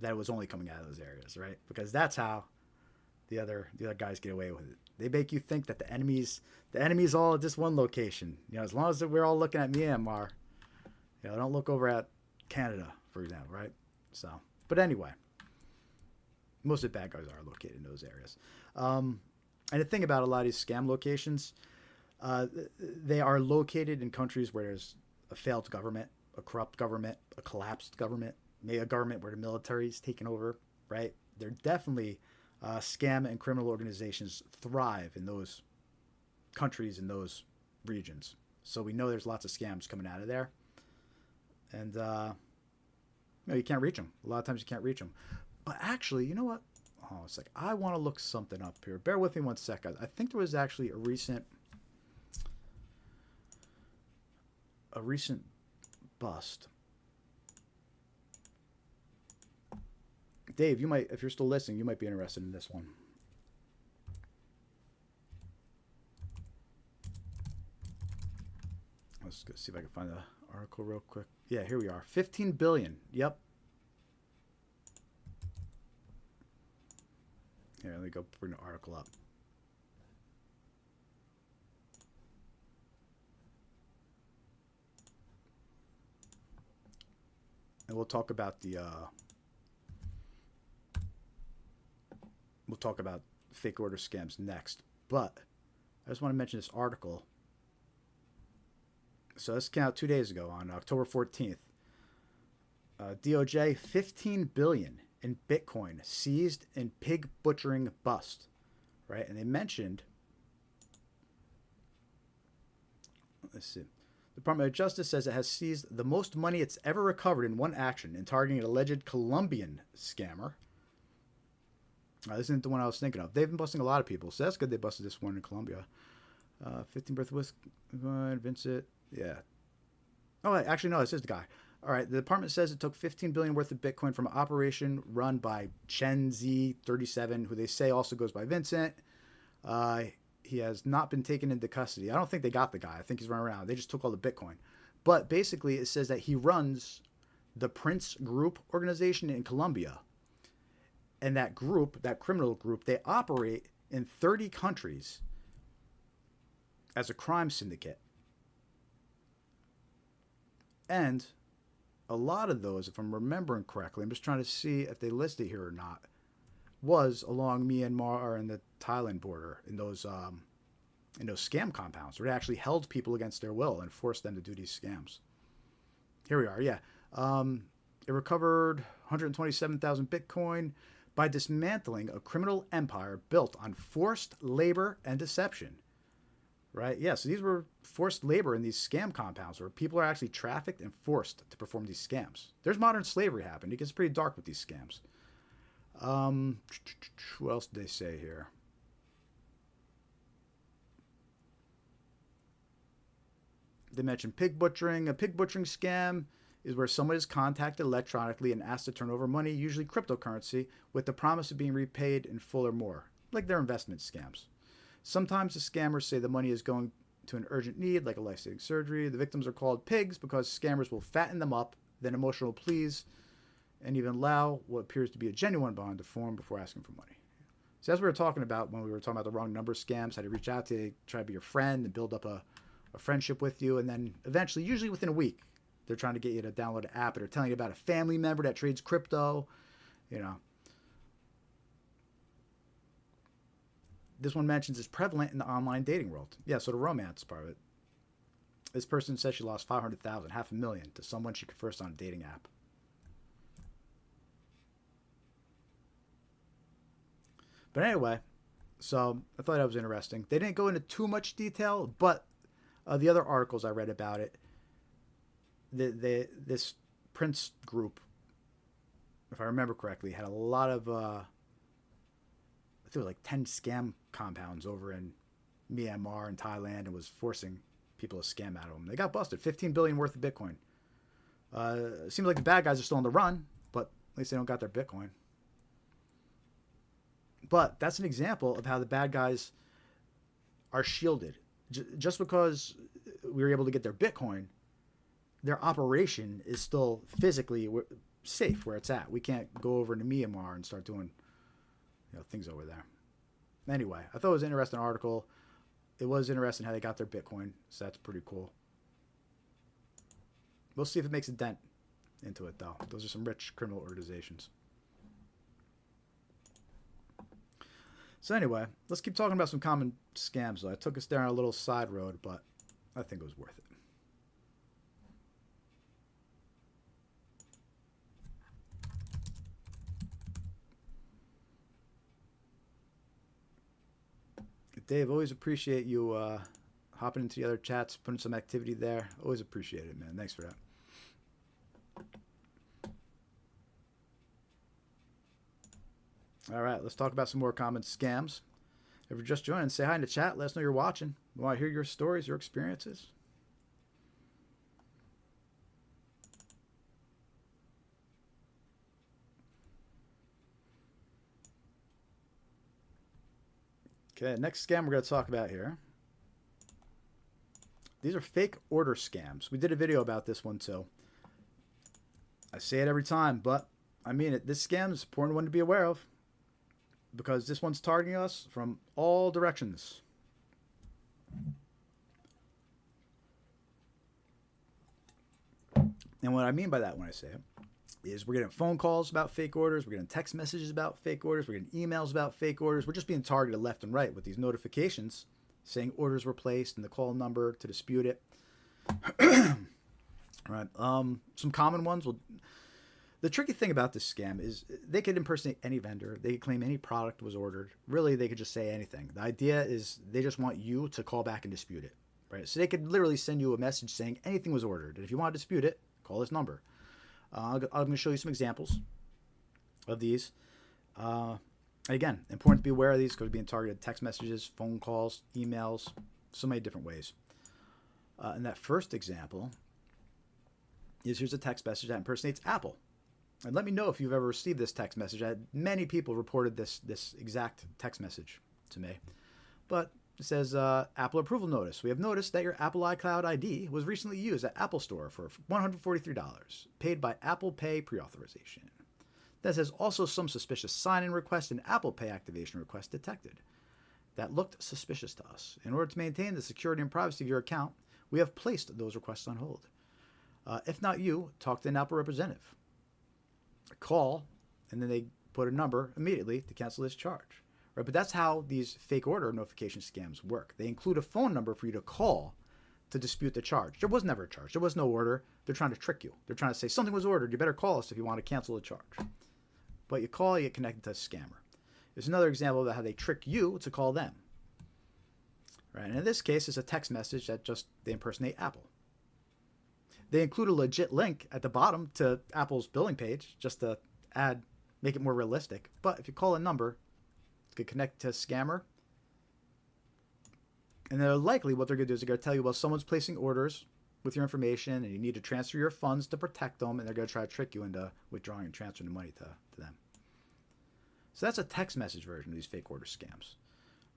that it was only coming out of those areas, right? Because that's how the other guys get away with it. They make you think that the enemy's all at this one location. You know, as long as we're all looking at Myanmar, you know, don't look over at Canada, for example, right? So, but anyway, most of the bad guys are located in those areas. And the thing about a lot of these scam locations, they are located in countries where there's a failed government, a corrupt government, a collapsed government, maybe a government where the military's taken over, right? They're definitely scam and criminal organizations thrive in those countries, in those regions. So we know there's lots of scams coming out of there. And, you can't reach them. A lot of times you can't reach them. But actually, you know what? Oh, it's like, I want to look something up here. Bear with me one second. I think there was actually a recent bust. Dave, you might, if you're still listening, you might be interested in this one. Let's go see if I can find the article real quick. Yeah, here we are. 15 billion. Yep. Here, let me go bring the article up. And we'll talk about the fake order scams next. But I just want to mention this article. So this came out 2 days ago on October 14th. DOJ, 15 billion in Bitcoin seized in pig butchering bust, right? And they mentioned, let's see, the Department of Justice says it has seized the most money it's ever recovered in one action in targeting an alleged Colombian scammer. This isn't the one I was thinking of. They've been busting a lot of people, so that's good they busted this one in Colombia. 15 birth whisk, Vincent, yeah. Oh, actually, no, this is the guy. All right, the department says it took 15 billion worth of Bitcoin from an operation run by Chen Z37, who they say also goes by Vincent. He has not been taken into custody. I don't think they got the guy. I think he's running around. They just took all the Bitcoin. But basically, it says that he runs the Prince Group organization in Colombia. And that group, that criminal group, they operate in 30 countries as a crime syndicate. And a lot of those, if I'm remembering correctly, I'm just trying to see if they list it here or not, was along Myanmar and the Thailand border in those scam compounds where they actually held people against their will and forced them to do these scams. Here we are, yeah. It recovered 127,000 Bitcoin by dismantling a criminal empire built on forced labor and deception. Right? Yeah, so these were forced labor in these scam compounds where people are actually trafficked and forced to perform these scams. There's modern slavery happening. It gets pretty dark with these scams. What else did they say here? They mentioned pig butchering. A pig butchering scam is where someone is contacted electronically and asked to turn over money, usually cryptocurrency, with the promise of being repaid in full or more, like their investment scams. Sometimes the scammers say the money is going to an urgent need, like a life-saving surgery. The victims are called pigs because scammers will fatten them up, then emotional pleas, and even allow what appears to be a genuine bond to form before asking for money. So as we were talking about when we were talking about the wrong number scams, how to reach out to you, try to be your friend and build up a friendship with you, and then eventually, usually within a week, they're trying to get you to download an app, or they're telling you about a family member that trades crypto, you know. This one mentions it's prevalent in the online dating world. Yeah, so the romance part of it. This person says she lost 500,000, $500,000 to someone she conversed on a dating app. But anyway, so I thought that was interesting. They didn't go into too much detail, but the other articles I read about it, this Prince group, if I remember correctly, had a lot of, I think it was like 10 scam compounds over in Myanmar and Thailand, and was forcing people to scam out of them. They got busted. 15 billion worth of Bitcoin. It seems like the bad guys are still on the run, but at least they don't got their Bitcoin. But that's an example of how the bad guys are shielded. Just because we were able to get their Bitcoin their operation is still physically safe where it's at. We can't go over to Myanmar and start doing things over there. Anyway, I thought it was an interesting article. It was interesting how they got their Bitcoin, so that's pretty cool. We'll see if it makes a dent into it, though. Those are some rich criminal organizations. So anyway, let's keep talking about some common scams. I took us down a little side road, but I think it was worth it. Dave, always appreciate you hopping into the other chats, putting some activity there. Always appreciate it, man. Thanks for that. All right, let's talk about some more common scams. If you're just joining, say hi in the chat. Let us know you're watching. We want to hear your stories, your experiences. Okay, next scam we're going to talk about here. These are fake order scams. We did a video about this one too. I say it every time, but I mean it. This scam is an important one to be aware of because this one's targeting us from all directions. And what I mean by that when I say it is we're getting phone calls about fake orders, we're getting text messages about fake orders, we're getting emails about fake orders. We're just being targeted left and right with these notifications saying orders were placed and the call number to dispute it. Right. Some common ones. The tricky thing about this scam is they could impersonate any vendor. They could claim any product was ordered. Really, they could just say anything. The idea is they just want you to call back and dispute it. Right. So they could literally send you a message saying anything was ordered. And if you want to dispute it, call this number. I'm going to show you some examples of these. Again, important to be aware of these because being targeted text messages, phone calls, emails, so many different ways. And that first example is here's a text message that impersonates Apple. And let me know if you've ever received this text message. Many people reported this exact text message to me. But it says, Apple approval notice. We have noticed that your Apple iCloud ID was recently used at Apple Store for $143, paid by Apple Pay pre-authorization. That says also some suspicious sign-in request and Apple Pay activation request detected. That looked suspicious to us. In order to maintain the security and privacy of your account, we have placed those requests on hold. If not you, talk to an Apple representative. Call, and then they put a number immediately to cancel this charge. Right? But that's how these fake order notification scams work. They include a phone number for you to call to dispute the charge. There was never a charge. There was no order. They're trying to trick you. They're trying to say something was ordered. You better call us if you want to cancel the charge. But you call, you get connected to a scammer. There's another example of how they trick you to call them. Right? And in this case, it's a text message that just they impersonate Apple. They include a legit link at the bottom to Apple's billing page just to make it more realistic. But if you call a number, it's going to connect to a scammer. And they're likely what they're going to do is they're going to tell you, well, someone's placing orders with your information and you need to transfer your funds to protect them. And they're going to try to trick you into withdrawing and transferring the money to them. So that's a text message version of these fake order scams,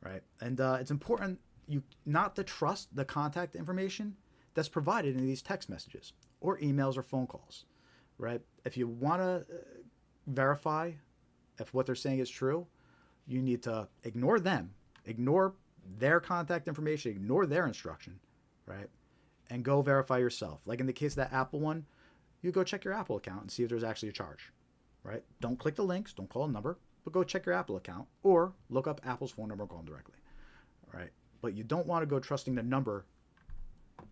right? And it's important you not to trust the contact information that's provided in these text messages or emails or phone calls, right? If you want to verify if what they're saying is true, you need to ignore them, ignore their contact information, ignore their instruction, right? And go verify yourself. Like in the case of that Apple one, you go check your Apple account and see if there's actually a charge, right? Don't click the links, don't call a number, but go check your Apple account or look up Apple's phone number and call them directly, right? But you don't want to go trusting the number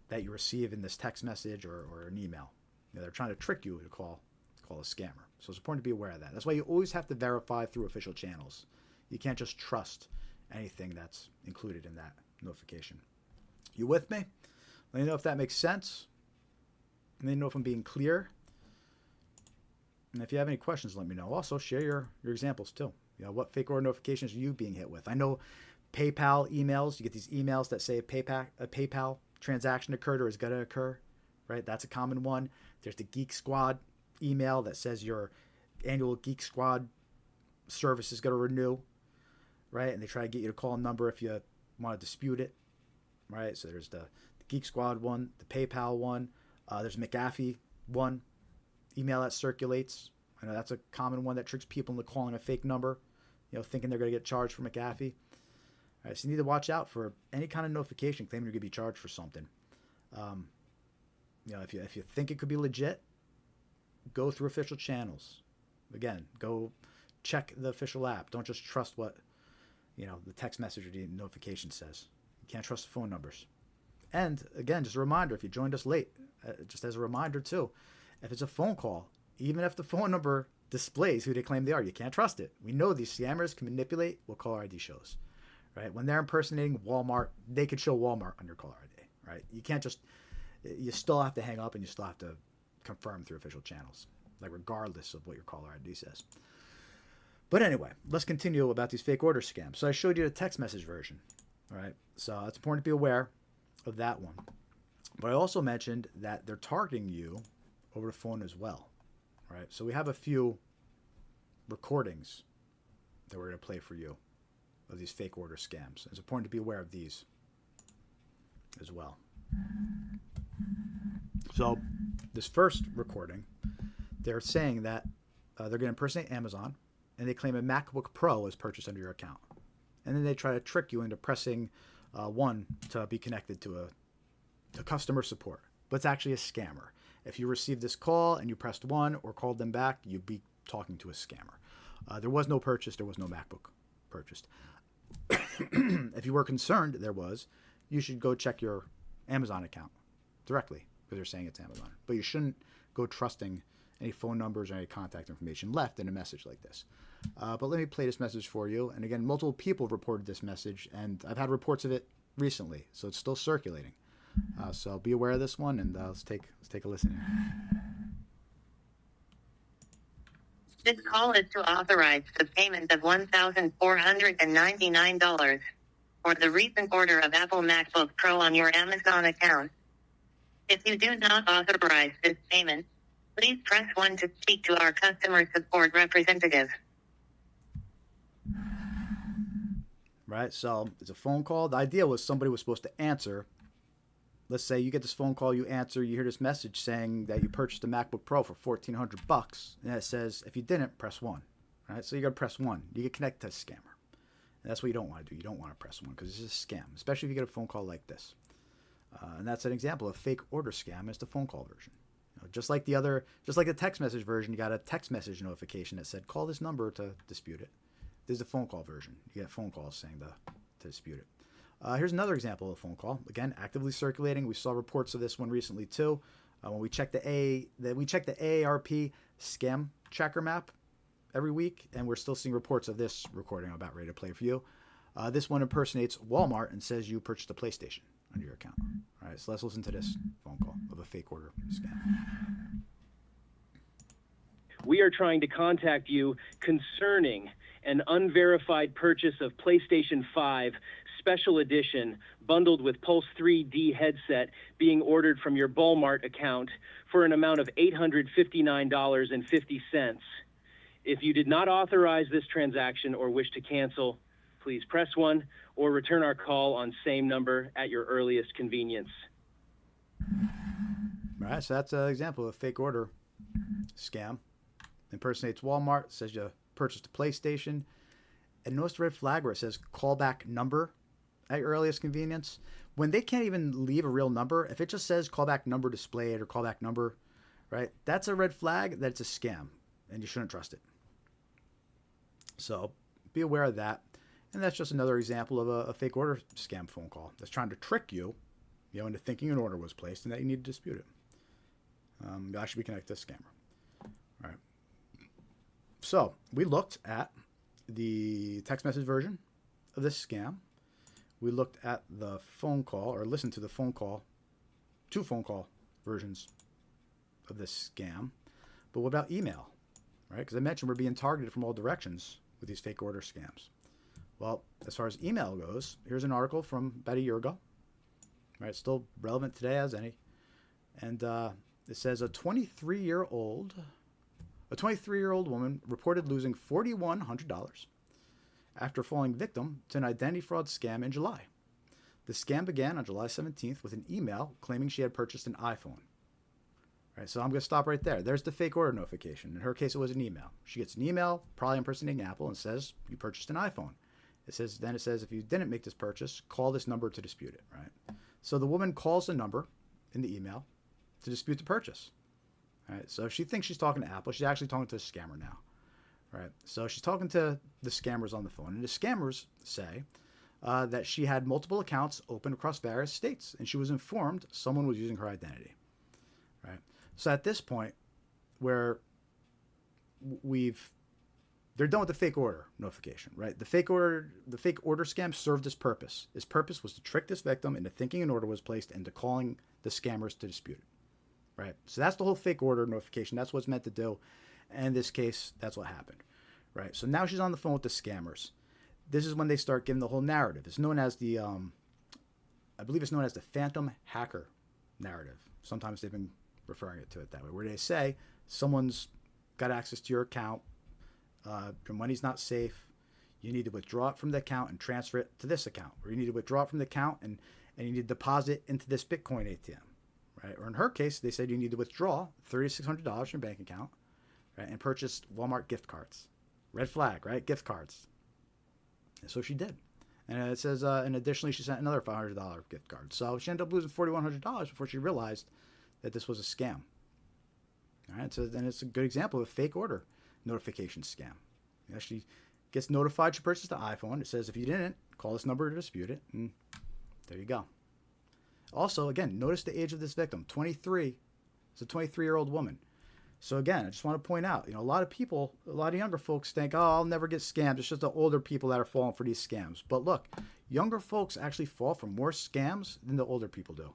that you receive in this text message or an email. They're trying to trick you to call a scammer. So it's important to be aware of that. That's why you always have to verify through official channels. You can't just trust anything that's included in that notification. You with me? Let me know if that makes sense. Let me know if I'm being clear. And if you have any questions, let me know. Also, share your examples too. What fake order notifications are you being hit with? I know PayPal emails. You get these emails that say a PayPal transaction occurred or is going to occur, right? That's a common one. There's the Geek Squad email that says your annual Geek Squad service is going to renew, right? And they try to get you to call a number if you want to dispute it, right? So there's the Geek Squad one, the PayPal one. There's McAfee one, email that circulates. I know that's a common one that tricks people into calling a fake number, thinking they're going to get charged for McAfee. All right, so you need to watch out for any kind of notification claiming you're going to be charged for something. If you think it could be legit, go through official channels. Again, go check the official app. Don't just trust what the text message or the notification says. You can't trust the phone numbers. And again, just a reminder, if you joined us late, just as a reminder too, if it's a phone call, even if the phone number displays who they claim they are, you can't trust it. We know these scammers can manipulate what caller ID shows, right? When they're impersonating Walmart, they could show Walmart on your caller ID, right? You can't just, you still have to hang up and you still have to confirm through official channels, like regardless of what your caller ID says. But anyway, let's continue about these fake order scams. So I showed you the text message version, all right? So it's important to be aware of that one. But I also mentioned that they're targeting you over the phone as well, right? So we have a few recordings that we're going to play for you of these fake order scams. It's important to be aware of these as well. So this first recording, they're saying that they're going to impersonate Amazon, and they claim a MacBook Pro was purchased under your account. And then they try to trick you into pressing 1 to be connected to a customer support. But it's actually a scammer. If you received this call and you pressed 1 or called them back, you'd be talking to a scammer. There was no purchase. There was no MacBook purchased. If you were concerned you should go check your Amazon account directly, because they're saying it's Amazon. But you shouldn't go trusting any phone numbers or any contact information left in a message like this. But let me play this message for you. And again, multiple people reported this message, and I've had reports of it recently, so it's still circulating. So be aware of this one, and let's take a listen here. This call is to authorize the payment of $1,499 for the recent order of Apple MacBook Pro on your Amazon account. If you do not authorize this payment, please press 1 to speak to our customer support representative. Right, so it's a phone call. The idea was somebody was supposed to answer. Let's say you get this phone call, you answer, you hear this message saying that you purchased a MacBook Pro for $1,400, and it says if you didn't, press 1. Right, so you got to press 1. You get connected to a scammer, and that's what you don't want to do. You don't want to press 1 because it's a scam, especially if you get a phone call like this. And that's an example of fake order scam. It's the phone call version. Just like the text message version, you got a text message notification that said call this number to dispute it. This is the phone call version. You get phone calls saying to dispute it. Here's another example of a phone call. Again, actively circulating. We saw reports of this one recently too. When we check the AARP scam tracker map every week, and we're still seeing reports of this recording I'm about ready to play for you. This one impersonates Walmart and says you purchased a PlayStation under your account. All right, so let's listen to this phone call of a fake order scam. We are trying to contact you concerning an unverified purchase of PlayStation 5 Special Edition bundled with Pulse 3D headset being ordered from your Walmart account for an amount of $859.50. If you did not authorize this transaction or wish to cancel, please press 1 or return our call on same number at your earliest convenience. All right, so that's an example of a fake order scam. Impersonates Walmart, says you purchased a PlayStation, and notice the red flag where it says callback number at your earliest convenience. When they can't even leave a real number, if it just says callback number displayed or callback number, right, that's a red flag that it's a scam, and you shouldn't trust it. So be aware of that. And that's just another example of a fake order scam phone call that's trying to trick you, into thinking an order was placed and that you need to dispute it. You should be connected to a scammer. All right. So we looked at the text message version of this scam. We looked at the phone call, or listened to the phone call, 2 phone call versions of this scam. But what about email? Right? Because I mentioned we're being targeted from all directions with these fake order scams. Well, as far as email goes, here's an article from about a year ago. Right, still relevant today as any. And it says a 23-year-old woman reported losing $4,100 after falling victim to an identity fraud scam in July. The scam began on July 17th with an email claiming she had purchased an iPhone. Right, so I'm going to stop right there. There's the fake order notification. In her case, it was an email. She gets an email, probably impersonating Apple, and says, you purchased an iPhone. It says, if you didn't make this purchase, call this number to dispute it, right? So the woman calls the number in the email to dispute the purchase. Right, so if she thinks she's talking to Apple, she's actually talking to a scammer now. Right, so she's talking to the scammers on the phone, and the scammers say that she had multiple accounts open across various states, and she was informed someone was using her identity. Right, so at this point, where they're done with the fake order notification, right? The fake order scam served its purpose. Its purpose was to trick this victim into thinking an order was placed and to calling the scammers to dispute it. Right, so that's the whole fake order notification. That's what it's meant to do. And in this case, that's what happened. Right, so now she's on the phone with the scammers. This is when they start giving the whole narrative. It's known as the, I believe it's known as the phantom hacker narrative. Sometimes they've been referring to it that way, where they say someone's got access to your account, your money's not safe, you need to withdraw it from the account and transfer it to this account, or you need to withdraw it from the account and you need to deposit into this Bitcoin ATM. Right? Or in her case, they said you need to withdraw $3,600 from your bank account, right, and purchase Walmart gift cards. Red flag, right? Gift cards. And so she did. And it says, and additionally, she sent another $500 gift card. So she ended up losing $4,100 before she realized that this was a scam. All right, so then it's a good example of a fake order notification scam. You know, she gets notified she purchased the iPhone. It says, if you didn't, call this number to dispute it. And there you go. Also, again, notice the age of this victim, 23. It's a 23-year-old woman. So again, I just want to point out, a lot of younger folks think, oh, I'll never get scammed. It's just the older people that are falling for these scams. But look, younger folks actually fall for more scams than the older people do.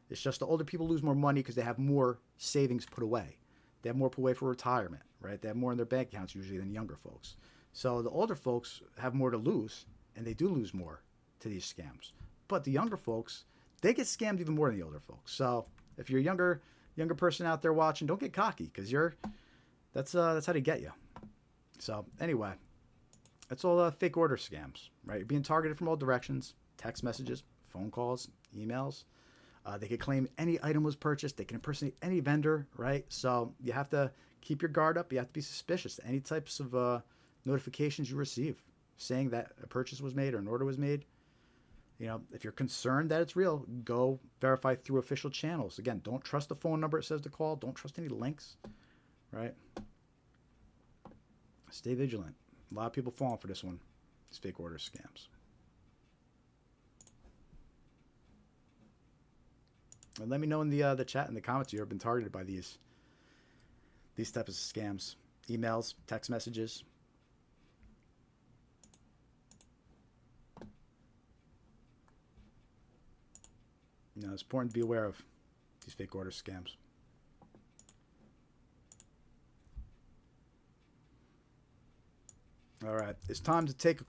It's just the older people lose more money because they have more savings put away. They have more put away for retirement, right? They have more in their bank accounts usually than younger folks. So the older folks have more to lose, and they do lose more to these scams. But the younger folks, they get scammed even more than the older folks. So if you're a younger person out there watching, don't get cocky, because that's how they get you. So anyway, that's all fake order scams, right? You're being targeted from all directions: text messages, phone calls, emails. They could claim any item was purchased. They can impersonate any vendor, right? So you have to keep your guard up. You have to be suspicious to any types of notifications you receive saying that a purchase was made or an order was made. If you're concerned that it's real, go verify through official channels. Again, don't trust the phone number it says to call. Don't trust any links, right? Stay vigilant. A lot of people falling for this one. These fake order scams. And let me know in the chat and the comments you have been targeted by these types of scams. Emails, text messages. It's important to be aware of these fake order scams. All right, it's time to take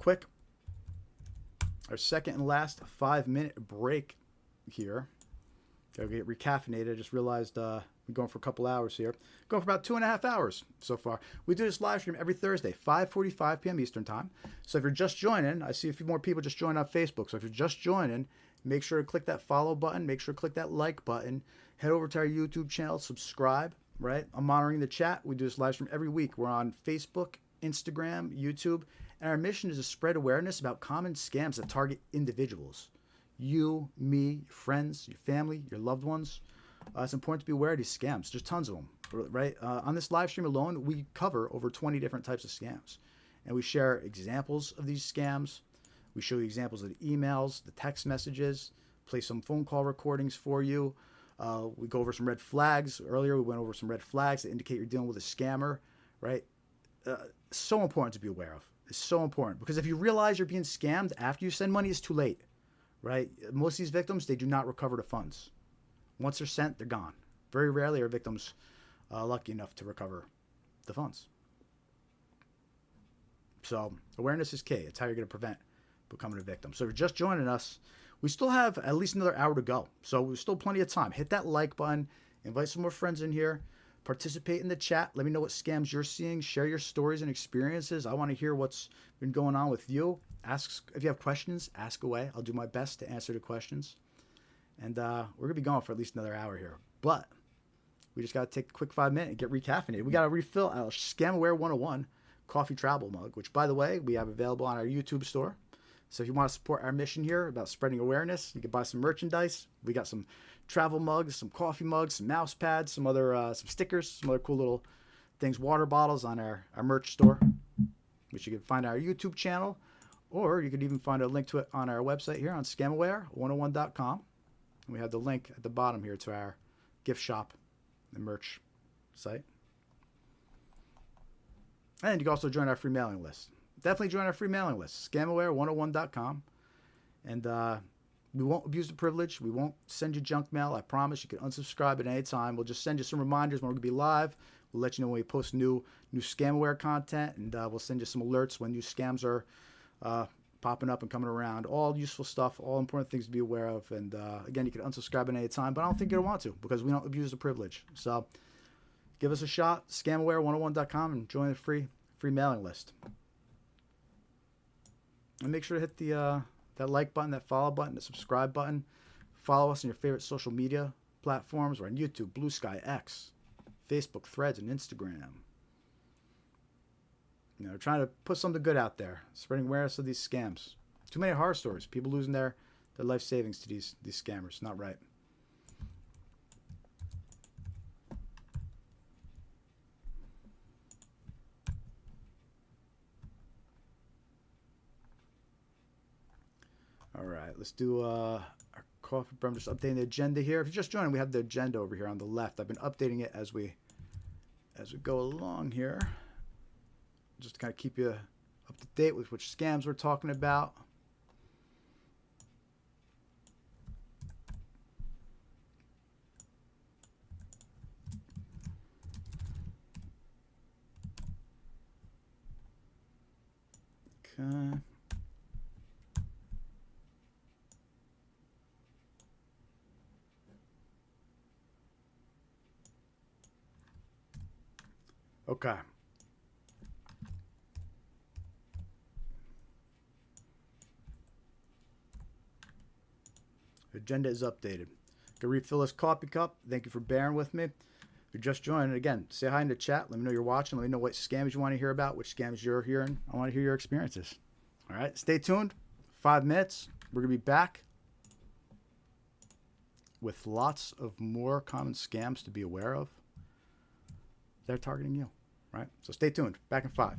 our second and last 5-minute break here. Gotta get recaffeinated. I just realized we're going for a couple hours here. Going for about 2.5 hours so far. We do this live stream every Thursday, 5:45 p.m. Eastern Time. So if you're just joining, I see a few more people just joined on Facebook. So if you're just joining, make sure to click that follow button. Make sure to click that like button. Head over to our YouTube channel. Subscribe, right? I'm monitoring the chat. We do this live stream every week. We're on Facebook, Instagram, YouTube. And our mission is to spread awareness about common scams that target individuals. You, me, your friends, your family, your loved ones. It's important to be aware of these scams. There's tons of them, right? On this live stream alone, we cover over 20 different types of scams. And we share examples of these scams. We show you examples of the emails, the text messages, play some phone call recordings for you. We go over some red flags. Earlier, we went over some red flags that indicate you're dealing with a scammer, right? So important to be aware of. It's so important, because if you realize you're being scammed after you send money, it's too late, right? Most of these victims, they do not recover the funds. Once they're sent, they're gone. Very rarely are victims lucky enough to recover the funds. So awareness is key. It's how you're going to prevent becoming a victim. So if you're just joining us, we still have at least another hour to go. So there's still plenty of time. Hit that like button. Invite some more friends in here. Participate in the chat. Let me know what scams you're seeing. Share your stories and experiences. I want to hear what's been going on with you. Ask if you have questions. Ask away. I'll do my best to answer the questions. And we're going to be going for at least another hour here. But We just got to take a quick 5 minutes and get recaffeinated. We got to refill our Scamware 101 coffee travel mug, which, by the way, we have available on our YouTube store. So if you want to support our mission here about spreading awareness, you can buy some merchandise. We got some travel mugs, some coffee mugs, some mouse pads, some other some stickers, some other cool little things, water bottles on our merch store, which you can find on our YouTube channel, or you could even find a link to it on our website here on scamaware101.com. And we have the link at the bottom here to our gift shop and merch site. And you can also join our free mailing list. Definitely join our free mailing list, scamaware101.com. And we won't abuse the privilege. We won't send you junk mail. I promise. You can unsubscribe at any time. We'll just send you some reminders when we're going to be live. We'll let you know when we post new Scamware content, and we'll send you some alerts when new scams are popping up and coming around. All useful stuff, all important things to be aware of. And again, you can unsubscribe at any time, but I don't think you'll want to because we don't abuse the privilege. So give us a shot, scamaware101.com, and join the free mailing list. And make sure to hit the that like button, that follow button, the subscribe button. Follow us on your favorite social media platforms. We're on YouTube, Blue Sky, X, Facebook, Threads, and Instagram. You know, trying to put something good out there, spreading awareness of these scams. Too many horror stories. People losing their life savings to these scammers. Not right. All right, let's do our coffee brew. I'm just updating the agenda here. If you're just joining, we have the agenda over here on the left. I've been updating it as we go along here, just to kind of keep you up to date with which scams we're talking about. Okay. Okay. Agenda is updated. Can refill this coffee cup. Thank you for bearing with me. If you're just joining, again, say hi in the chat. Let me know you're watching. Let me know what scams you want to hear about, which scams you're hearing. I want to hear your experiences. All right, stay tuned. 5 minutes. We're going to be back with lots of more common scams to be aware of. They're targeting you. Right? So stay tuned. Back in 5.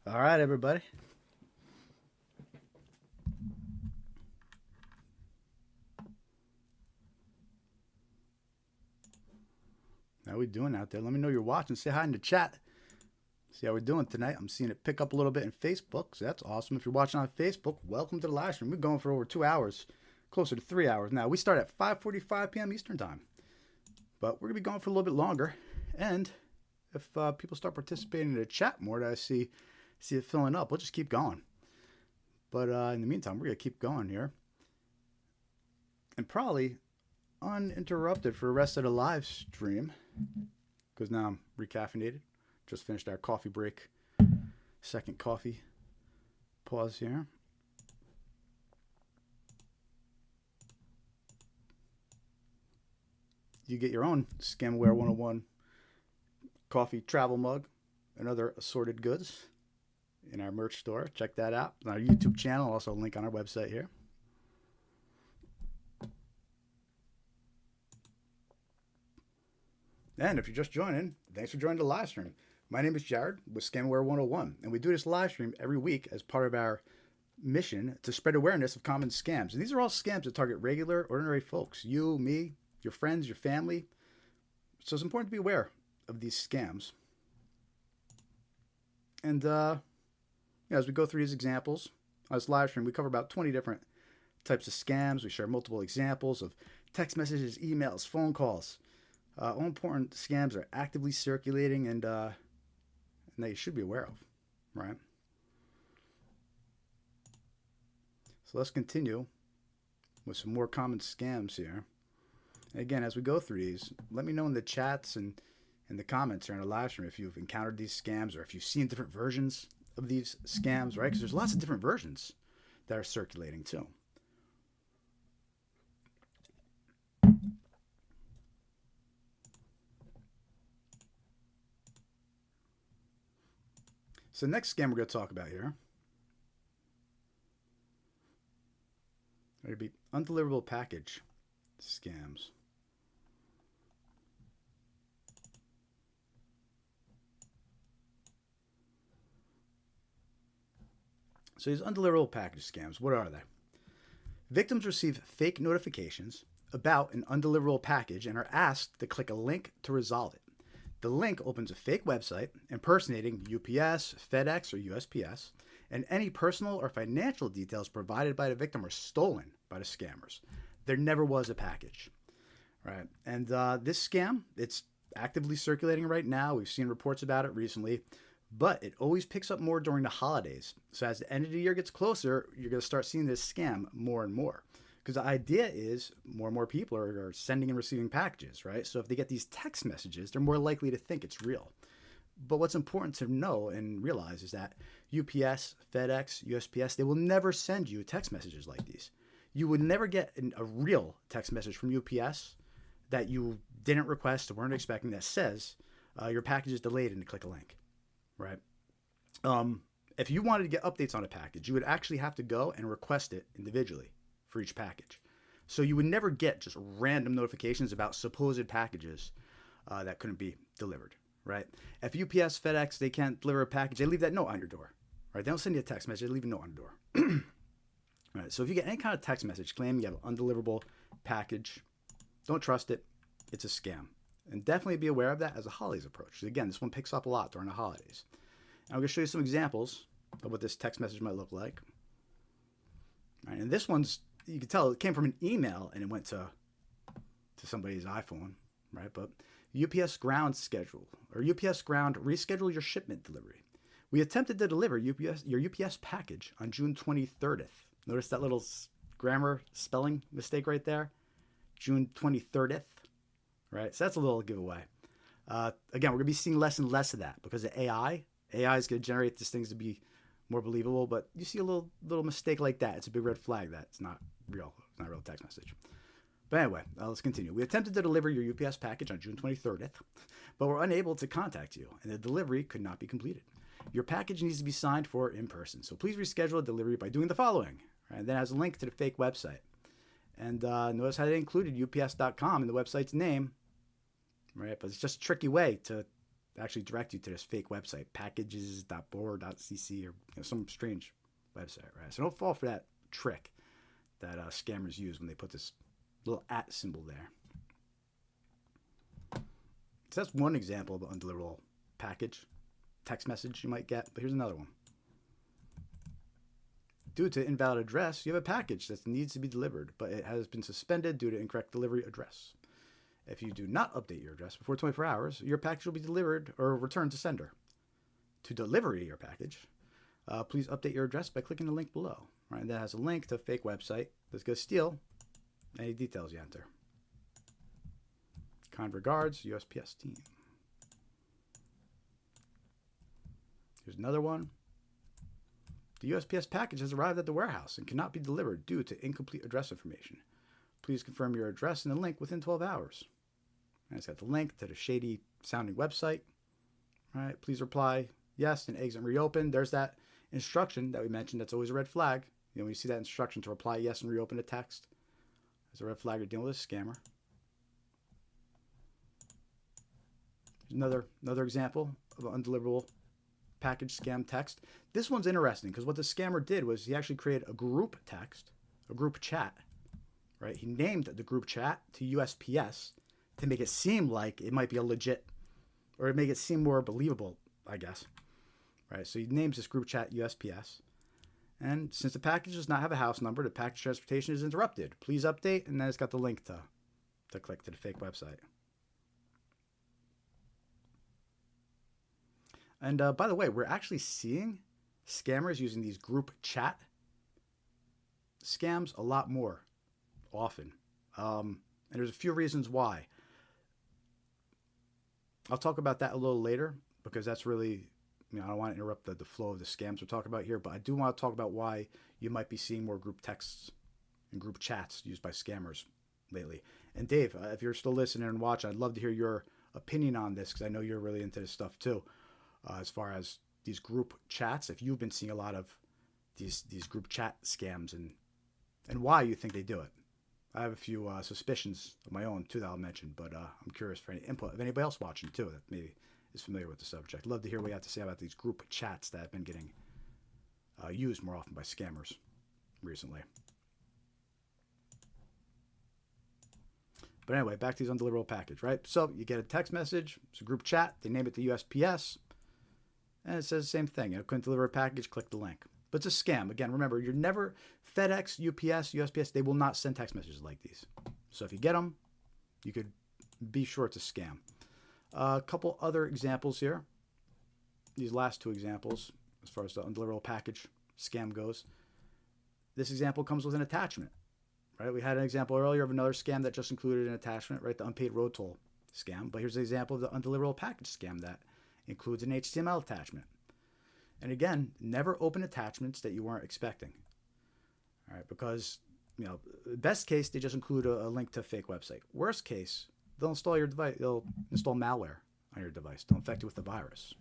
All right, everybody. How we doing out there? Let me know you're watching. Say hi in the chat. See how we're doing tonight. I'm seeing it pick up a little bit in Facebook, so that's awesome. If you're watching on Facebook, welcome to the live stream. We're going for over 2 hours, closer to 3 hours now. We start at 5:45 p.m. Eastern time, but we're gonna be going for a little bit longer. And if people start participating in the chat more, that I see it filling up, we'll just keep going. But in the meantime, we're gonna keep going here, and probably uninterrupted for the rest of the live stream, because now I'm recaffeinated. Just finished our coffee break. Second coffee pause here. You get your own Scamware 101 coffee travel mug and other assorted goods in our merch store. Check that out on our YouTube channel. Also a link on our website here. And if you're just joining, thanks for joining the live stream. My name is Jared with Scamware 101, and we do this live stream every week as part of our mission to spread awareness of common scams. And these are all scams that target regular, ordinary folks. You, me, your friends, your family. So it's important to be aware of these scams. And as we go through these examples, on this live stream, we cover about 20 different types of scams. We share multiple examples of text messages, emails, phone calls. All important scams are actively circulating and that you should be aware of, right? So let's continue with some more common scams here. And again, as we go through these, let me know in the chats and in the comments here on the live stream if you've encountered these scams or if you've seen different versions of these scams, right? Because there's lots of different versions that are circulating too. So the next scam we're going to talk about here are going to be undeliverable package scams. So these undeliverable package scams, what are they? Victims receive fake notifications about an undeliverable package and are asked to click a link to resolve it. The link opens a fake website impersonating UPS, FedEx, or USPS, and any personal or financial details provided by the victim are stolen by the scammers. There never was a package, right? And this scam, it's actively circulating right now. We've seen reports about it recently, but it always picks up more during the holidays. So as the end of the year gets closer, you're going to start seeing this scam more and more. Because the idea is more and more people are sending and receiving packages, right? So if they get these text messages, they're more likely to think it's real. But what's important to know and realize is that UPS, FedEx, USPS, they will never send you text messages like these. You would never get a real text message from UPS that you didn't request or weren't expecting that says your package is delayed and to click a link, right? If you wanted to get updates on a package, you would actually have to go and request it individually for each package. So you would never get just random notifications about supposed packages that couldn't be delivered, right? If UPS, FedEx, they can't deliver a package, they leave that note on your door, right? They don't send you a text message, they leave a note on your door. Right, so if you get any kind of text message claiming you have an undeliverable package, don't trust it. It's a scam. And definitely be aware of that as the holidays approach. Again, this one picks up a lot during the holidays. And I'm going to show you some examples of what this text message might look like. Right, and this one's, you can tell it came from an email and it went to somebody's iPhone, right? But UPS ground schedule, or UPS ground reschedule your shipment delivery. We attempted to deliver your UPS package on June 23rd. Notice that little grammar spelling mistake right there? June 23rd, right? So that's a little giveaway. Again, we're going to be seeing less and less of that because of AI. AI is going to generate these things to be more believable, but you see a little mistake like that, it's a big red flag that it's not real. It's not a real text message. But anyway, let's continue. We attempted to deliver your UPS package on June 23rd, but were unable to contact you, and the delivery could not be completed. Your package needs to be signed for in person, so please reschedule a delivery by doing the following. Right? And then it has a link to the fake website. And notice how they included ups.com in the website's name, right? But it's just a tricky way to actually direct you to this fake website, packages.bor.cc, or some strange website, right? So don't fall for that trick that scammers use when they put this little @ symbol there. So that's one example of an undeliverable package, text message you might get. But here's another one. Due to invalid address, you have a package that needs to be delivered, but it has been suspended due to incorrect delivery address. If you do not update your address before 24 hours, your package will be delivered or returned to sender. To deliver your package, please update your address by clicking the link below. Right, and that has a link to a fake website that's going to steal any details you enter. Kind regards, USPS team. Here's another one. The USPS package has arrived at the warehouse and cannot be delivered due to incomplete address information. Please confirm your address and the link within 12 hours. And it's got the link to the shady sounding website. All right, please reply yes and exit and reopen. There's that instruction that we mentioned. That's always a red flag. When you see that instruction to reply yes and reopen a text, there's a red flag. You're dealing with a scammer. Another example of an undeliverable package scam text. This one's interesting because what the scammer did was he actually created a group text, a group chat, right? He named the group chat to USPS to make it seem like it might be a legit, or make it seem more believable, I guess, right? So he names this group chat USPS. And since the package does not have a house number, the package transportation is interrupted. Please update, and then it's got the link to click to the fake website. And by the way, we're actually seeing scammers using these group chat scams a lot more often. And there's a few reasons why. I'll talk about that a little later because that's really, I don't want to interrupt the flow of the scams we're talking about here, but I do want to talk about why you might be seeing more group texts and group chats used by scammers lately. And Dave, if you're still listening and watching, I'd love to hear your opinion on this because I know you're really into this stuff too. As far as these group chats, if you've been seeing a lot of these group chat scams and why you think they do it. I have a few suspicions of my own too that I'll mention, but I'm curious for any input of anybody else watching too that maybe is familiar with the subject. Love to hear what you have to say about these group chats that have been getting used more often by scammers recently. But anyway, back to these undeliverable package, right? So you get a text message, it's a group chat, they name it the USPS, and it says the same thing. Couldn't deliver a package, click the link. But it's a scam. Again, remember, you're never FedEx, UPS, USPS, they will not send text messages like these. So if you get them, you could be sure it's a scam. A couple other examples here. These last two examples, as far as the undeliverable package scam goes. This example comes with an attachment, right? We had an example earlier of another scam that just included an attachment, right? The unpaid road toll scam. But here's an example of the undeliverable package scam that includes an HTML attachment. And again, never open attachments that you weren't expecting. All right, because, best case, they just include a link to a fake website. Worst case, they'll install your device, they'll install malware on your device. They'll infect you with the virus.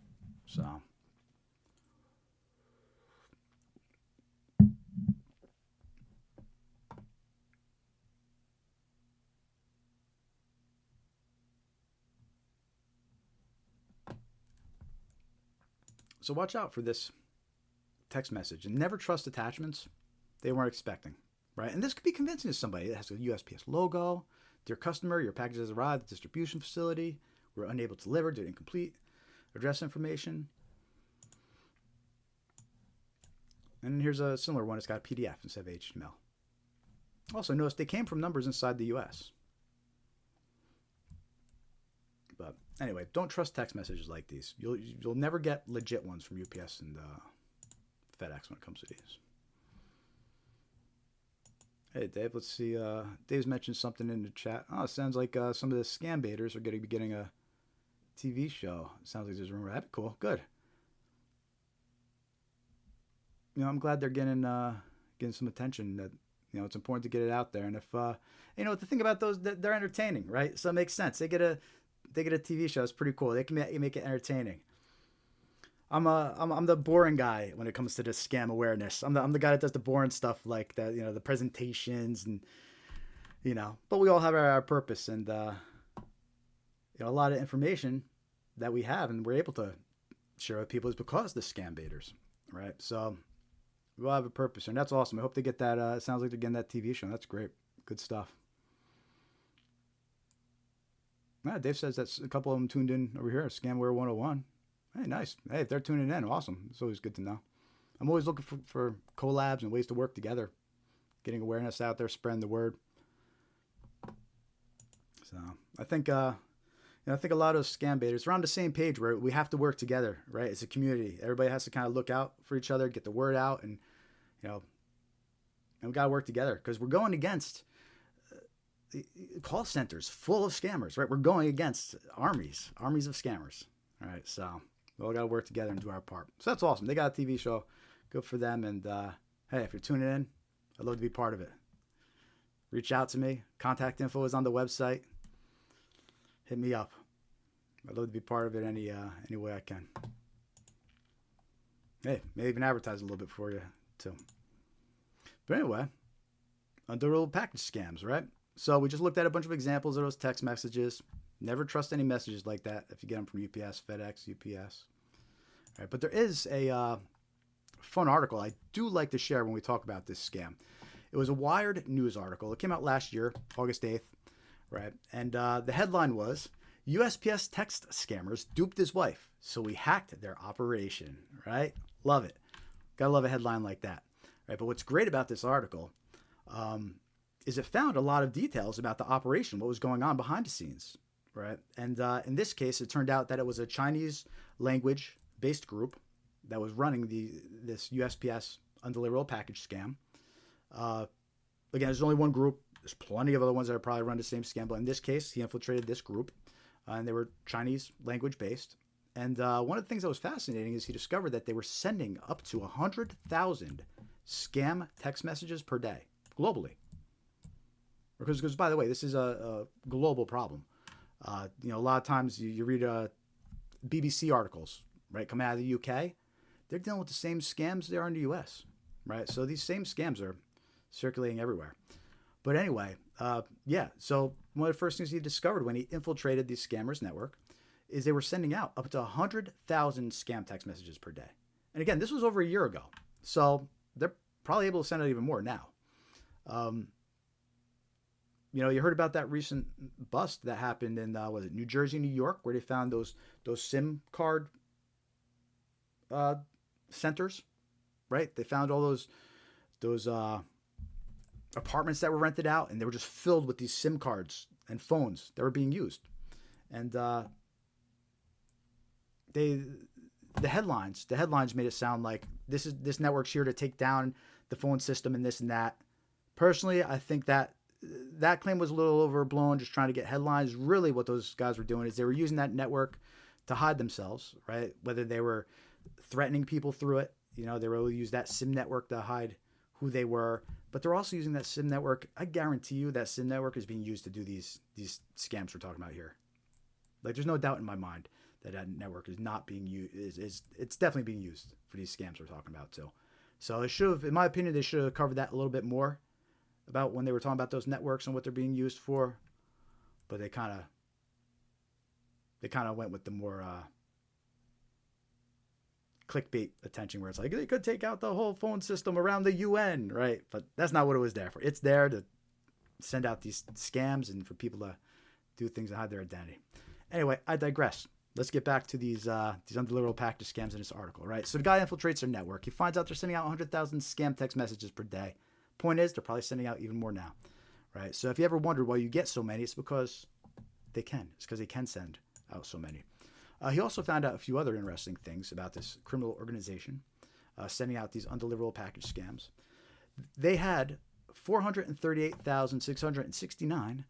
So watch out for this text message and never trust attachments they weren't expecting, right? And this could be convincing to somebody. It has a USPS logo. Dear customer, your package has arrived at the distribution facility. We're unable to deliver due to incomplete address information. And here's a similar one. It's got a PDF instead of HTML. Also, notice they came from numbers inside the US. But anyway, don't trust text messages like these. You'll never get legit ones from UPS and FedEx when it comes to these. Hey, Dave, let's see. Dave's mentioned something in the chat. Oh, it sounds like some of the scam baiters are going to be getting a TV show. It sounds like there's a rumor. That'd be cool. Good. I'm glad they're getting some attention. That it's important to get it out there. And if the thing about those, they're entertaining, right? So it makes sense. They get a TV show. It's pretty cool. They can make it entertaining. I'm the boring guy when it comes to this scam awareness. I'm the guy that does the boring stuff like that, the presentations and but we all have our purpose and a lot of information that we have and we're able to share with people is because the scam baiters, right? So we'll have a purpose, and that's awesome. I hope they get that. It sounds like they're getting that TV show. That's great. Good stuff. Yeah, Dave says that's a couple of them tuned in over here at Scamware 101. Hey, nice. Hey, if they're tuning in, awesome. It's always good to know. I'm always looking for collabs and ways to work together, getting awareness out there, spreading the word. So I think I think a lot of those scam baiters are on the same page where we have to work together, right? It's a community. Everybody has to kind of look out for each other, get the word out, and and we got to work together because we're going against call centers full of scammers, right? We're going against armies of scammers, all right? So we all got to work together and do our part. So that's awesome. They got a TV show. Good for them. And hey, if you're tuning in, I'd love to be part of it. Reach out to me. Contact info is on the website. Hit me up. I'd love to be part of it any way I can. Hey, maybe even advertise a little bit for you too. But anyway, undeliverable package scams, right? So we just looked at a bunch of examples of those text messages. Never trust any messages like that if you get them from UPS, FedEx, UPS. All right, but there is a fun article I do like to share when we talk about this scam. It was a Wired news article. It came out last year, August 8th, right? And the headline was, USPS text scammers duped his wife, so we hacked their operation, right? Love it. Gotta love a headline like that, right? But what's great about this article is it found a lot of details about the operation, what was going on behind the scenes, right? And in this case, it turned out that it was a Chinese language-based group that was running this USPS undeliverable package scam. Again, there's only one group. There's plenty of other ones that are probably run the same scam, but in this case, he infiltrated this group, and they were Chinese language-based. And one of the things that was fascinating is he discovered that they were sending up to 100,000 scam text messages per day, globally. Because by the way, this is a global problem. A lot of times you read BBC articles, right, coming out of the UK. They're dealing with the same scams they are in the US, right? So these same scams are circulating everywhere. But anyway, so one of the first things he discovered when he infiltrated the scammers network is they were sending out up to 100,000 scam text messages per day. And again, this was over a year ago. So they're probably able to send out even more now. You heard about that recent bust that happened in, was it New Jersey, New York, where they found those SIM card centers, right? They found all those apartments that were rented out, and they were just filled with these SIM cards and phones that were being used. And the headlines made it sound like this network's here to take down the phone system and this and that. Personally, I think that claim was a little overblown, just trying to get headlines. Really what those guys were doing is they were using that network to hide themselves, right? Whether they were threatening people through it, they were able to use that SIM network to hide who they were, but they're also using that SIM network. I guarantee you that SIM network is being used to do these scams we're talking about here. Like, there's no doubt in my mind that network is not being used. It's definitely being used for these scams we're talking about too. So it should have, in my opinion, they should have covered that a little bit more about when they were talking about those networks and what they're being used for. But they kind of went with the more clickbait attention, where it's like they could take out the whole phone system around the UN, right? But that's not what it was there for. It's there to send out these scams and for people to do things and hide their identity. Anyway, I digress. Let's get back to these undeliverable package scams in this article, right? So the guy infiltrates their network. He finds out they're sending out 100,000 scam text messages per day. Point is, they're probably sending out even more now, right? So if you ever wondered why you get so many, it's because they can. It's because they can send out so many. He also found out a few other interesting things about this criminal organization sending out these undeliverable package scams. They had 438,669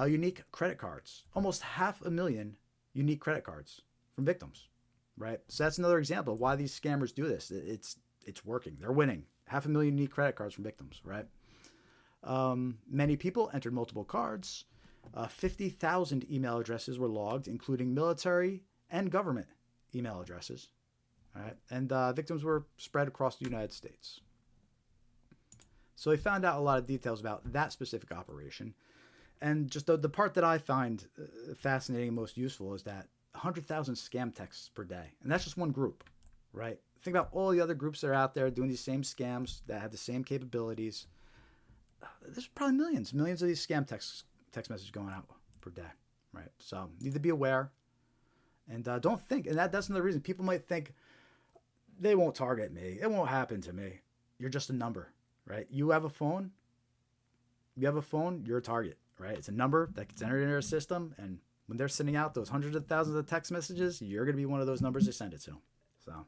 unique credit cards, almost 500,000 unique credit cards from victims, right? So that's another example of why these scammers do this. It's working. They're winning. 500,000 unique credit cards from victims, right? Many people entered multiple cards. 50,000 email addresses were logged, including military and government email addresses. All right, and victims were spread across the United States. So he found out a lot of details about that specific operation. And just the part that I find fascinating and most useful is that 100,000 scam texts per day. And that's just one group, right? Think about all the other groups that are out there doing these same scams that have the same capabilities. There's probably millions of these scam text messages going out per day, right? So you need to be aware. And don't think, and that's another reason people might think they won't target me. It won't happen to me. You're just a number, right? You have a phone, you're a target, right? It's a number that gets entered into their system, and when they're sending out those hundreds of thousands of text messages, you're going to be one of those numbers they send it to. So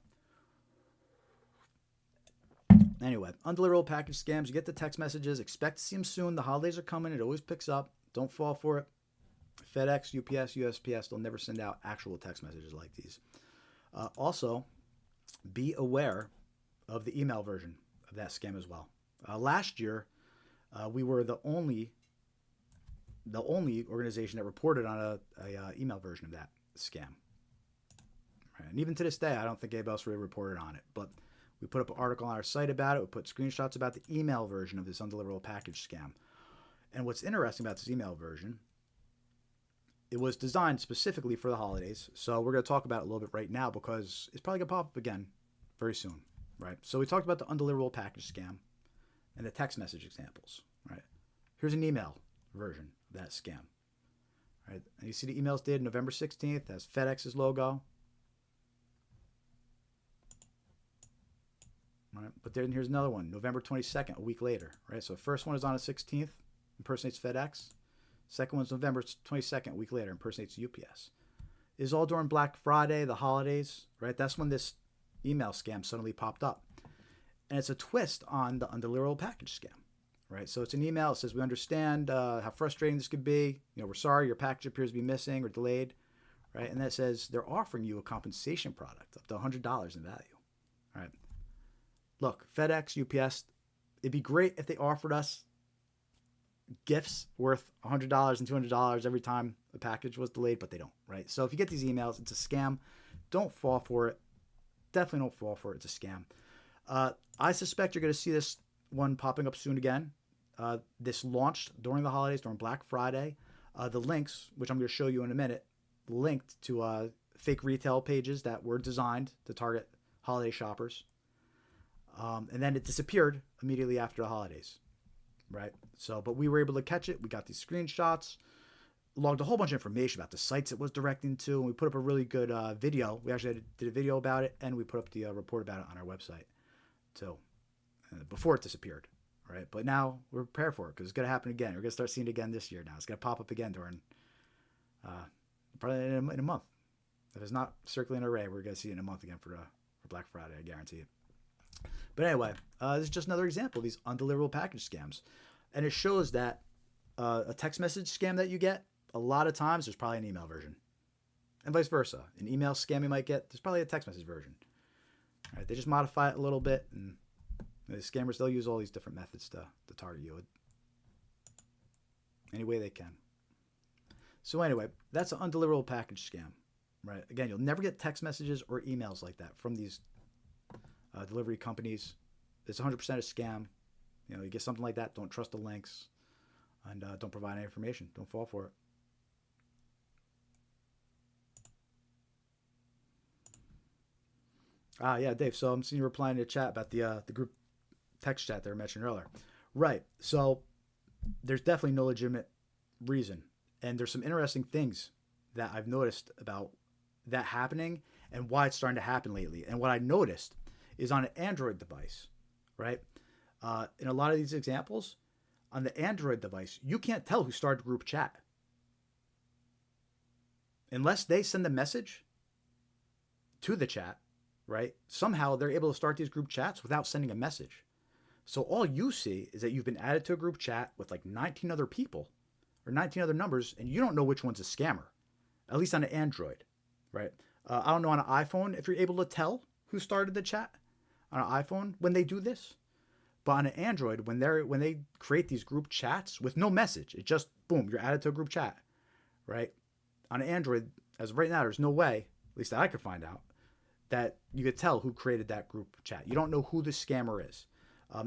anyway, undeliverable package scams. You get the text messages. Expect to see them soon. The holidays are coming. It always picks up. Don't fall for it. FedEx, UPS, USPS, they'll never send out actual text messages like these. Also, be aware of the email version of that scam as well. Last year, we were the only organization that reported on a email version of that scam. Right. And even to this day, I don't think anybody else really reported on it. But we put up an article on our site about it. We put screenshots about the email version of this undeliverable package scam. And what's interesting about this email version, it was designed specifically for the holidays. So we're going to talk about it a little bit right now because it's probably going to pop up again very soon. Right. So we talked about the undeliverable package scam and the text message examples. Right. Here's an email version of that scam. Right. And you see the emails dated November 16th, has FedEx's logo. Right. But then here's another one, November 22nd, a week later. Right. So the first one is on the 16th, impersonates FedEx. Second one's November 22nd, a week later, impersonates UPS. It's all during Black Friday, the holidays, right? That's when this email scam suddenly popped up. And it's a twist on the undeliverable package scam, right? So it's an email. It says, we understand how frustrating this could be. You know, we're sorry your package appears to be missing or delayed, right? And then it says they're offering you a compensation product up to $100 in value, right? Look, FedEx, UPS, it'd be great if they offered us gifts worth $100 and $200 every time the package was delayed, but they don't, right? So if you get these emails, it's a scam. Don't fall for it. Definitely don't fall for it. It's a scam. I suspect you're going to see this one popping up soon again. This launched during the holidays, during Black Friday. The links, which I'm going to show you in a minute, linked to fake retail pages that were designed to target holiday shoppers. And then it disappeared immediately after the holidays. Right. So, but we were able to catch it. We got these screenshots, logged a whole bunch of information about the sites it was directing to, and we put up a really good video. We actually did a video about it, and we put up the report about it on our website too, before it disappeared. Right. But now we're prepared for it because it's going to happen again. We're going to start seeing it again this year now. It's going to pop up again during probably in a month. If it's not Circulating Array, we're going to see it in a month again for Black Friday. I guarantee it. But anyway, this is just another example of these undeliverable package scams. And it shows that a text message scam that you get, a lot of times there's probably an email version. And vice versa. An email scam you might get, there's probably a text message version. All right, they just modify it a little bit. And the scammers, they'll use all these different methods to target you any way they can. So anyway, that's an undeliverable package scam. Right? Again, you'll never get text messages or emails like that from these delivery companies. It's 100% a scam. You know, you get something like that, don't trust the links, and don't provide any information. Don't fall for it. Yeah, Dave. So I'm seeing you replying to the chat about the group text chat that I mentioned earlier. Right. So there's definitely no legitimate reason, and there's some interesting things that I've noticed about that happening and why it's starting to happen lately. And what I noticed is on an Android device, right? In a lot of these examples, on the Android device, you can't tell who started group chat. Unless they send a message to the chat, right? Somehow they're able to start these group chats without sending a message. So all you see is that you've been added to a group chat with like 19 other people or 19 other numbers, and you don't know which one's a scammer, at least on an Android, right? I don't know on an iPhone if you're able to tell who started the chat on an iPhone when they do this. But on an Android, when they create these group chats with no message, it just, boom, you're added to a group chat, right? On an Android, as of right now, there's no way, at least that I could find out, that you could tell who created that group chat. You don't know who the scammer is.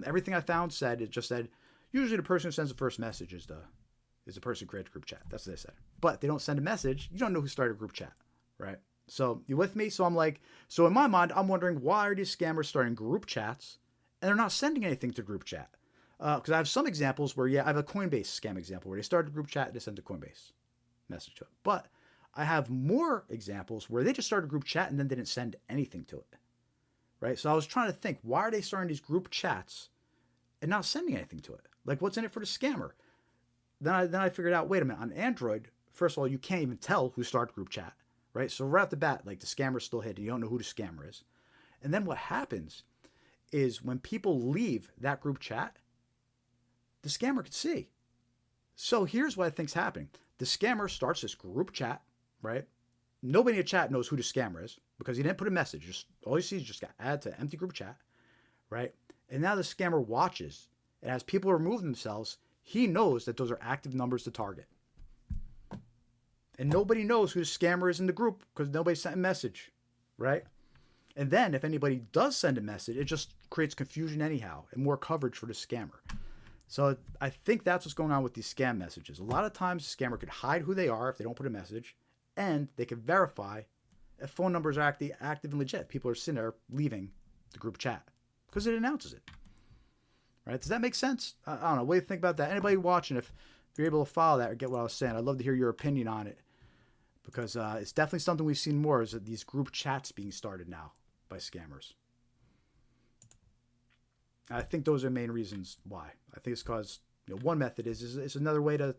Everything I found said, it just said, usually the person who sends the first message is the person who created the group chat. That's what they said. But they don't send a message. You don't know who started a group chat right? So you with me? So I'm like, so in my mind, I'm wondering, why are these scammers starting group chats and they're not sending anything to group chat? Because I have some examples where, I have a Coinbase scam example where they started a group chat and they sent a Coinbase message to it. But I have more examples where they just started a group chat and then didn't send anything to it, right? So I was trying to think, why are they starting these group chats and not sending anything to it? Like, what's in it for the scammer? Then I figured out, wait a minute, on Android, first of all, you can't even tell who started group chat, right? So right off the bat, like, the scammer's still hidden. You don't know who the scammer is. And then what happens is when people leave that group chat, the scammer could see. So here's what I think's happening. The scammer starts this group chat, right? Nobody in the chat knows who the scammer is because he didn't put a message. Just all you see is just got add to empty group chat, right? And now the scammer watches, and as people remove themselves, he knows that those are active numbers to target. And nobody knows who the scammer is in the group because nobody sent a message, right? And then if anybody does send a message, it just creates confusion anyhow and more coverage for the scammer. So I think that's what's going on with these scam messages. A lot of times the scammer could hide who they are if they don't put a message, and they can verify if phone numbers are active and legit. People are sitting there leaving the group chat because it announces it. Right? Does that make sense? I don't know. What do you think about that? Anybody watching, if you're able to follow that or get what I was saying, I'd love to hear your opinion on it, because it's definitely something we've seen more, is that these group chats being started now by scammers. I think those are the main reasons why. I think it's because one method is another way to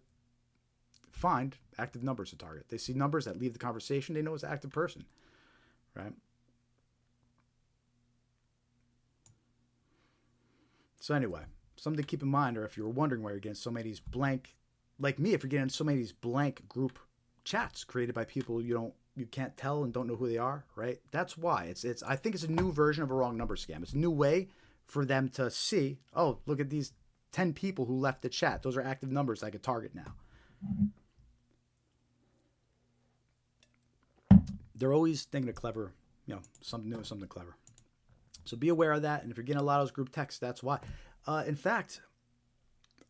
find active numbers to target. They see numbers that leave the conversation, they know it's an active person, right? So anyway, something to keep in mind, or if you're wondering why you're getting so many of these blank, like me, if you're getting so many of these blank group chats created by people you can't tell and don't know who they are, right? That's why. It's I think it's a new version of a wrong number scam. It's a new way for them to see, oh, look at these 10 people who left the chat. Those are active numbers I could target now. They're always thinking of clever, something new, something clever. So be aware of that. And if you're getting a lot of those group texts, that's why. In fact,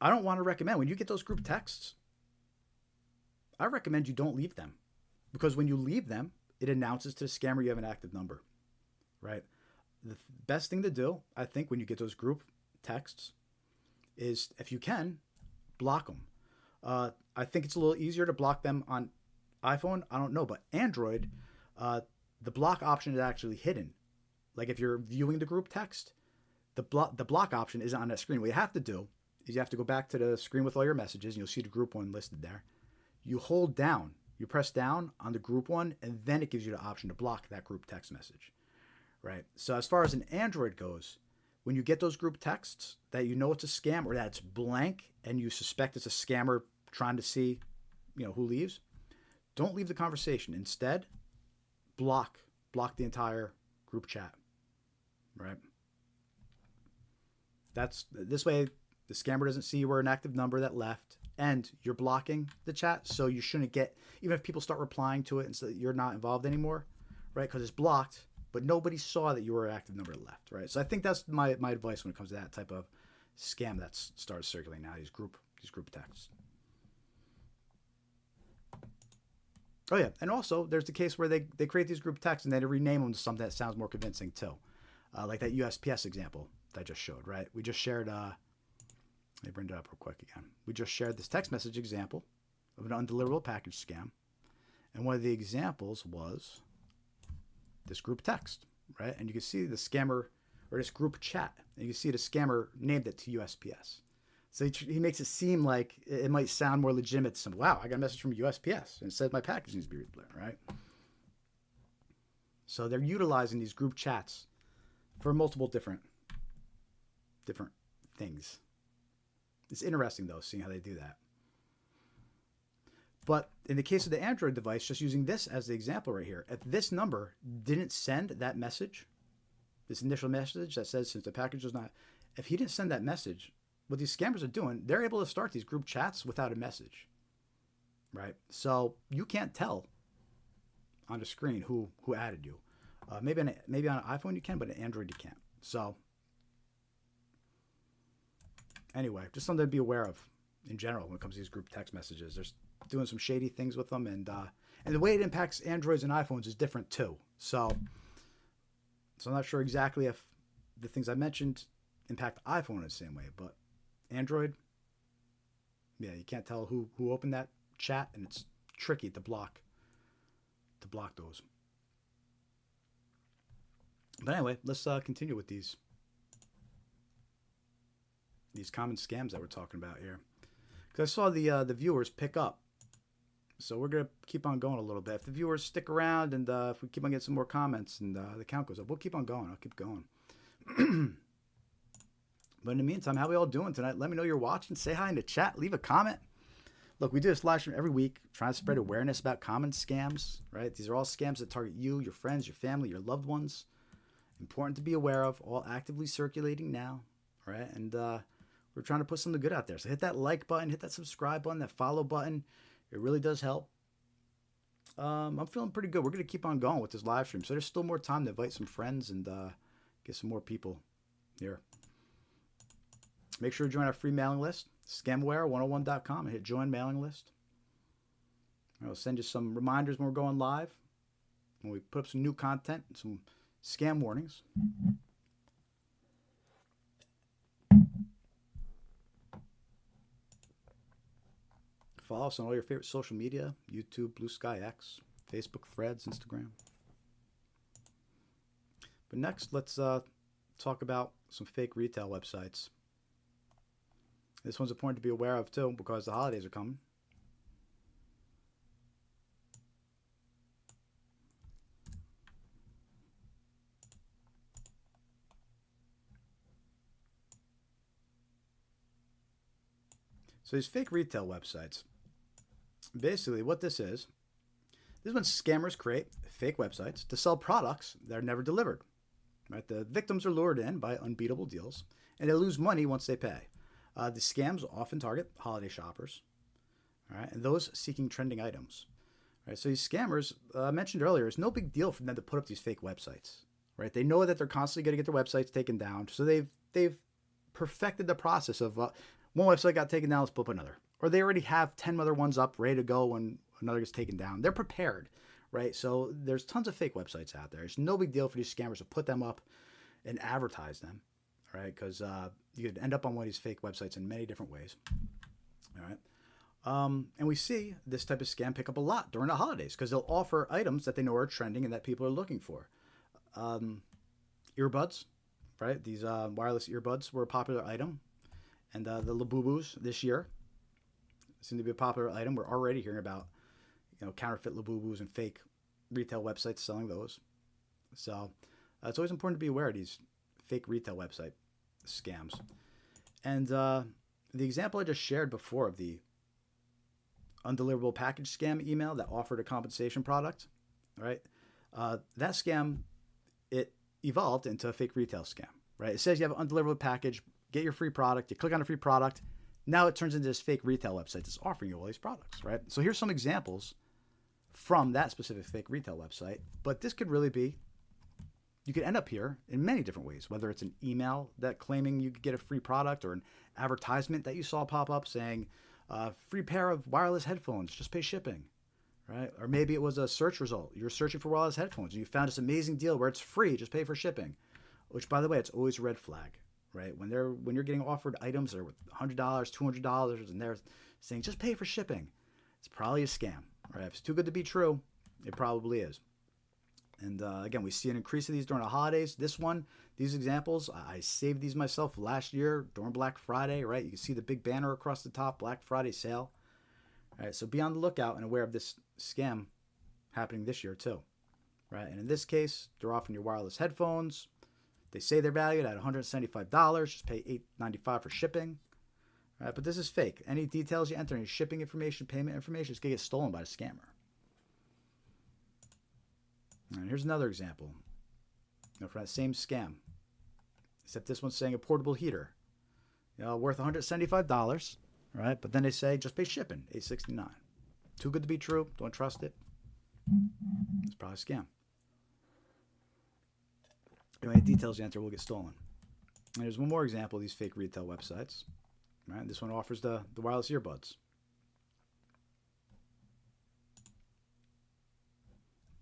I don't want to recommend, when you get those group texts, I recommend you don't leave them. Because when you leave them, it announces to the scammer you have an active number, right? The best thing to do, I think, when you get those group texts is, if you can, block them. I think it's a little easier to block them on iPhone. I don't know, but Android, the block option is actually hidden. Like if you're viewing the group text, the block option isn't on that screen. What you have to do is you have to go back to the screen with all your messages, and you'll see the group one listed there. You hold down, you press down on the group one, and then it gives you the option to block that group text message. Right. So as far as an Android goes, when you get those group texts that it's a scam or that it's blank and you suspect it's a scammer trying to see, who leaves, don't leave the conversation. Instead, block the entire group chat. Right. This way the scammer doesn't see you were an active number that left, and you're blocking the chat, so you shouldn't get, even if people start replying to it and so you're not involved anymore, right? Because it's blocked. But nobody saw that you were an active number left, right? So I think that's my advice when it comes to that type of scam that starts circulating now, these group texts. Oh yeah, and also there's the case where they create these group texts and they rename them to something that sounds more convincing too, like that USPS example that I just showed, right? We just shared. Let me bring it up real quick again. We just shared this text message example of an undeliverable package scam, and one of the examples was this group text, right? And you can see the scammer, or this group chat, and you can see the scammer named it to USPS. So he makes it seem like it might sound more legitimate. So, wow, I got a message from USPS and it said my package needs to be returned, right? So they're utilizing these group chats for multiple different things. It's interesting though, seeing how they do that. But in the case of the Android device, just using this as the example right here, if this number didn't send that message, this initial message that says since the package was not, if he didn't send that message, what these scammers are doing, they're able to start these group chats without a message, right? So you can't tell on the screen who added you. Maybe on an iPhone you can, but on Android you can't. So anyway, just something to be aware of in general when it comes to these group text messages. doing some shady things with them, and the way it impacts Androids and iPhones is different too. So I'm not sure exactly if the things I mentioned impact iPhone in the same way, but Android, yeah, you can't tell who opened that chat, and it's tricky to block those. But anyway, let's continue with these common scams that we're talking about here, because I saw the viewers pick up. So we're gonna keep on going a little bit. If the viewers stick around, and if we keep on getting some more comments, and the count goes up, we'll keep on going. I'll keep going. But in the meantime, how are we all doing tonight? Let me know you're watching. Say hi in the chat. Leave a comment. Look, we do this live stream every week, trying to spread awareness about common scams, right? These are all scams that target you, your friends, your family, your loved ones. Important to be aware of, all actively circulating now, right? And we're trying to put something good out there. So hit that like button, hit that subscribe button, that follow button. It really does help. I'm feeling pretty good. We're going to keep on going with this live stream. So there's still more time to invite some friends and get some more people here. Make sure to join our free mailing list, scamware101.com, and hit join mailing list. I'll send you some reminders when we're going live, when we put up some new content, some scam warnings. Follow us on all your favorite social media, YouTube, Blue Sky X, Facebook, Threads, Instagram. But next, let's talk about some fake retail websites. This one's important to be aware of too, because the holidays are coming. So these fake retail websites, basically what this is when scammers create fake websites to sell products that are never delivered. Right? The victims are lured in by unbeatable deals, and they lose money once they pay. The scams often target holiday shoppers, all right, and those seeking trending items. Right? So these scammers, I mentioned earlier, it's no big deal for them to put up these fake websites. Right? They know that they're constantly going to get their websites taken down, so they've perfected the process of one website got taken down, let's put up another. Or they already have 10 other ones up, ready to go when another gets taken down. They're prepared, right? So there's tons of fake websites out there. It's no big deal for these scammers to put them up and advertise them, right? Because you could end up on one of these fake websites in many different ways, all right? And we see this type of scam pick up a lot during the holidays because they'll offer items that they know are trending and that people are looking for. Earbuds, right? These wireless earbuds were a popular item. And the Labubus this year seem to be a popular item. We're already hearing about, counterfeit Labubus and fake retail websites selling those. So it's always important to be aware of these fake retail website scams. And the example I just shared before of the undeliverable package scam email that offered a compensation product, right? That scam, it evolved into a fake retail scam, right? It says you have an undeliverable package, get your free product, you click on a free product. Now it turns into this fake retail website that's offering you all these products, right? So here's some examples from that specific fake retail website, but this could really be, you could end up here in many different ways, whether it's an email that claiming you could get a free product or an advertisement that you saw pop up saying, free pair of wireless headphones, just pay shipping, right? Or maybe it was a search result. You're searching for wireless headphones and you found this amazing deal where it's free, just pay for shipping, which by the way, it's always a red flag. Right? When you're getting offered items that are worth $100, $200, and they're saying just pay for shipping, it's probably a scam. Right? If it's too good to be true, it probably is. And again, we see an increase of these during the holidays. These examples, I saved these myself last year during Black Friday. Right? You can see the big banner across the top, Black Friday sale. All right? So be on the lookout and aware of this scam happening this year too. Right? And in this case, they're offering your wireless headphones. They say they're valued at $175. Just pay $8.95 for shipping. All right, but this is fake. Any details you enter, any shipping information, payment information, is going to get stolen by the scammer. And here's another example for that same scam. Except this one's saying a portable heater, worth $175. Right, but then they say just pay shipping, $8.69. Too good to be true. Don't trust it. It's probably a scam. Any details you enter will get stolen. And here's one more example of these fake retail websites. Right? This one offers the wireless earbuds.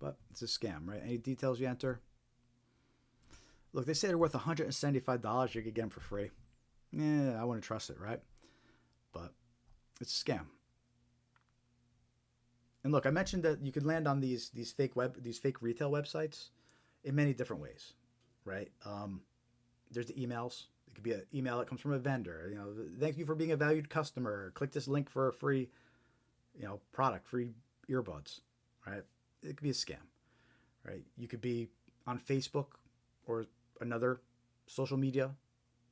but it's a scam, right? Any details you enter. Look, they say they're worth $175. You could get them for free. Yeah, I wouldn't trust it, right? But it's a scam. And look, I mentioned that you could land on these fake retail websites in many different ways, right? There's the emails. It could be an email that comes from a vendor. You know, thank you for being a valued customer. Click this link for a free, product, free earbuds, right? It could be a scam, right? You could be on Facebook or another social media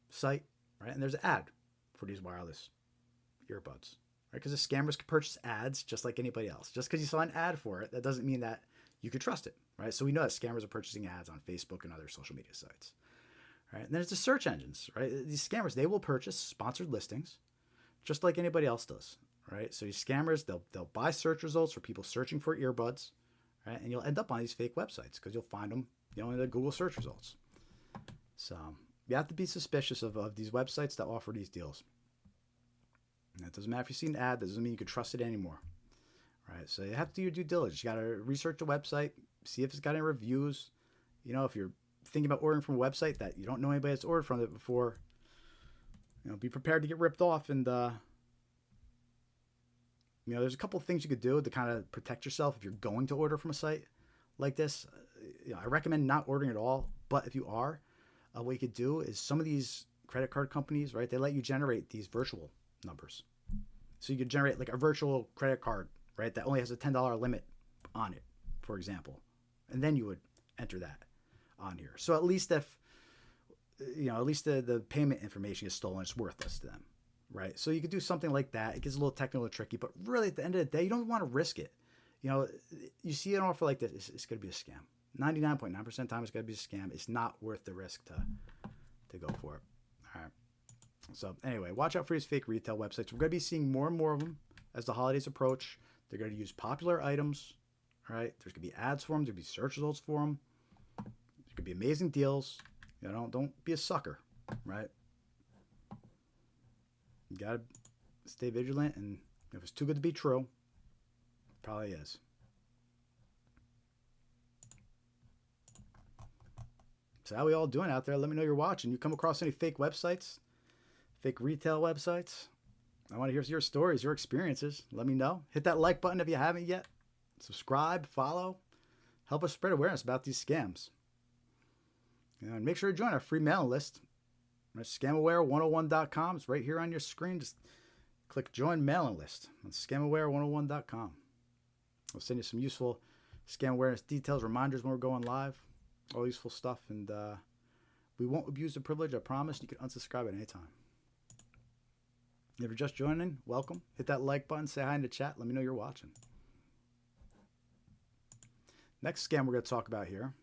site, right? And there's an ad for these wireless earbuds, right? Because the scammers can purchase ads just like anybody else. Just because you saw an ad for it, that doesn't mean that you could trust it, right? So we know that scammers are purchasing ads on Facebook and other social media sites, right? And then there's the search engines, right? These scammers, they will purchase sponsored listings just like anybody else does, right? So these scammers, they'll buy search results for people searching for earbuds, right? And you'll end up on these fake websites because you'll find them, in the Google search results. So you have to be suspicious of these websites that offer these deals. And it doesn't matter if you see an ad, that doesn't mean you can trust it anymore. Right? So you have to do your due diligence. You got to research the website, see if it's got any reviews. If you're thinking about ordering from a website that you don't know anybody that's ordered from it before, be prepared to get ripped off. And, there's a couple of things you could do to kind of protect yourself if you're going to order from a site like this. I recommend not ordering at all. But if you are, what you could do is some of these credit card companies, right, they let you generate these virtual numbers. So you could generate like a virtual credit card, right, that only has a $10 limit on it, for example. And then you would enter that on here. So at least if, the payment information is stolen, it's worthless to them, right? So you could do something like that. It gets a little technical and tricky, but really at the end of the day, you don't want to risk it. You see an offer like this, it's going to be a scam. 99.9% of the time it's going to be a scam. It's not worth the risk to go for it. All right. So anyway, watch out for these fake retail websites. We're going to be seeing more and more of them as the holidays approach. They're going to use popular items, right? There's going to be ads for them. There'll be search results for them. There could be amazing deals. Don't be a sucker, right? You got to stay vigilant, and if it's too good to be true, it probably is. So how are we all doing out there? Let me know you're watching. You come across any fake websites, fake retail websites? I want to hear your stories, your experiences. Let me know. Hit that like button if you haven't yet. Subscribe, follow. Help us spread awareness about these scams. And make sure to join our free mailing list. ScamAware101.com. It's right here on your screen. Just click join mailing list on ScamAware101.com. We'll send you some useful scam awareness details, reminders when we're going live. All useful stuff, and we won't abuse the privilege, I promise. You can unsubscribe at any time. If you're just joining, welcome. Hit that like button, say hi in the chat, let me know you're watching. Next scam we're going to talk about here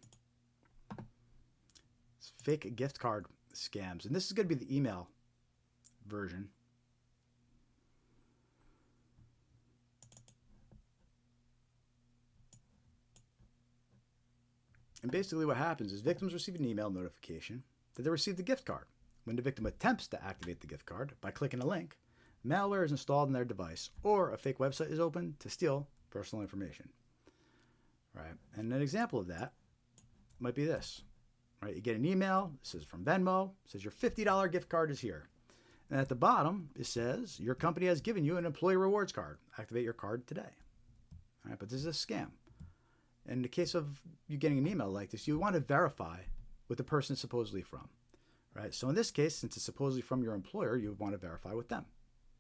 is fake gift card scams, and this is going to be the email version. And basically what happens is victims receive an email notification that they received a gift card. When the victim attempts to activate the gift card by clicking a link, malware is installed in their device, or a fake website is opened to steal personal information. Right? And an example of that might be this. Right? You get an email, it says from Venmo, it says your $50 gift card is here. And at the bottom, it says your company has given you an employee rewards card. Activate your card today. All right? But this is a scam. In the case of you getting an email like this, you want to verify what the person is supposedly from, right? So in this case, since it's supposedly from your employer, you want to verify with them.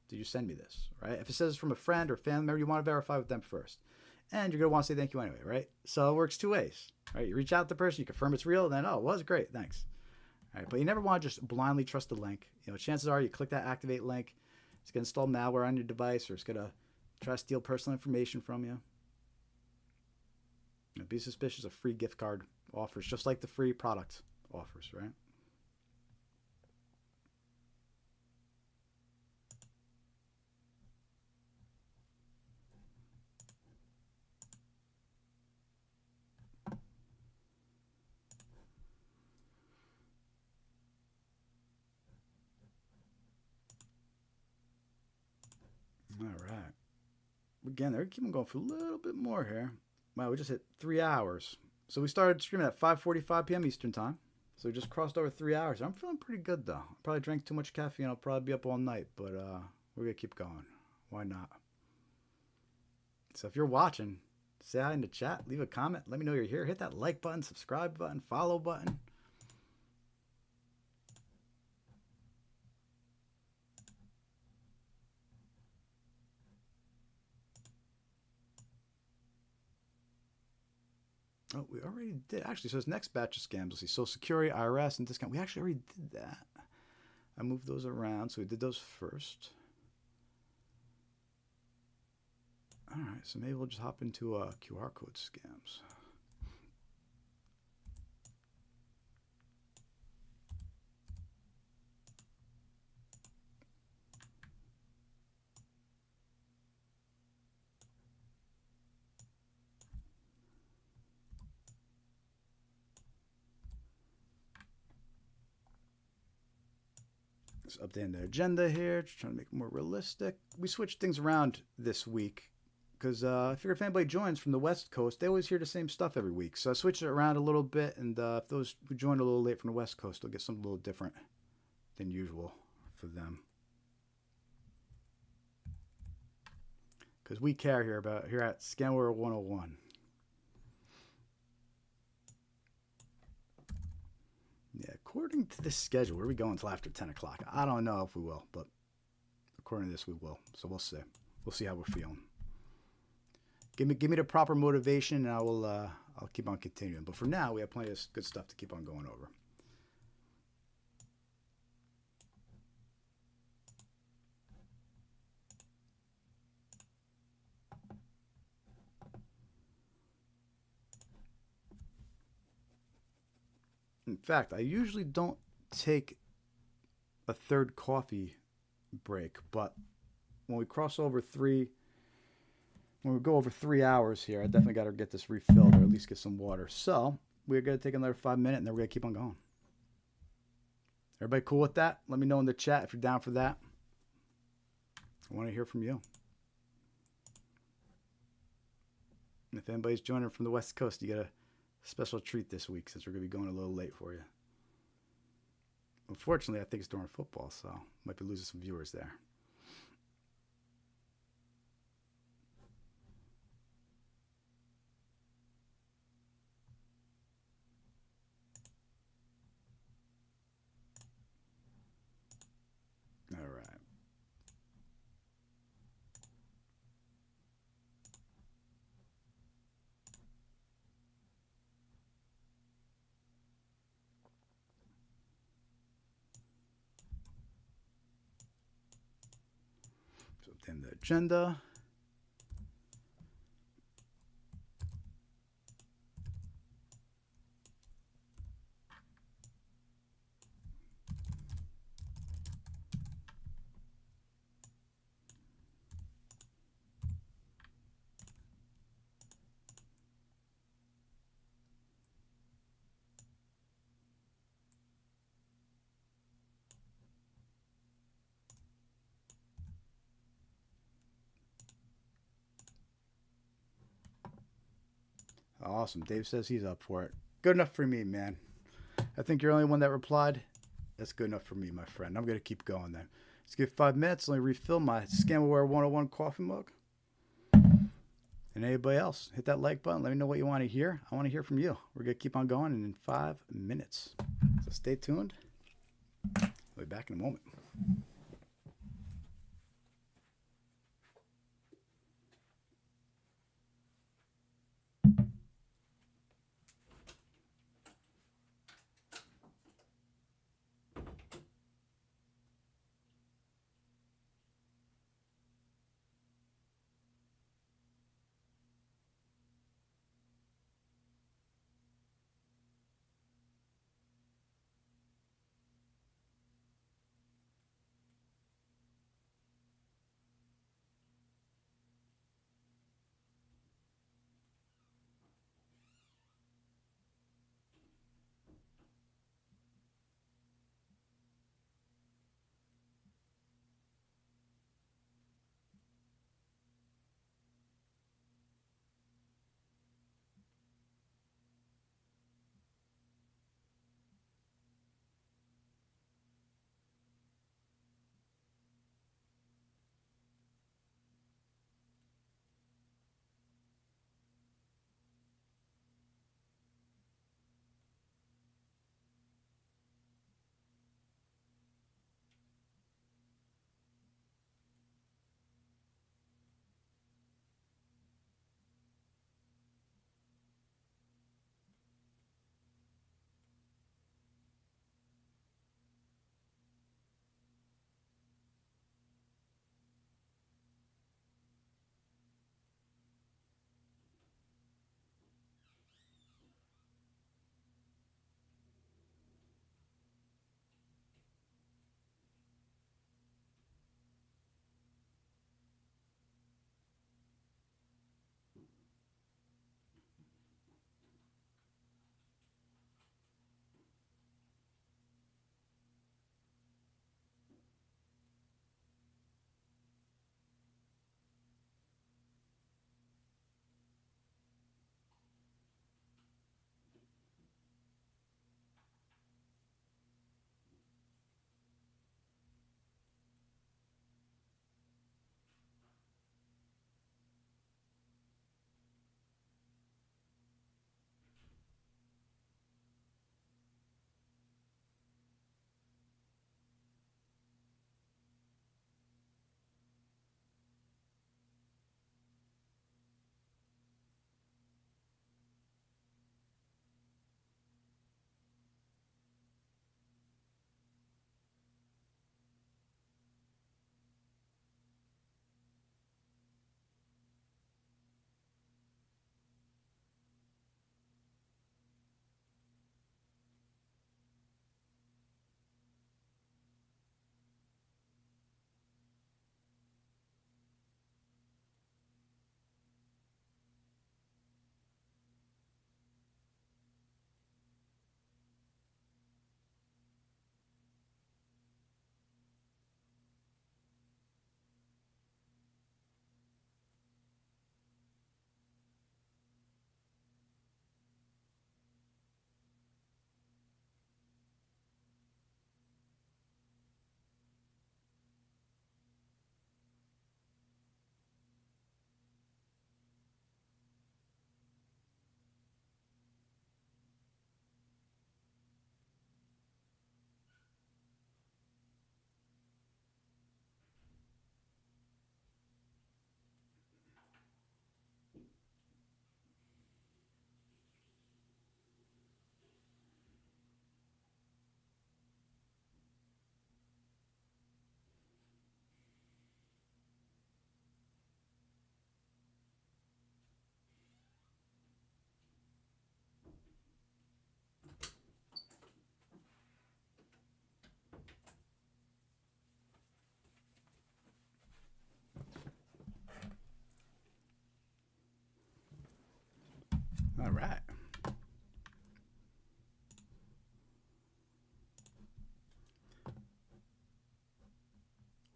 Did you send me this, right? If it says from a friend or family member, you want to verify with them first. And you're going to want to say thank you anyway, right? So it works two ways, right? You reach out to the person, you confirm it's real, then, oh, it was great, thanks. All right, but you never want to just blindly trust the link. Chances are you click that activate link, it's going to install malware on your device, or it's going to try to steal personal information from you. Be suspicious of free gift card offers, just like the free product offers, right? All right. Again, they're keeping going for a little bit more here. Wow, we just hit 3 hours. So we started streaming at 5:45 p.m. Eastern time. So we just crossed over 3 hours. I'm feeling pretty good though. I probably drank too much caffeine. I'll probably be up all night, but we're gonna keep going. Why not? So if you're watching, say hi in the chat, leave a comment, let me know you're here. Hit that like button, subscribe button, follow button. Oh, we already did. Actually, so this next batch of scams, let's see, Social Security, IRS, and discount. We actually already did that. I moved those around, so we did those first. All right, so maybe we'll just hop into QR code scams. Just updating the agenda here, just trying to make it more realistic. We switched things around this week because I figured if anybody joins from the West Coast, they always hear the same stuff every week. So I switched it around a little bit, and if those who joined a little late from the West Coast, they'll get something a little different than usual for them. Because we care here at Scamware 101. Yeah, according to this schedule, where are we going until after 10 o'clock? I don't know if we will, but according to this, we will. So we'll see. We'll see how we're feeling. Give me the proper motivation, and I'll keep on continuing. But for now, we have plenty of good stuff to keep on going over. In fact, I usually don't take a third coffee break, but when we go over 3 hours here, I definitely got to get this refilled or at least get some water. So we're going to take another 5 minutes, and then we're going to keep on going. Everybody cool with that? Let me know in the chat if you're down for that. I want to hear from you. And if anybody's joining from the West Coast, you got a special treat this week since we're going to be going a little late for you. Unfortunately, I think it's during football, so might be losing some viewers there. All right. So then the agenda. Awesome. Dave says he's up for it. Good enough for me, man. I think you're the only one that replied. That's good enough for me, my friend. I'm going to keep going then. Let's give 5 minutes. Let me refill my Scamware 101 coffee mug. And anybody else, hit that like button. Let me know what you want to hear. I want to hear from you. We're going to keep on going in 5 minutes. So stay tuned. I'll be back in a moment.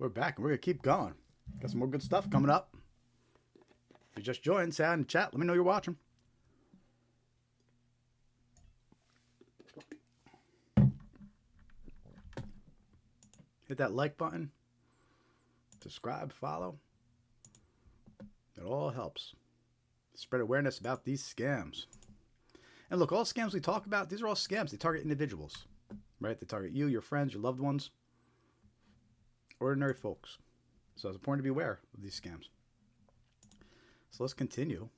We're back and we're going to keep going. Got some more good stuff coming up. If you just joined, say hi in the chat. Let me know you're watching. Hit that like button. Subscribe, follow. It all helps. Spread awareness about these scams. And look, all scams we talk about, these are all scams. They target individuals, right? They target you, your friends, your loved ones, ordinary folks. So it's important to be aware of these scams. So let's continue.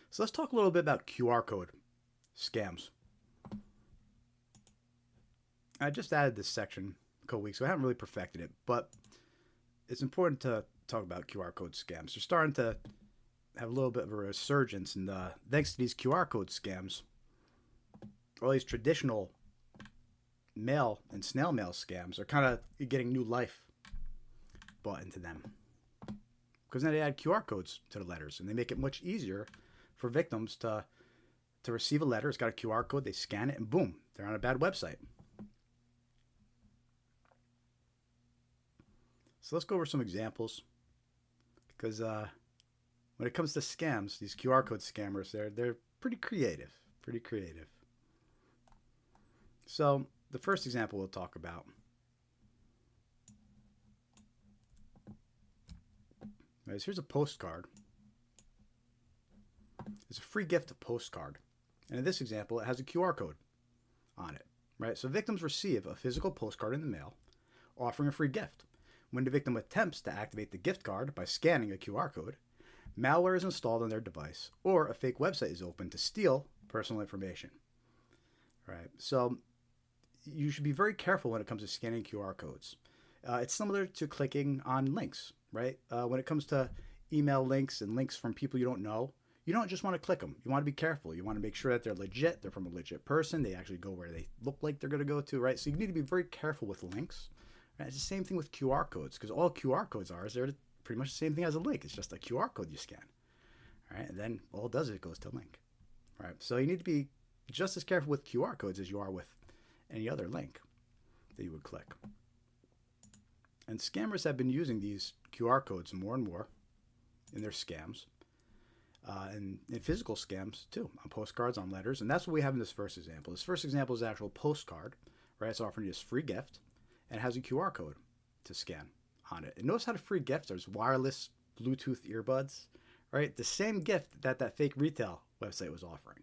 So let's talk a little bit about QR code scams. I just added this section a couple weeks ago. I haven't really perfected it, but it's important to talk about QR code scams. They're starting to have a little bit of a resurgence, and thanks to these QR code scams, all these traditional mail and snail mail scams are kind of getting new life brought into them. Because now they add QR codes to the letters, and they make it much easier for victims to receive a letter. It's got a QR code, they scan it, and boom, they're on a bad website. So let's go over some examples, because when it comes to scams, these QR code scammers, they're pretty creative, So the first example we'll talk about is here's a postcard. It's a free gift postcard, and in this example, it has a QR code on it, right? So victims receive a physical postcard in the mail offering a free gift. When the victim attempts to activate the gift card by scanning a QR code, malware is installed on their device, or a fake website is opened to steal personal information. Right? So you should be very careful when it comes to scanning QR codes. It's similar to clicking on links, right? When it comes to email links and links from people you don't know, you don't just want to click them. You want to be careful. You want to make sure that they're legit, they're from a legit person, they actually go where they look like they're going to go to, right? So you need to be very careful with links. Right? It's the same thing with QR codes, because all QR codes are is they're pretty much the same thing as a link. It's just a QR code you scan. Right? And then all it does is it goes to a link. Right? So you need to be just as careful with QR codes as you are with any other link that you would click. And scammers have been using these QR codes more and more in their scams. And in physical scams too, on postcards, on letters. And that's what we have in this first example. This first example is an actual postcard, right? It's offering you this free gift, and it has a QR code to scan on it. And notice how the free gift, there's wireless Bluetooth earbuds, right? The same gift that fake retail website was offering.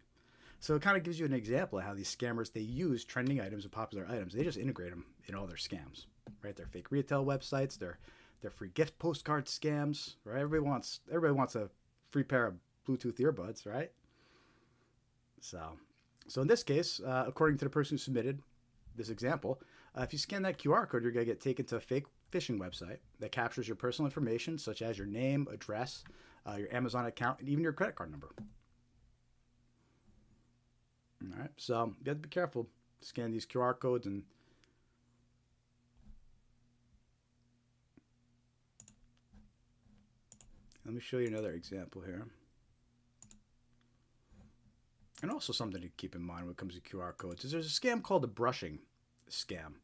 So it kind of gives you an example of how these scammers, they use trending items and popular items. They just integrate them in all their scams, right? Their fake retail websites, their free gift postcard scams, right? Everybody wants a free pair of Bluetooth earbuds, right? So in this case, according to the person who submitted this example, if you scan that QR code, you're going to get taken to a fake phishing website that captures your personal information, such as your name, address, your Amazon account, and even your credit card number. All right, so you have to be careful. Scan these QR codes and let me show you another example here. And also something to keep in mind when it comes to QR codes is there's a scam called the brushing scam.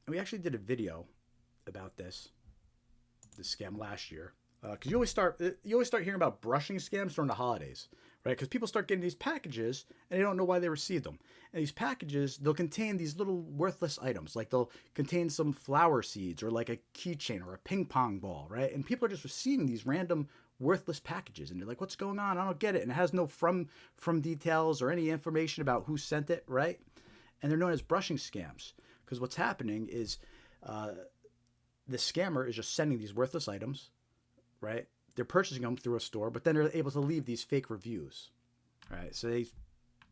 And we actually did a video about this scam last year. Because you always start hearing about brushing scams during the holidays, right? Because people start getting these packages and they don't know why they received them. And these packages, they'll contain these little worthless items. Like they'll contain some flower seeds or like a keychain or a ping pong ball, right? And people are just receiving these random worthless packages and they're like, what's going on? I don't get it. And it has no from details or any information about who sent it, right? And they're known as brushing scams because what's happening is the scammer is just sending these worthless items, right? They're purchasing them through a store, but then they're able to leave these fake reviews, right? So they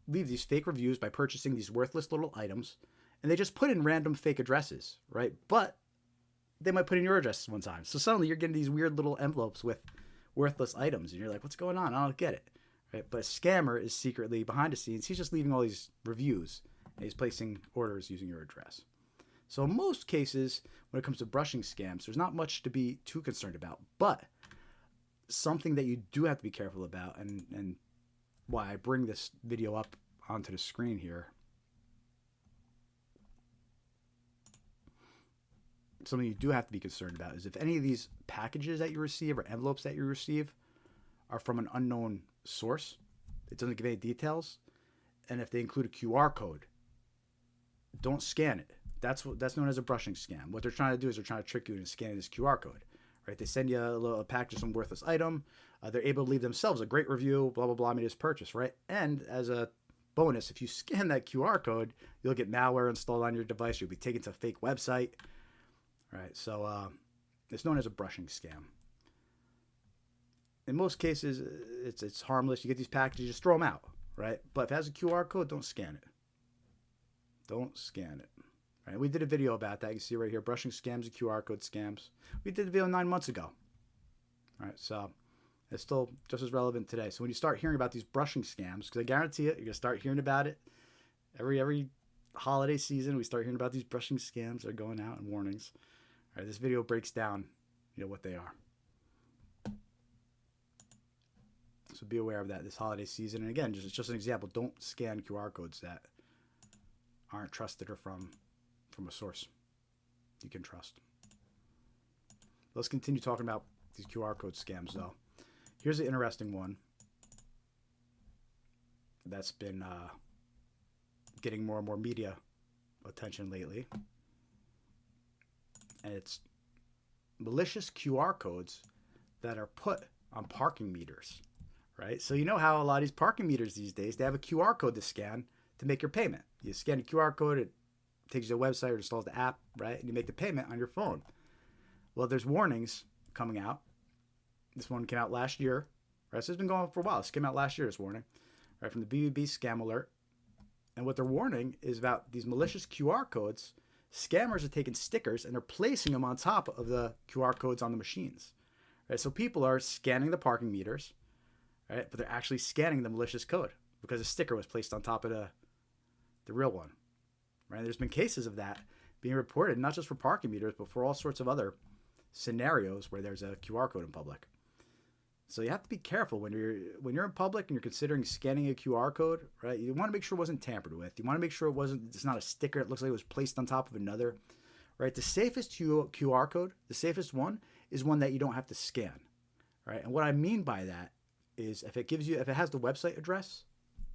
leave these fake reviews by purchasing these worthless little items, and they just put in random fake addresses, right? But they might put in your address one time. So suddenly you're getting these weird little envelopes with worthless items, and you're like, what's going on? I don't get it, right? But a scammer is secretly behind the scenes. He's just leaving all these reviews, and he's placing orders using your address. So in most cases, when it comes to brushing scams, there's not much to be too concerned about, but something that you do have to be careful about and why I bring this video up onto the screen here. Something you do have to be concerned about is if any of these packages that you receive or envelopes that you receive are from an unknown source, it doesn't give any details, and if they include a QR code, don't scan it. That's known as a brushing scam. What they're trying to do is they're trying to trick you into scanning this QR code, right? They send you a package of some worthless item. They're able to leave themselves a great review, blah, blah, blah, I made this purchase, right? And as a bonus, if you scan that QR code, you'll get malware installed on your device. You'll be taken to a fake website, right? So it's known as a brushing scam. In most cases, it's harmless. You get these packages, just throw them out, right? But if it has a QR code, don't scan it. Don't scan it. Right? We did a video about that. You can see right here, brushing scams and QR code scams. We did the video 9 months ago. All right, so it's still just as relevant today. So when you start hearing about these brushing scams, because I guarantee it, you're going to start hearing about it. Every holiday season, we start hearing about these brushing scams that are going out and warnings. All right, this video breaks down, what they are. So be aware of that this holiday season. And again, it's just an example. Don't scan QR codes that aren't trusted or from a source you can trust. Let's continue talking about these QR code scams, though. Here's an interesting one that's been getting more and more media attention lately. And it's malicious QR codes that are put on parking meters, right? So you know how a lot of these parking meters these days, they have a QR code to scan to make your payment. You scan a QR code, it takes you to a website or installs the app, right? And you make the payment on your phone. Well, there's warnings coming out. This one came out last year, right? So it's been going on for a while. This came out last year, this warning, right? From the BBB Scam Alert. And what they're warning is about these malicious QR codes. Scammers are taking stickers and they're placing them on top of the QR codes on the machines, right? So people are scanning the parking meters, right? But they're actually scanning the malicious code because a sticker was placed on top of the real one, right? There's been cases of that being reported, not just for parking meters, but for all sorts of other scenarios where there's a QR code in public. So you have to be careful when you're in public and you're considering scanning a QR code, right? You want to make sure it wasn't tampered with. You want to make sure it's not a sticker. It looks like it was placed on top of another, right? The safest QR code, the safest one, is one that you don't have to scan, right? And what I mean by that is if it has the website address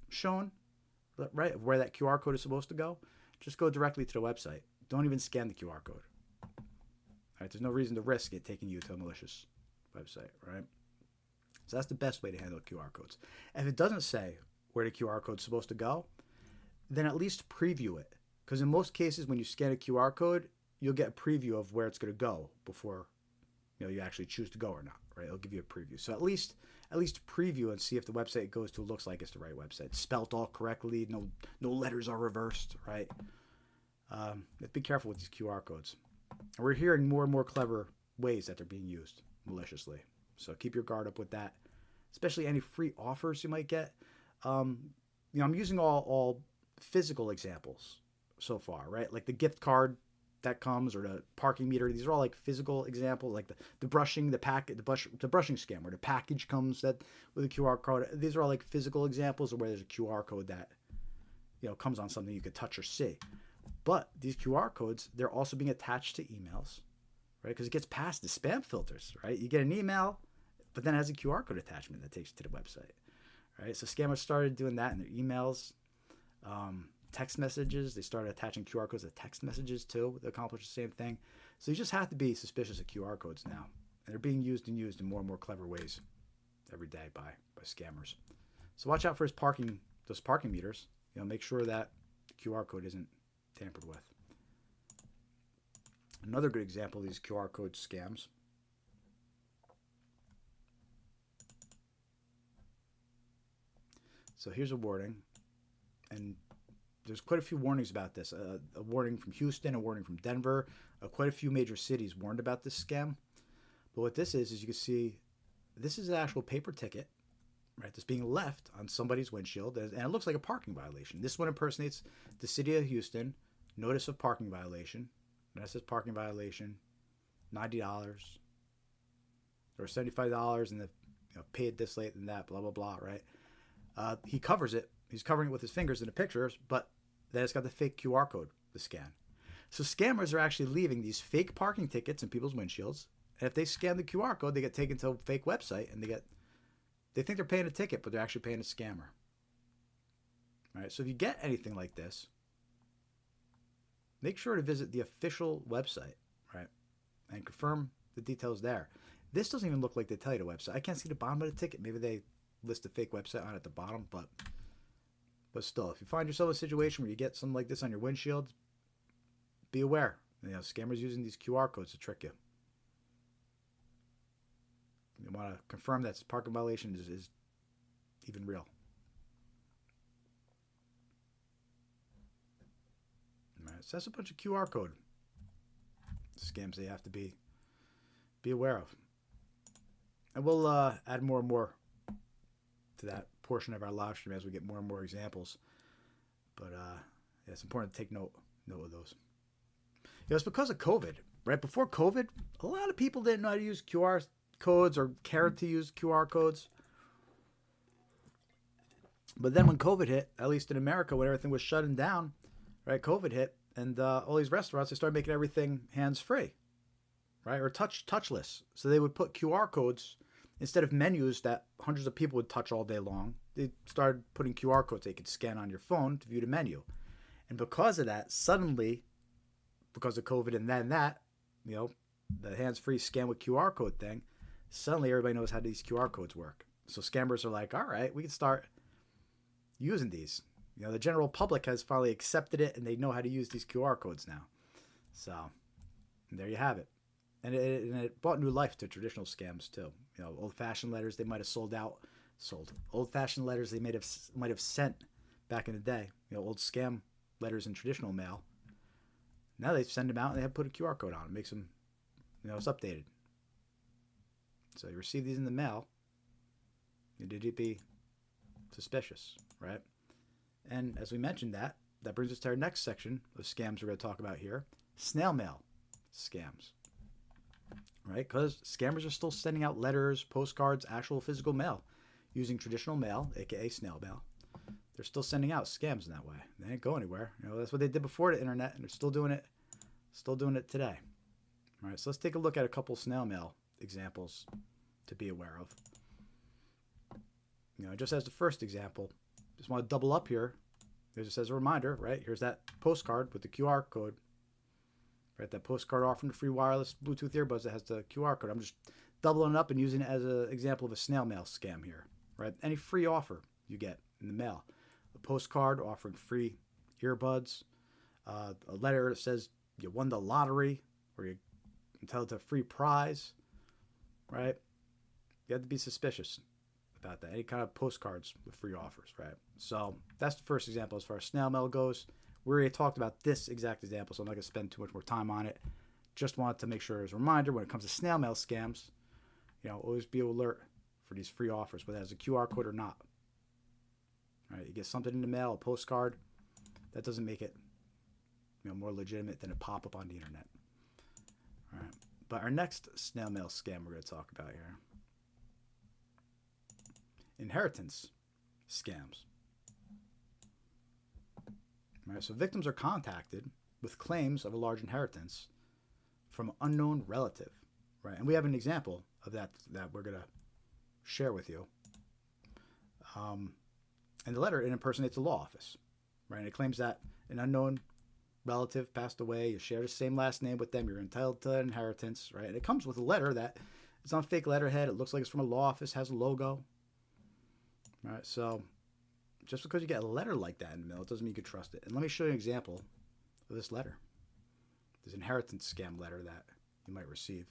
shown, right, where that QR code is supposed to go, just go directly to the website. Don't even scan the QR code. All right, there's no reason to risk it taking you to a malicious website, right? So that's the best way to handle QR codes. If it doesn't say where the QR code is supposed to go, then at least preview it. Because in most cases, when you scan a QR code, you'll get a preview of where it's going to go before you actually choose to go or not, right? It'll give you a preview. So at least preview and see if the website it goes to looks like it's the right website. It's spelt all correctly. No letters are reversed, right? Be careful with these QR codes. And we're hearing more and more clever ways that they're being used maliciously. So keep your guard up with that, especially any free offers you might get. I'm using all physical examples so far, right? Like the gift card that comes, or the parking meter. These are all like physical examples, like the brushing, the brushing scam, where the package comes with a QR code. These are all like physical examples of where there's a QR code that comes on something you could touch or see. But these QR codes, they're also being attached to emails, right? Because it gets past the spam filters, right? You get an email, but then it has a QR code attachment that takes you to the website, right? So scammers started doing that in their emails, text messages. They started attaching QR codes to text messages too to accomplish the same thing. So you just have to be suspicious of QR codes now. And they're being used in more and more clever ways every day by scammers. So watch out for those parking meters. Make sure that the QR code isn't tampered with. Another good example of these QR code scams. So here's a warning, and there's quite a few warnings about this. A warning from Houston, a warning from Denver, quite a few major cities warned about this scam. But what this is you can see, this is an actual paper ticket, right, that's being left on somebody's windshield, and it looks like a parking violation. This one impersonates the city of Houston, notice of parking violation. And that says parking violation, $90 or $75, and paid this late and that, blah, blah, blah, right? he covers it. He's covering it with his fingers in the pictures, but then it's got the fake QR code to scan. So scammers are actually leaving these fake parking tickets in people's windshields. And if they scan the QR code, they get taken to a fake website and they think they're paying a ticket, but they're actually paying a scammer. All right, so if you get anything like this, make sure to visit the official website, right, and confirm the details there. This doesn't even look like they tell you the website. I can't see the bottom of the ticket. Maybe they list a fake website on at the bottom, but still, if you find yourself in a situation where you get something like this on your windshield, be aware. Scammers using these QR codes to trick you. You want to confirm that parking violation is even real. All right, so that's a bunch of QR code scams that you have to be aware of. And we'll add more and more to that portion of our live stream as we get more and more examples. But yeah, it's important to take note of those. It's because of COVID. Right before COVID, a lot of people didn't know how to use QR codes or cared to use QR codes. But then when COVID hit, at least in America, when everything was shutting down, right, COVID hit, and all these restaurants, they started making everything hands-free, right, or touchless. So they would put QR codes instead of menus that hundreds of people would touch all day long. They started putting QR codes they could scan on your phone to view the menu. And because of that, suddenly, because of COVID and then that, the hands-free scan with QR code thing, suddenly everybody knows how these QR codes work. So scammers are like, all right, we can start using these. The general public has finally accepted it, and they know how to use these QR codes now. So there you have it. And it brought new life to traditional scams too. Old-fashioned letters they might have sold. Old-fashioned letters they might have sent back in the day. Old scam letters in traditional mail. Now they send them out and they have put a QR code on it. Makes them, it's updated. So you receive these in the mail. You need to be suspicious, right? And as we mentioned, that brings us to our next section of scams we're going to talk about here. Snail mail scams. Right? Because scammers are still sending out letters, postcards, actual physical mail using traditional mail, aka snail mail. They're still sending out scams in that way. They ain't go anywhere. That's what they did before the internet, and they're still doing it today. All right, so let's take a look at a couple snail mail examples to be aware of. Just as the first example, just want to double up here. Just as a reminder, right? Here's that postcard with the QR code. Right, that postcard offering the free wireless Bluetooth earbuds that has the QR code. I'm just doubling it up and using it as an example of a snail mail scam here. Right, any free offer you get in the mail, a postcard offering free earbuds, a letter that says you won the lottery or you're entitled to a free prize. Right, you have to be suspicious about that. Any kind of postcards with free offers. Right, so that's the first example as far as snail mail goes. We already talked about this exact example, so I'm not going to spend too much more time on it. Just wanted to make sure as a reminder when it comes to snail mail scams, always be alert for these free offers, whether it has a QR code or not. All right, you get something in the mail, a postcard, that doesn't make it more legitimate than a pop-up on the internet. All right, but our next snail mail scam we're going to talk about here. Inheritance scams. Right, so victims are contacted with claims of a large inheritance from an unknown relative, right? And we have an example of that we're going to share with you. And the letter, it impersonates a law office, right? And it claims that an unknown relative passed away, you share the same last name with them, you're entitled to an inheritance, right? And it comes with a letter that is on fake letterhead. It looks like it's from a law office, has a logo, right? So just because you get a letter like that in the mail, it doesn't mean you can trust it. And let me show you an example of this letter. This inheritance scam letter that you might receive.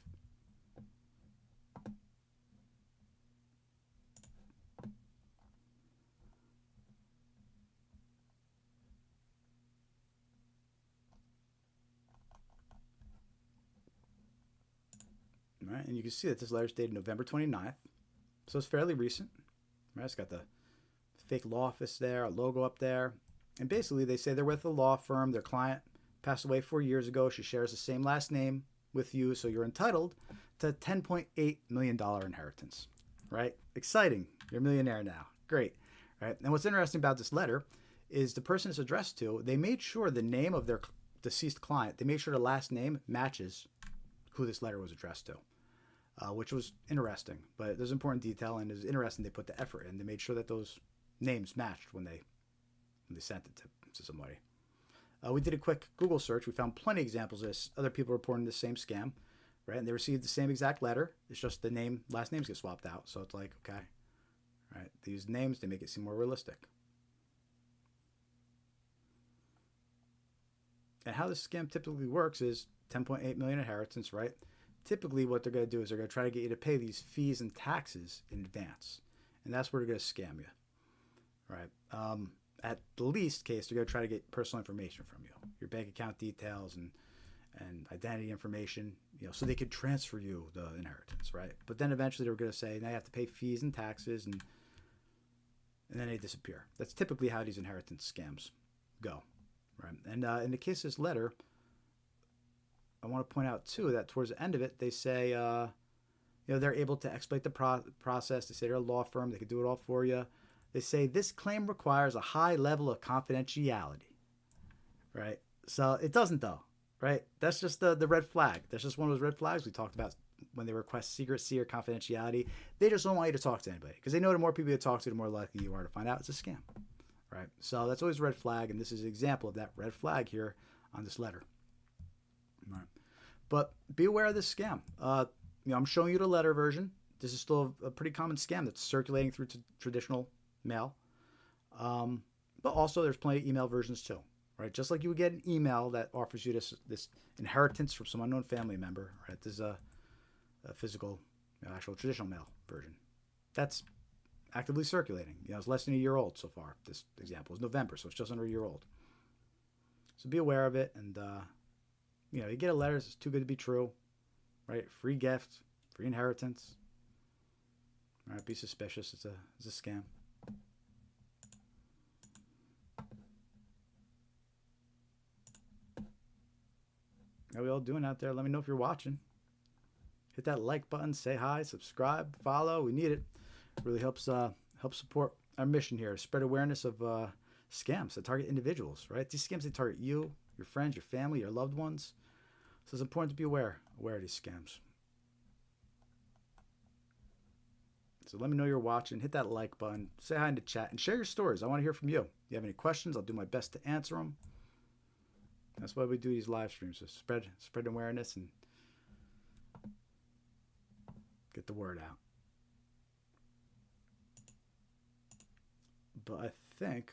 All right, and you can see that this letter is dated November 29th, so it's fairly recent. Right, it's got the fake law office there, a logo up there. And basically they say they're with a law firm. Their client passed away 4 years ago. She shares the same last name with you, so you're entitled to a $10.8 million inheritance. Right? Exciting. You're a millionaire now. Great. right? And what's interesting about this letter is the person it's addressed to, they made sure the name of their deceased client, they made sure the last name matches who this letter was addressed to, which was interesting. But there's important detail, and it's interesting they put the effort in. They made sure that those names matched when they sent it to somebody. We did a quick Google search. We found plenty of examples of this. Other people reporting the same scam, right? And they received the same exact letter. It's just the last names get swapped out. So it's like, okay, right? They use names, they make it seem more realistic. And how this scam typically works is 10.8 million inheritance, right? Typically what they're going to do is they're going to try to get you to pay these fees and taxes in advance. And that's where they're going to scam you, right? At the least case, they're going to try to get personal information from you, your bank account details and identity information, so they could transfer you the inheritance, right? But then eventually they're going to say, now you have to pay fees and taxes, and then they disappear. That's typically how these inheritance scams go, right? And in the case of this letter, I want to point out too that towards the end of it, they say, they're able to exploit the process. They say they're a law firm. They could do it all for you. They say this claim requires a high level of confidentiality, right? So it doesn't though, right? That's just the red flag. That's just one of those red flags we talked about when they request secrecy or confidentiality. They just don't want you to talk to anybody because they know the more people you talk to, the more likely you are to find out it's a scam, right? So that's always a red flag, and this is an example of that red flag here on this letter. All right. But be aware of this scam. I'm showing you the letter version. This is still a pretty common scam that's circulating through traditional mail. But also there's plenty of email versions too, right? Just like you would get an email that offers you this inheritance from some unknown family member, right? This is a physical, actual traditional mail version. That's actively circulating. It's less than a year old so far. This example is November, so it's just under a year old. So be aware of it, and you get a letter that's too good to be true, right? Free gift, free inheritance. All right, be suspicious. It's a scam. How we all doing out there? Let me know if you're watching. Hit that like button, say hi, subscribe, follow. We need it. It really helps support our mission here. Spread awareness of scams that target individuals, right? These scams, they target you, your friends, your family, your loved ones. So it's important to be aware of these scams. So let me know you're watching. Hit that like button. Say hi in the chat and share your stories. I want to hear from you. If you have any questions, I'll do my best to answer them. That's why we do these live streams, so spread awareness and get the word out. But I think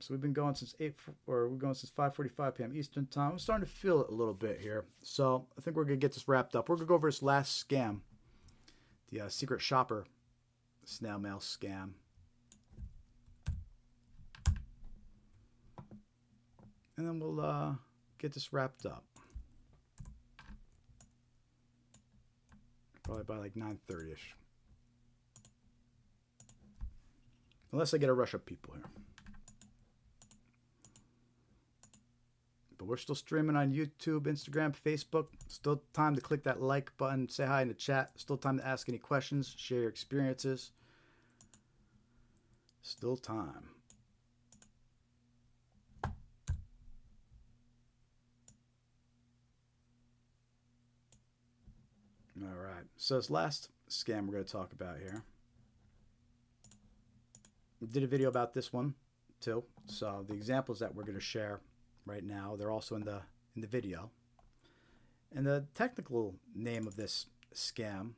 so. We've been going since 5:45 p.m. Eastern time. I'm starting to feel it a little bit here, so I think we're gonna get this wrapped up. We're gonna go over this last scam, the secret shopper snail mail scam. And then we'll get this wrapped up. Probably by like 9:30ish. Unless I get a rush of people here. But we're still streaming on YouTube, Instagram, Facebook. Still time to click that like button, say hi in the chat. Still time to ask any questions, share your experiences. Still time. All right, so this last scam we're going to talk about here. We did a video about this one too. So the examples that we're going to share right now, they're also in the video. And the technical name of this scam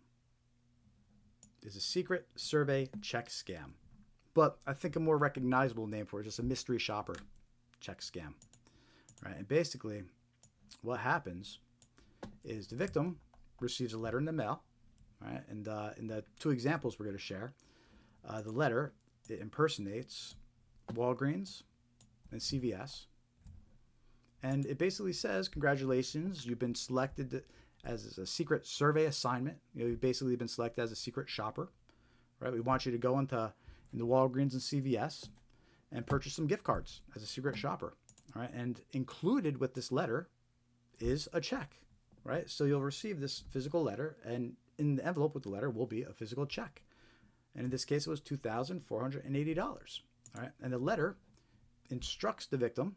is a secret survey check scam. But I think a more recognizable name for it is just a mystery shopper check scam. Right? And basically what happens is the victim receives a letter in the mail, right? And in the two examples we're going to share, the letter, it impersonates Walgreens and CVS. And it basically says, congratulations, you've been selected as a secret survey assignment. You've basically been selected as a secret shopper, right? We want you to go into Walgreens and CVS and purchase some gift cards as a secret shopper, all right? And included with this letter is a check. Right? So you'll receive this physical letter, and in the envelope with the letter will be a physical check. And in this case, it was $2,480. All right. And the letter instructs the victim,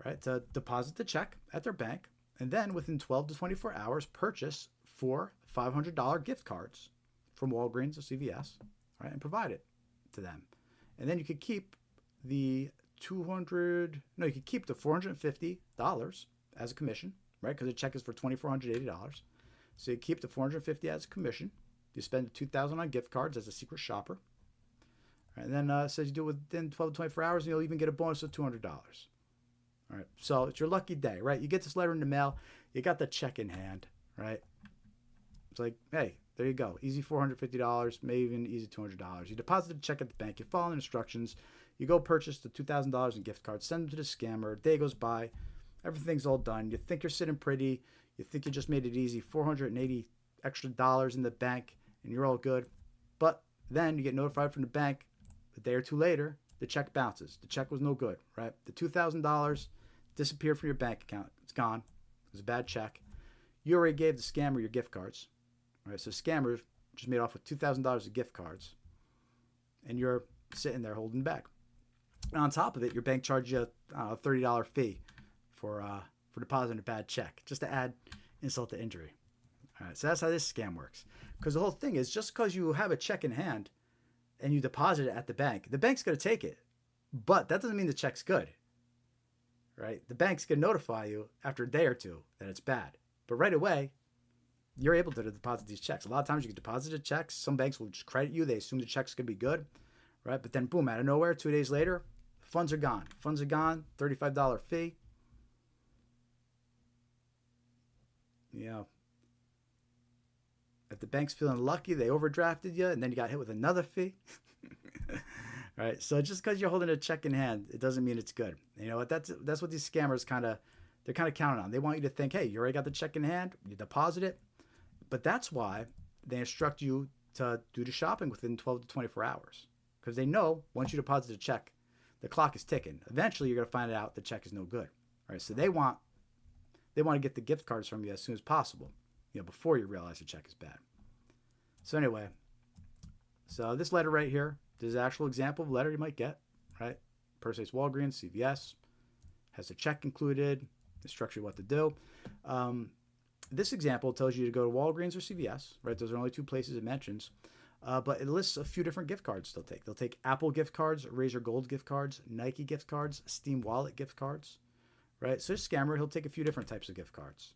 right, to deposit the check at their bank, and then within 12 to 24 hours, purchase 4 $500 gift cards from Walgreens or CVS, right, and provide it to them. And then you could keep the $450 as a commission, right? Because the check is for $2,480. So you keep the $450 as a commission. You spend $2,000 on gift cards as a secret shopper. And then it says you do it within 12 to 24 hours, and you'll even get a bonus of $200. All right. So it's your lucky day, right? You get this letter in the mail. You got the check in hand, right? It's like, hey, there you go. Easy $450, maybe even easy $200. You deposit the check at the bank. You follow the instructions. You go purchase the $2,000 in gift cards. Send them to the scammer. A day goes by. Everything's all done. You think you're sitting pretty. You think you just made it easy. $480 extra dollars in the bank, and you're all good. But then you get notified from the bank a day or two later, the check bounces. The check was no good, right? The $2,000 disappeared from your bank account. It's gone. It was a bad check. You already gave the scammer your gift cards. Right? So scammer just made off with $2,000 of gift cards, and you're sitting there holding back. And on top of it, your bank charged you a $30 fee for depositing a bad check, just to add insult to injury. All right, so that's how this scam works. Because the whole thing is, just because you have a check in hand and you deposit it at the bank's going to take it. But that doesn't mean the check's good, right? The bank's going to notify you after a day or two that it's bad. But right away, you're able to deposit these checks. A lot of times you can deposit the checks. Some banks will just credit you. They assume the check's going to be good, right? But then boom, out of nowhere, 2 days later, funds are gone. Funds are gone, $35 fee. Yeah. If the bank's feeling lucky, they overdrafted you, and then you got hit with another fee. Right? So just because you're holding a check in hand, it doesn't mean it's good. You know what? That's what these scammers they're kind of counting on. They want you to think, hey, you already got the check in hand, you deposit it. But that's why they instruct you to do the shopping within 12 to 24 hours. Because they know once you deposit a check, the clock is ticking. Eventually, you're going to find out the check is no good. All right? So they want to get the gift cards from you as soon as possible, before you realize the check is bad. So anyway, so this letter right here, this is an actual example of a letter you might get, right? Impersonates Walgreens, CVS, has a check included, instructs you what to do. This example tells you to go to Walgreens or CVS, right? Those are only two places it mentions. But it lists a few different gift cards they'll take. They'll take Apple gift cards, Razor Gold gift cards, Nike gift cards, Steam Wallet gift cards, right? So this scammer, he'll take a few different types of gift cards.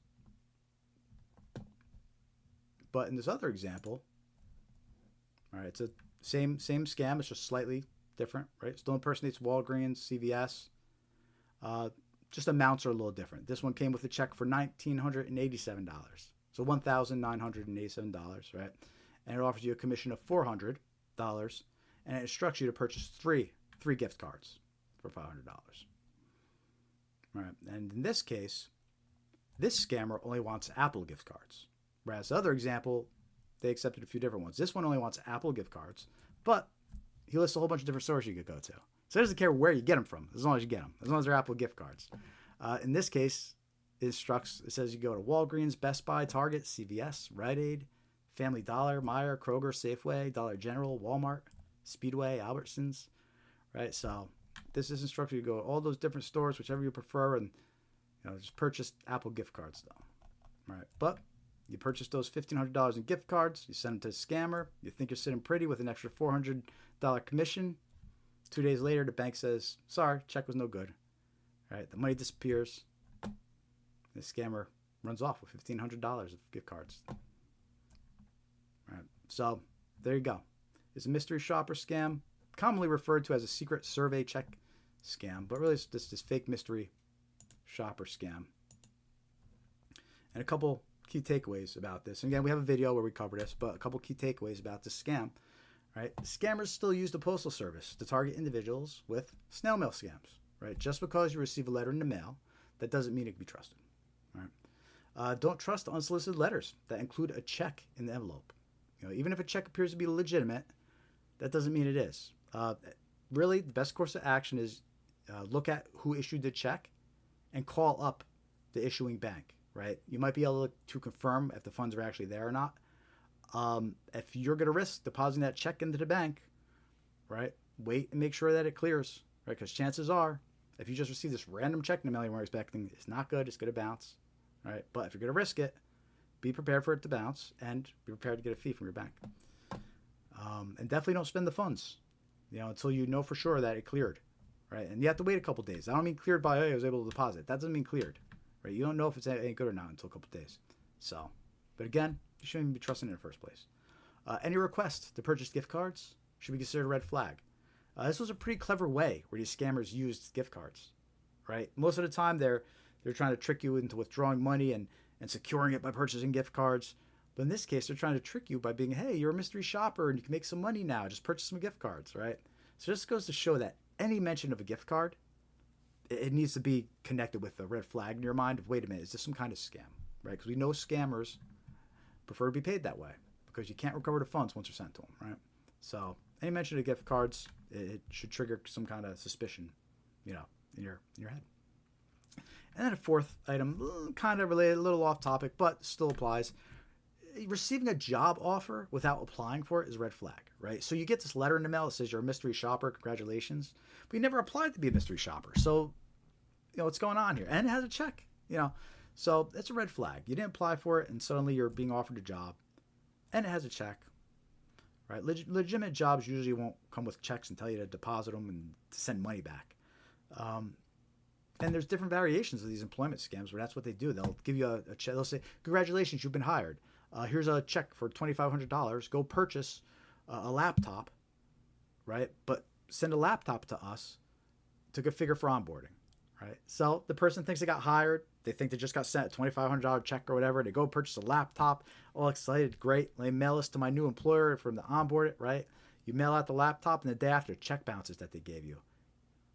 But in this other example, all right, it's a same scam. It's just slightly different, right? Still impersonates Walgreens, CVS. Just amounts are a little different. This one came with a check for $1,987. So $1,987, right? And it offers you a commission of $400, and it instructs you to purchase three gift cards for $500. All right, and in this case, this scammer only wants Apple gift cards. Whereas the other example, they accepted a few different ones. This one only wants Apple gift cards, but he lists a whole bunch of different stores you could go to. So he doesn't care where you get them from, as long as you get them, as long as they're Apple gift cards. In this case, it says you go to Walgreens, Best Buy, Target, CVS, Rite Aid, Family Dollar, Meijer, Kroger, Safeway, Dollar General, Walmart, Speedway, Albertsons, right? So this is instructed you to go to all those different stores, whichever you prefer, and just purchase Apple gift cards, though. All right, but you purchase those $1,500 in gift cards, you send them to the scammer, you think you're sitting pretty with an extra $400 commission. 2 days later, the bank says, sorry, check was no good. All right, the money disappears. The scammer runs off with $1,500 of gift cards. All right, so there you go. It's a mystery shopper scam, commonly referred to as a secret survey check scam, but really it's just this fake mystery shopper scam. And a couple key takeaways about this. And again, we have a video where we cover this, but a couple key takeaways about this scam. Right? Scammers still use the postal service to target individuals with snail mail scams. Right? Just because you receive a letter in the mail, that doesn't mean it can be trusted. Right? Don't trust unsolicited letters that include a check in the envelope. Even if a check appears to be legitimate, that doesn't mean it is. Really, the best course of action is look at who issued the check and call up the issuing bank. Right? You might be able to confirm if the funds are actually there or not. If you're going to risk depositing that check into the bank, right, wait and make sure that it clears, right? Because chances are, if you just receive this random check in the mail you weren't expecting, it's not good. It's going to bounce, right? But if you're going to risk it, be prepared for it to bounce and be prepared to get a fee from your bank. And definitely don't spend the funds, until you know for sure that it cleared, right? And you have to wait a couple days. I don't mean cleared by, I was able to deposit. That doesn't mean cleared, right? You don't know if it's any good or not until a couple days. So, but again, you shouldn't even be trusting it in the first place. Any request to purchase gift cards should be considered a red flag. This was a pretty clever way where these scammers used gift cards, right? Most of the time they're trying to trick you into withdrawing money and securing it by purchasing gift cards. But in this case, they're trying to trick you by being, hey, you're a mystery shopper and you can make some money now. Just purchase some gift cards, right? So this goes to show that any mention of a gift card, it needs to be connected with a red flag in your mind of, wait a minute, is this some kind of scam, right? Because we know scammers prefer to be paid that way because you can't recover the funds once they're sent to them, right? So any mention of gift cards, it should trigger some kind of suspicion, in your head. And then a fourth item, kind of related, a little off topic, but still applies. Receiving a job offer without applying for it is a red flag, right? So you get this letter in the mail that says you're a mystery shopper, congratulations, but you never applied to be a mystery shopper. So, what's going on here? And it has a check, So it's a red flag. You didn't apply for it, and suddenly you're being offered a job, and it has a check, right? Legitimate jobs usually won't come with checks and tell you to deposit them and to send money back. And there's different variations of these employment scams where that's what they do. They'll give you a check. They'll say, congratulations, you've been hired. Here's a check for $2,500. Go purchase a laptop, right? But send a laptop to us to configure for onboarding, right? So the person thinks they got hired. They think they just got sent a $2,500 check or whatever. They go purchase a laptop, all excited, great. Let me mail this to my new employer for them to onboard it, right? You mail out the laptop, and the day after, check bounces that they gave you,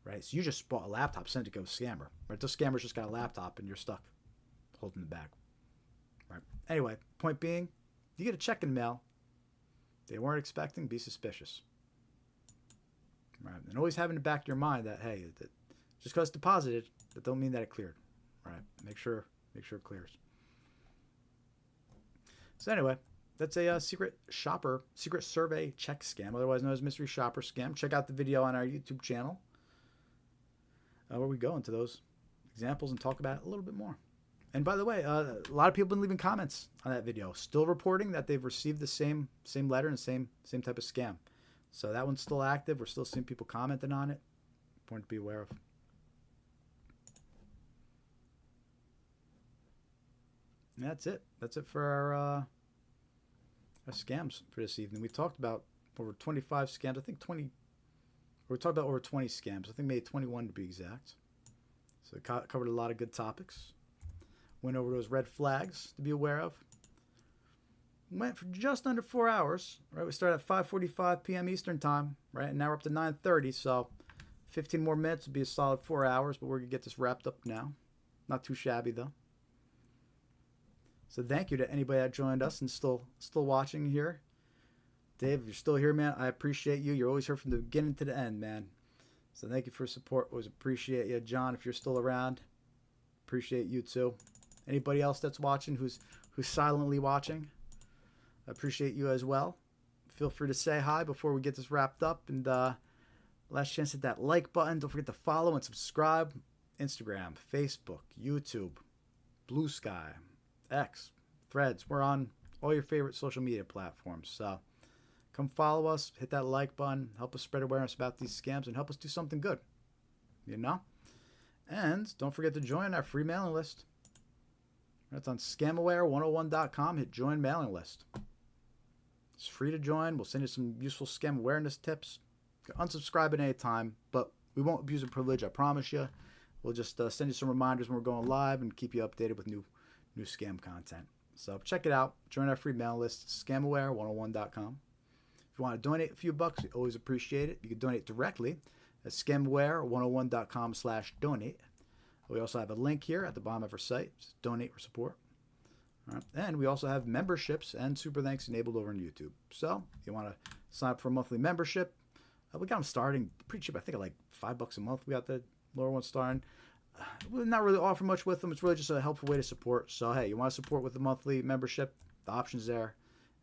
right? So you just bought a laptop, sent it to go scammer, right? Those scammers just got a laptop, and you're stuck holding the bag. Right. Anyway, point being, you get a check in the mail they weren't expecting, be suspicious. Right. And always have in the back of your mind that, hey, just because it's deposited, that don't mean that it cleared. Right. Make sure it clears. So anyway, that's a secret survey check scam, otherwise known as mystery shopper scam. Check out the video on our YouTube channel where we go into those examples and talk about it a little bit more. And by the way, a lot of people have been leaving comments on that video, still reporting that they've received the same letter and same type of scam. So that one's still active. We're still seeing people commenting on it. Point to be aware of. And that's it. That's it for our scams for this evening. We talked about over 25 scams. I think 20. We talked about over 20 scams. I think maybe 21 to be exact. So it covered a lot of good topics. Went over those red flags to be aware of. Went for just under 4 hours, right? We started at 5:45 p.m. Eastern time, right? And now we're up to 9:30, so 15 more minutes would be a solid 4 hours, but we're going to get this wrapped up now. Not too shabby, though. So thank you to anybody that joined us and still watching here. Dave, if you're still here, man, I appreciate you. You're always here from the beginning to the end, man. So thank you for your support. Always appreciate you. John, if you're still around, appreciate you too. Anybody else that's watching who's silently watching, I appreciate you as well. Feel free to say hi before we get this wrapped up. And last chance, hit that like button. Don't forget to follow and subscribe. Instagram, Facebook, YouTube, Blue Sky, X, Threads. We're on all your favorite social media platforms. So come follow us, hit that like button, help us spread awareness about these scams, and help us do something good. And don't forget to join our free mailing list. That's on scamaware101.com. Hit join mailing list. It's free to join. We'll send you some useful scam awareness tips. You can unsubscribe at any time, but we won't abuse the privilege, I promise you. We'll just send you some reminders when we're going live and keep you updated with new scam content. So check it out. Join our free mailing list, scamaware101.com. If you want to donate a few bucks, we always appreciate it. You can donate directly at scamaware101.com/donate. We also have a link here at the bottom of our site. Donate or support. All right. And we also have memberships and super thanks enabled over on YouTube. So if you want to sign up for a monthly membership, we got them starting pretty cheap. I think at like $5 a month. We got the lower one starting. We're not really offering much with them. It's really just a helpful way to support. So hey, you want to support with the monthly membership? The option's there.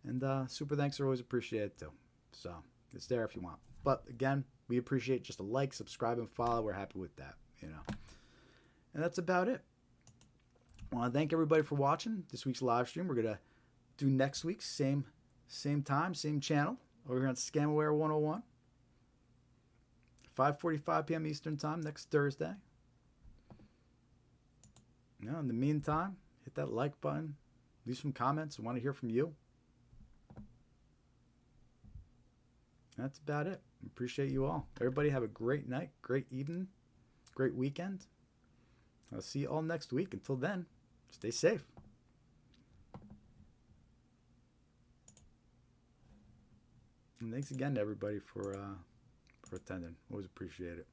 And super thanks are always appreciated too. So it's there if you want. But again, we appreciate just a like, subscribe, and follow. We're happy with that, you know. And that's about it. I want to thank everybody for watching this week's live stream. We're gonna do next week's same time, same channel over here on Scamware 101. 5:45 p.m. Eastern Time next Thursday. Now, in the meantime, hit that like button, leave some comments. I want to hear from you. That's about it. Appreciate you all. Everybody have a great night, great evening, great weekend. I'll see you all next week. Until then, stay safe. And thanks again to everybody for attending. Always appreciate it.